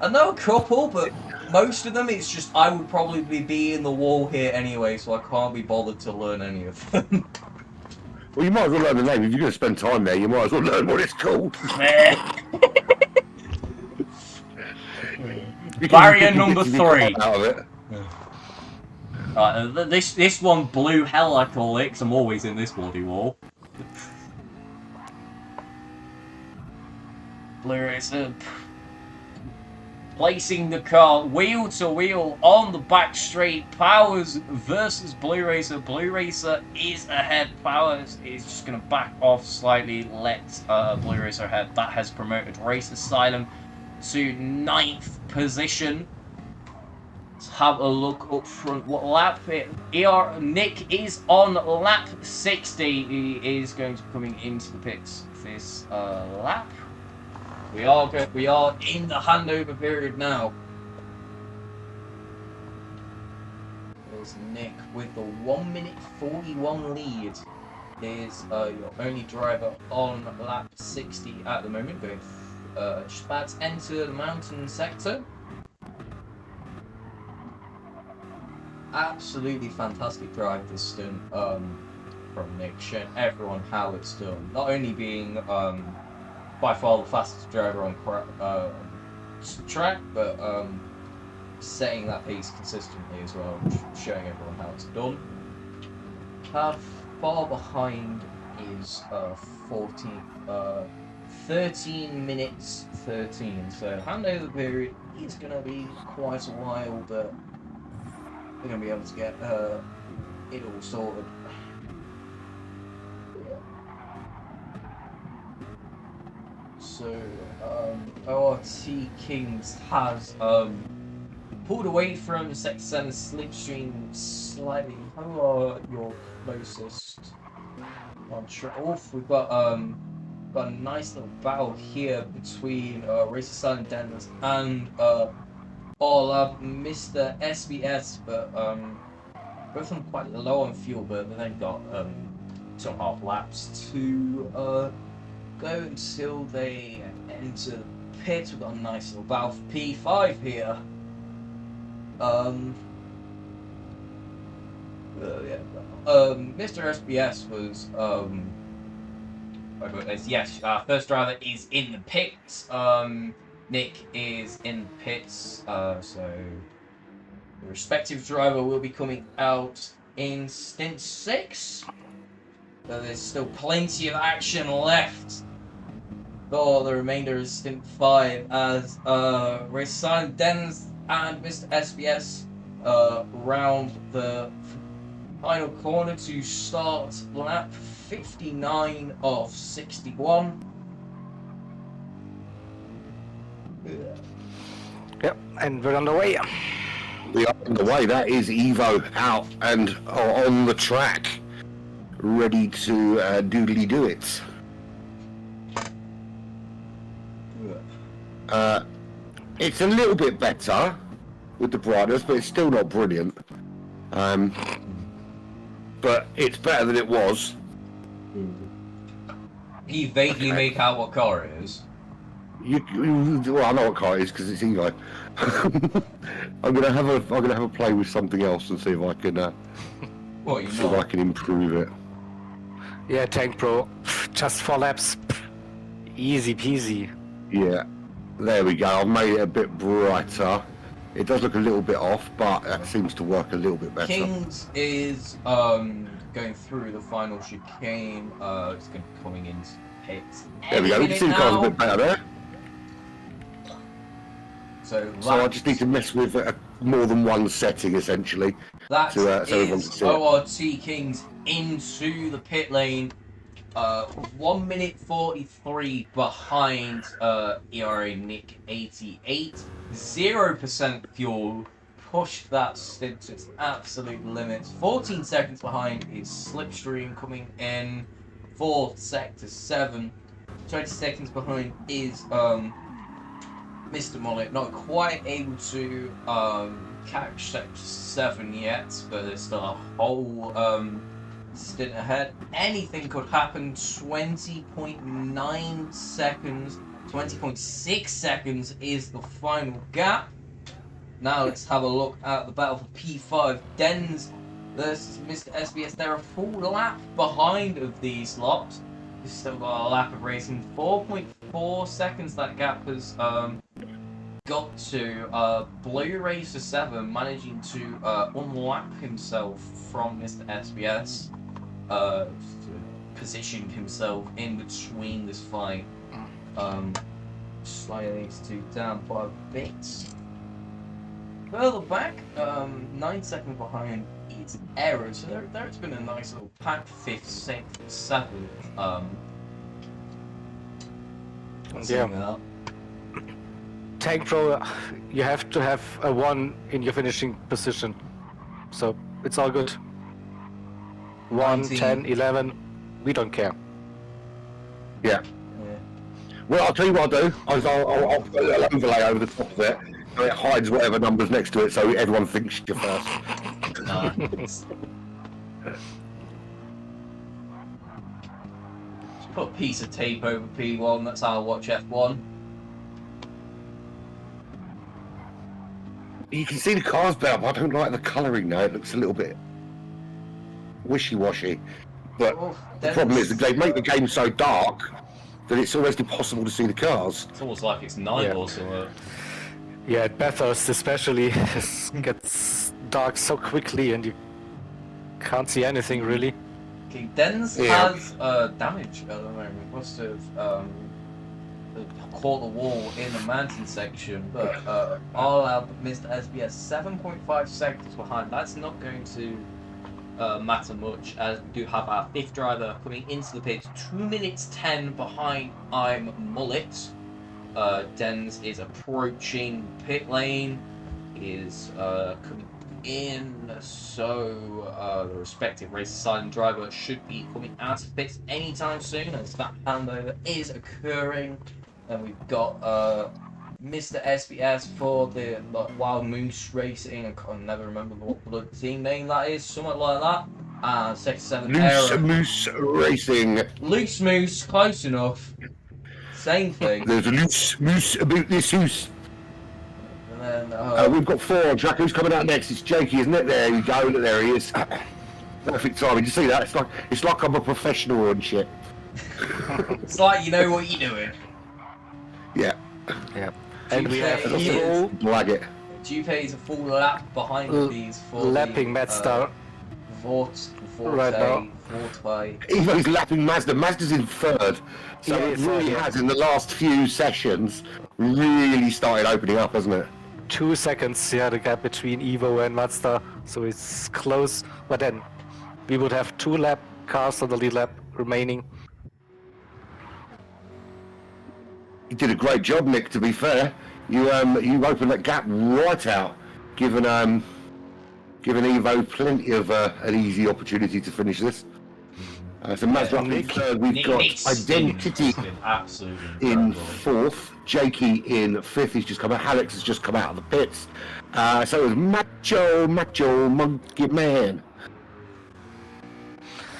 know a couple, but most of them, it's just I would probably be in the wall here anyway, so I can't be bothered to learn any of them. Well, you might as well learn the name. If you're going to spend time there, you might as well learn what it's called. Barrier number 3. Out of it. This one, Blue Hell, I call it, because I'm always in this bloody wall. Blue Racer placing the car wheel to wheel on the back straight. Powers versus Blue Racer. Blue Racer is ahead. Powers is just going to back off slightly, let Blue Racer ahead. That has promoted Race Asylum to 9th position. Let's have a look up front. What lap Nick is on lap 60. He is going to be coming into the pits this lap. We are in the handover period now. There's Nick with the 1 minute 41 lead. Is your only driver on lap 60 at the moment. Going just about to enter the mountain sector. Absolutely fantastic drive this stint from Nick, showing everyone how it's done. Not only being by far the fastest driver on track, but setting that pace consistently as well, showing everyone how it's done. Far behind is 13 minutes 13, so handover period is going to be quite a while, but we're going to be able to get it all sorted. So ORT Kings has pulled away from Sector 7 slipstream slightly. Who are your closest on track? We've got a nice little battle here between Racer Silent Dennis and Mr. SBS, but both of them quite low on fuel, but they've got 2.5 laps to go until they enter the pit. We've got a nice little battle for P5 here. Mr. SBS was yes, first driver is in the pits. Nick is in the pits, so the respective driver will be coming out in stint 6. So there's still plenty of action left for the remainder of stint 5 as Race Silent Dens and Mr. SBS round the final corner to start lap 59 of 61. Yep, and we're on the way. We are on the way. That is Evo out and on the track, ready to doodly do it. It's a little bit better with the brightness, but it's still not brilliant. But it's better than it was. You vaguely make out what car it is. Well, I know what car it is because it's Evo. I'm gonna have a play with something else and see if I can see if I can improve it. Yeah, Tank Pro, just 4 laps, easy peasy. Yeah, there we go. I've made it a bit brighter. It does look a little bit off, but that seems to work a little bit better. Kings is going through the final chicane. It's going to be coming into pits. There we go. You can see the car's a bit better there. So I just need to mess with more than one setting essentially. That so everyone can see ORT Kings into the pit lane. 1 minute 43 behind ERA Nick 88. 0% fuel. Pushed that stint to its absolute limits. 14 seconds behind is Slipstream coming in for Sector 7. 20 seconds behind is Mr. Mullet. Not quite able to catch Sector 7 yet, but there's still a whole stint ahead. Anything could happen. 20.9 seconds. 20.6 seconds is the final gap. Now let's have a look at the battle for P5. Dens versus Mr. SBS. They're a full lap behind of these lots. We've still got a lap of racing. 4.4 seconds that gap has got to. Blue Racer 7 managing to unlap himself from Mr. SBS. To position himself in between this fight. Slightly these two down by a bit. Further back, 9 seconds behind is Error. So there's been a nice little pack, 5th, 6th, 7th. Yeah. Tank Pro, you have to have a 1 in your finishing position. So it's all good. 1, 19. 10, 11, we don't care. Yeah. Well, I'll tell you what I'll do. I'll put an overlay over the top of it, so it hides whatever number's next to it, so everyone thinks you're first. Just put a piece of tape over P1. That's how I watch F1. You can see the car's better, but I don't like the colouring now. It looks a little bit wishy-washy. But Oof, the problem is that they make the game so dark that it's almost impossible to see the cars. It's almost like it's night Yeah. or something. Yeah, at Bathurst especially, it gets dark so quickly and you can't see anything really. Okay, Dens Yeah. has damage at the moment. Must have caught the wall in the mountain section, but all out Mr. SBS 7.5 seconds behind. That's not going to matter much, as we do have our fifth driver coming into the pit, 2 minutes 10 behind I'm Mullet. Dens is approaching pit lane, is coming in, so the respective race assigned driver should be coming out of pits anytime soon, as that handover is occurring. And we've got Mr. SBS for the Wild Moose Racing. I can never remember what the team name that is, something like that. Sector 7 Loose Aero. Moose Racing. Loose Moose, close enough. Same thing. There's a loose moose about this house. And then We've got 4 on track. Who's coming out next? It's Jakey, isn't it? There you go. Look, there he is. Perfect timing. Did you see that? It's like I'm a professional and shit. it's like you know what you're doing. Yeah. Yeah. And we have He is. full Blag it. Jupe is a full lap behind these for lapping the, Mazda. Right now. Vorte. Evo's lapping Mazda. Mazda's in 3rd. So Yeah, it really yeah. has, in the last few sessions, really started opening up, hasn't it? 2 seconds, yeah, the gap between Evo and Mazda, so it's close. But then we would have 2 lap cars on the lead lap remaining. You did a great job, Nick, to be fair. You opened that gap right out, giving Evo plenty of an easy opportunity to finish this. So Mazda up in 3rd, we've got Identity Absolutely in incredible. 4th, Jakey in 5th, he's just come out, Alex has just come out of the pits. So it was Macho Monkey Man.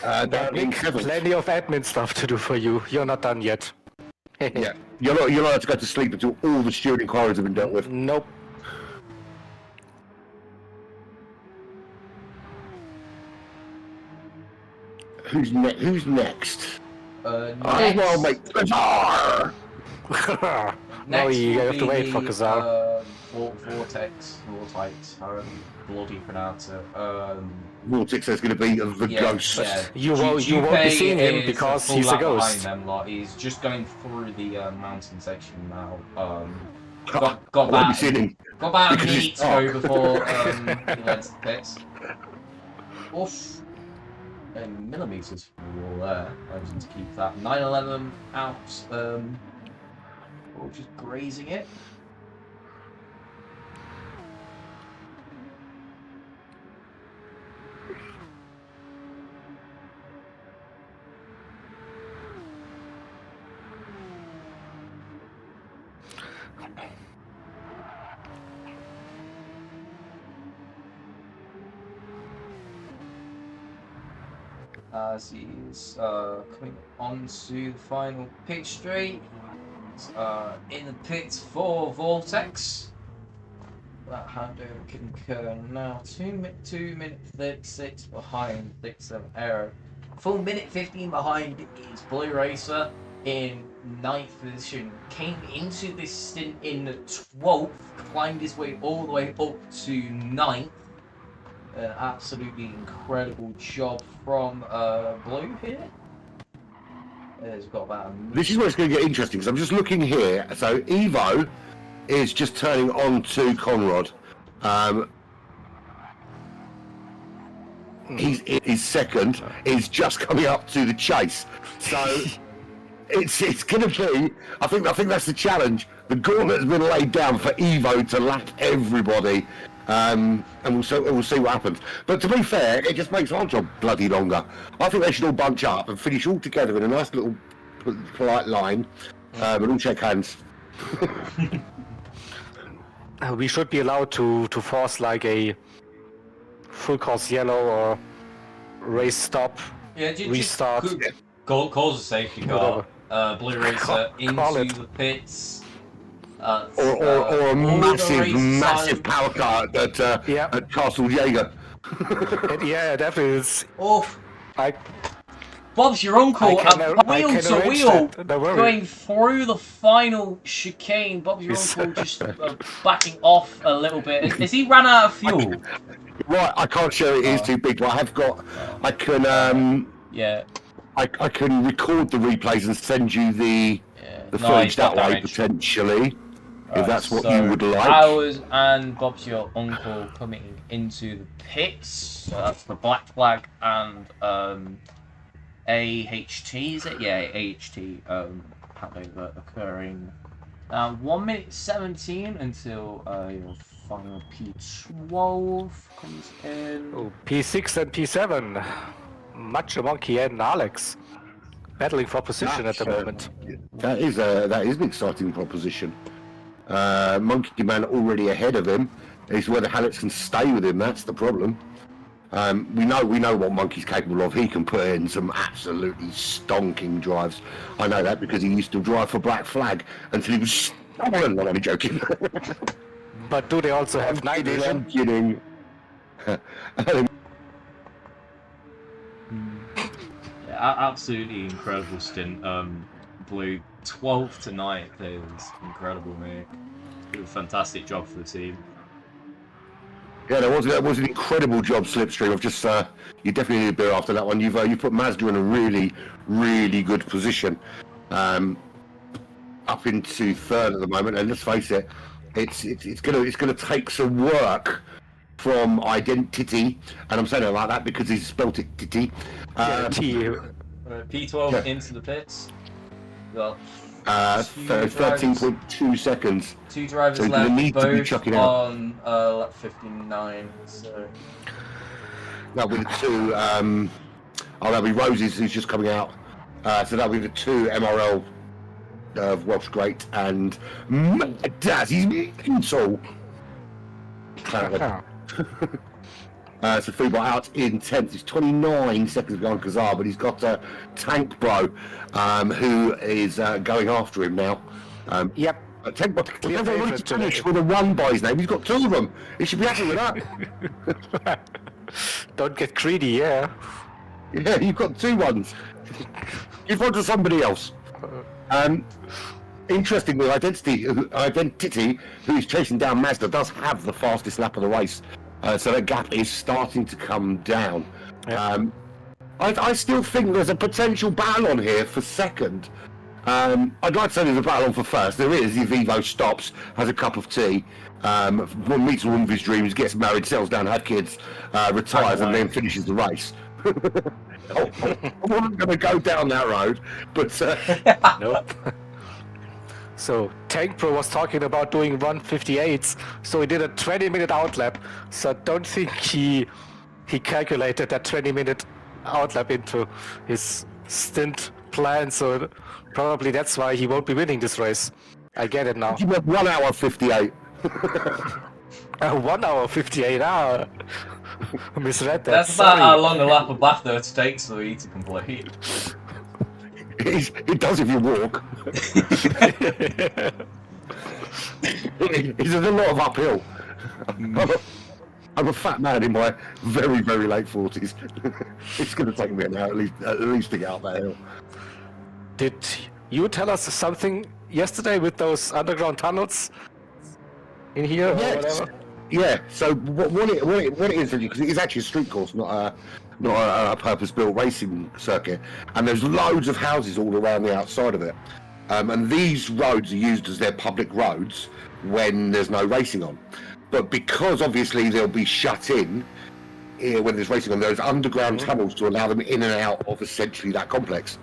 Down in Nick, 7th. plenty of admin stuff to do for you. You're not done yet. Yeah, you're not allowed to go to sleep until all the steward inquiries have been dealt with. Nope. Who's next? Oh, Next, well, mate. Bizarre! Now next you will have to be wait for the, Kazar. Vortex, however you bloody pronounce it. Vortex is going to be the Yeah, ghost. yeah. You won't be seeing him because full he's a lap ghost. behind them lot. He's just going through the mountain section now. Got I won't be that. seeing him. Got about a because minute it's to go dark. before he went to the pits. Oof. And millimeters for all there. I just need to keep that 911 out. Or just grazing it. As he's coming onto the final pit straight. He's in the pits for Vortex. That handover can occur now. 2 minute 36 behind 6-7 Aero. Full minute 15 behind is Blue Racer in 9th position. Came into this stint in 12th, climbed his way all the way up to 9th. An absolutely incredible job from Blue here. He's got about a minute. This is where it's going to get interesting, because I'm just looking here. So Evo is just turning on to Conrad. He's second. Is just coming up to the chase. So it's going to be. I think that's the challenge. The gauntlet has been laid down for Evo to lap everybody. And we'll see what happens. But to be fair, it just makes our job bloody longer. I think they should all bunch up and finish all together in a nice little polite line, and all shake hands. We should be allowed to force like a full course yellow or race stop, Yeah, restart. Calls a safety car. Blue Racer Call into it. the pits. Or a massive power car at Castle Jaeger. Yeah, definitely. It's, Oof. I Bob's your uncle, wheel can to arrange wheel, that, don't worry. going through the final chicane. Bob's your uncle just backing off a little bit. Is he ran out of fuel? Right, I can't show it. It is too big. But I have got. I can. Yeah. I can record the replays and send you the No, footage he's got that way damage. potentially, if that's what so you would like. Ours and Bob's your uncle coming into the pits. So that's the black flag and AHT, is it? Yeah, AHT handover occurring. 1 minute 17 until your final P12 comes in. Oh, P6 and P7. Macho Monkey and Alex battling for position at the moment. That is an exciting proposition. Monkey Man already ahead of him. It's whether Alex can stay with him. That's the problem. We know what Monkey's capable of. He can put in some absolutely stonking drives. I know that because he used to drive for Black Flag until he was stolen. I'm only joking. But do they also have night vision? I'm kidding. Absolutely incredible stint. Blue 12th tonight is incredible, mate. Did a fantastic job for the team. Yeah, that was an incredible job, Slipstream. I've just you definitely need a beer after that one. You've put Mazda in a really good position, up into third at the moment. And let's face it, it's gonna take some work from Identity, and I'm saying it like that because he's spelt it Titty. P12 into the pits. Got 13.2 seconds. 2 drivers So left, need to be both chucking out. on lap 59. So That'll be the two. That'll be Roses who's just coming out. So that'll be the two MRL Welsh Great and Dazzy's mental. So Foodbot out in 10th. He's 29 seconds behind Kazar, but he's got Tank Bro, who is going after him now. Yep. Tank Bro, everyone to finish with a 1 by his name. He's got 2 of them. He should be happy with that. Don't get greedy, yeah. Yeah, you've got 2 ones. Give one to somebody else. Interestingly, Identity, who is chasing down Mazda, does have the fastest lap of the race. So that gap is starting to come down. Yeah. I still think there's a potential battle on here for second. I'd like to say there's a battle on for first. There is. If Evo stops, has a cup of tea, meets a woman of his dreams, gets married, settles down, has kids, retires, and then finishes the race. I wasn't going to go down that road, but Nope. So Tank Pro was talking about doing 158s, so he did a 20-minute outlap. So I don't think he calculated that 20-minute outlap into his stint plan. So probably that's why he won't be winning this race. I get it now. you have 1 hour 58. 1 hour 58. I misread that. that's about how long a lap of Bathurst takes for you to complete. It does if you walk. There's a lot of uphill. I'm a fat man in my very late 40s. It's going to take me an hour at least to get up that hill. Did you tell us something yesterday with those underground tunnels in here or whatever? Yeah. So what it is, because it is actually a street course, not a purpose-built racing circuit, and there's loads of houses all around the outside of it. And these roads are used as their public roads when there's no racing on. But because obviously they'll be shut in when there's racing on, there's underground tunnels to allow them in and out of essentially that complex.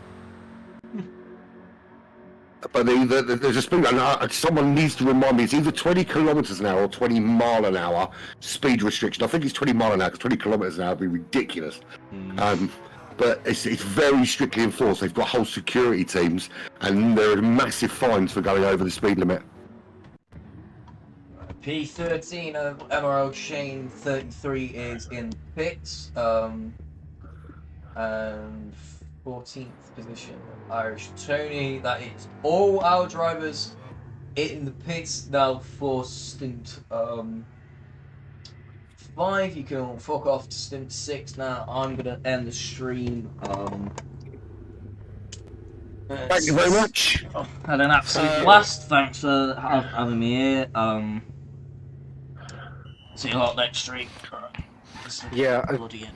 But there's a speed limit. Someone needs to remind me. It's either 20 kilometers an hour or 20 mile an hour speed restriction. I think it's 20 mile an hour because 20 kilometers an hour would be ridiculous. But it's very strictly enforced. They've got whole security teams, and there are massive fines for going over the speed limit. P13 of MRL Chain 33 is in pits. And 14th position, Irish Tony. That is all our drivers in the pits now for stint 5. You can all fuck off to stint 6 now. I'm gonna end the stream Thank you very much. Had an absolute blast. Thanks for having me here. See you lot next week. Yeah. Bloody end.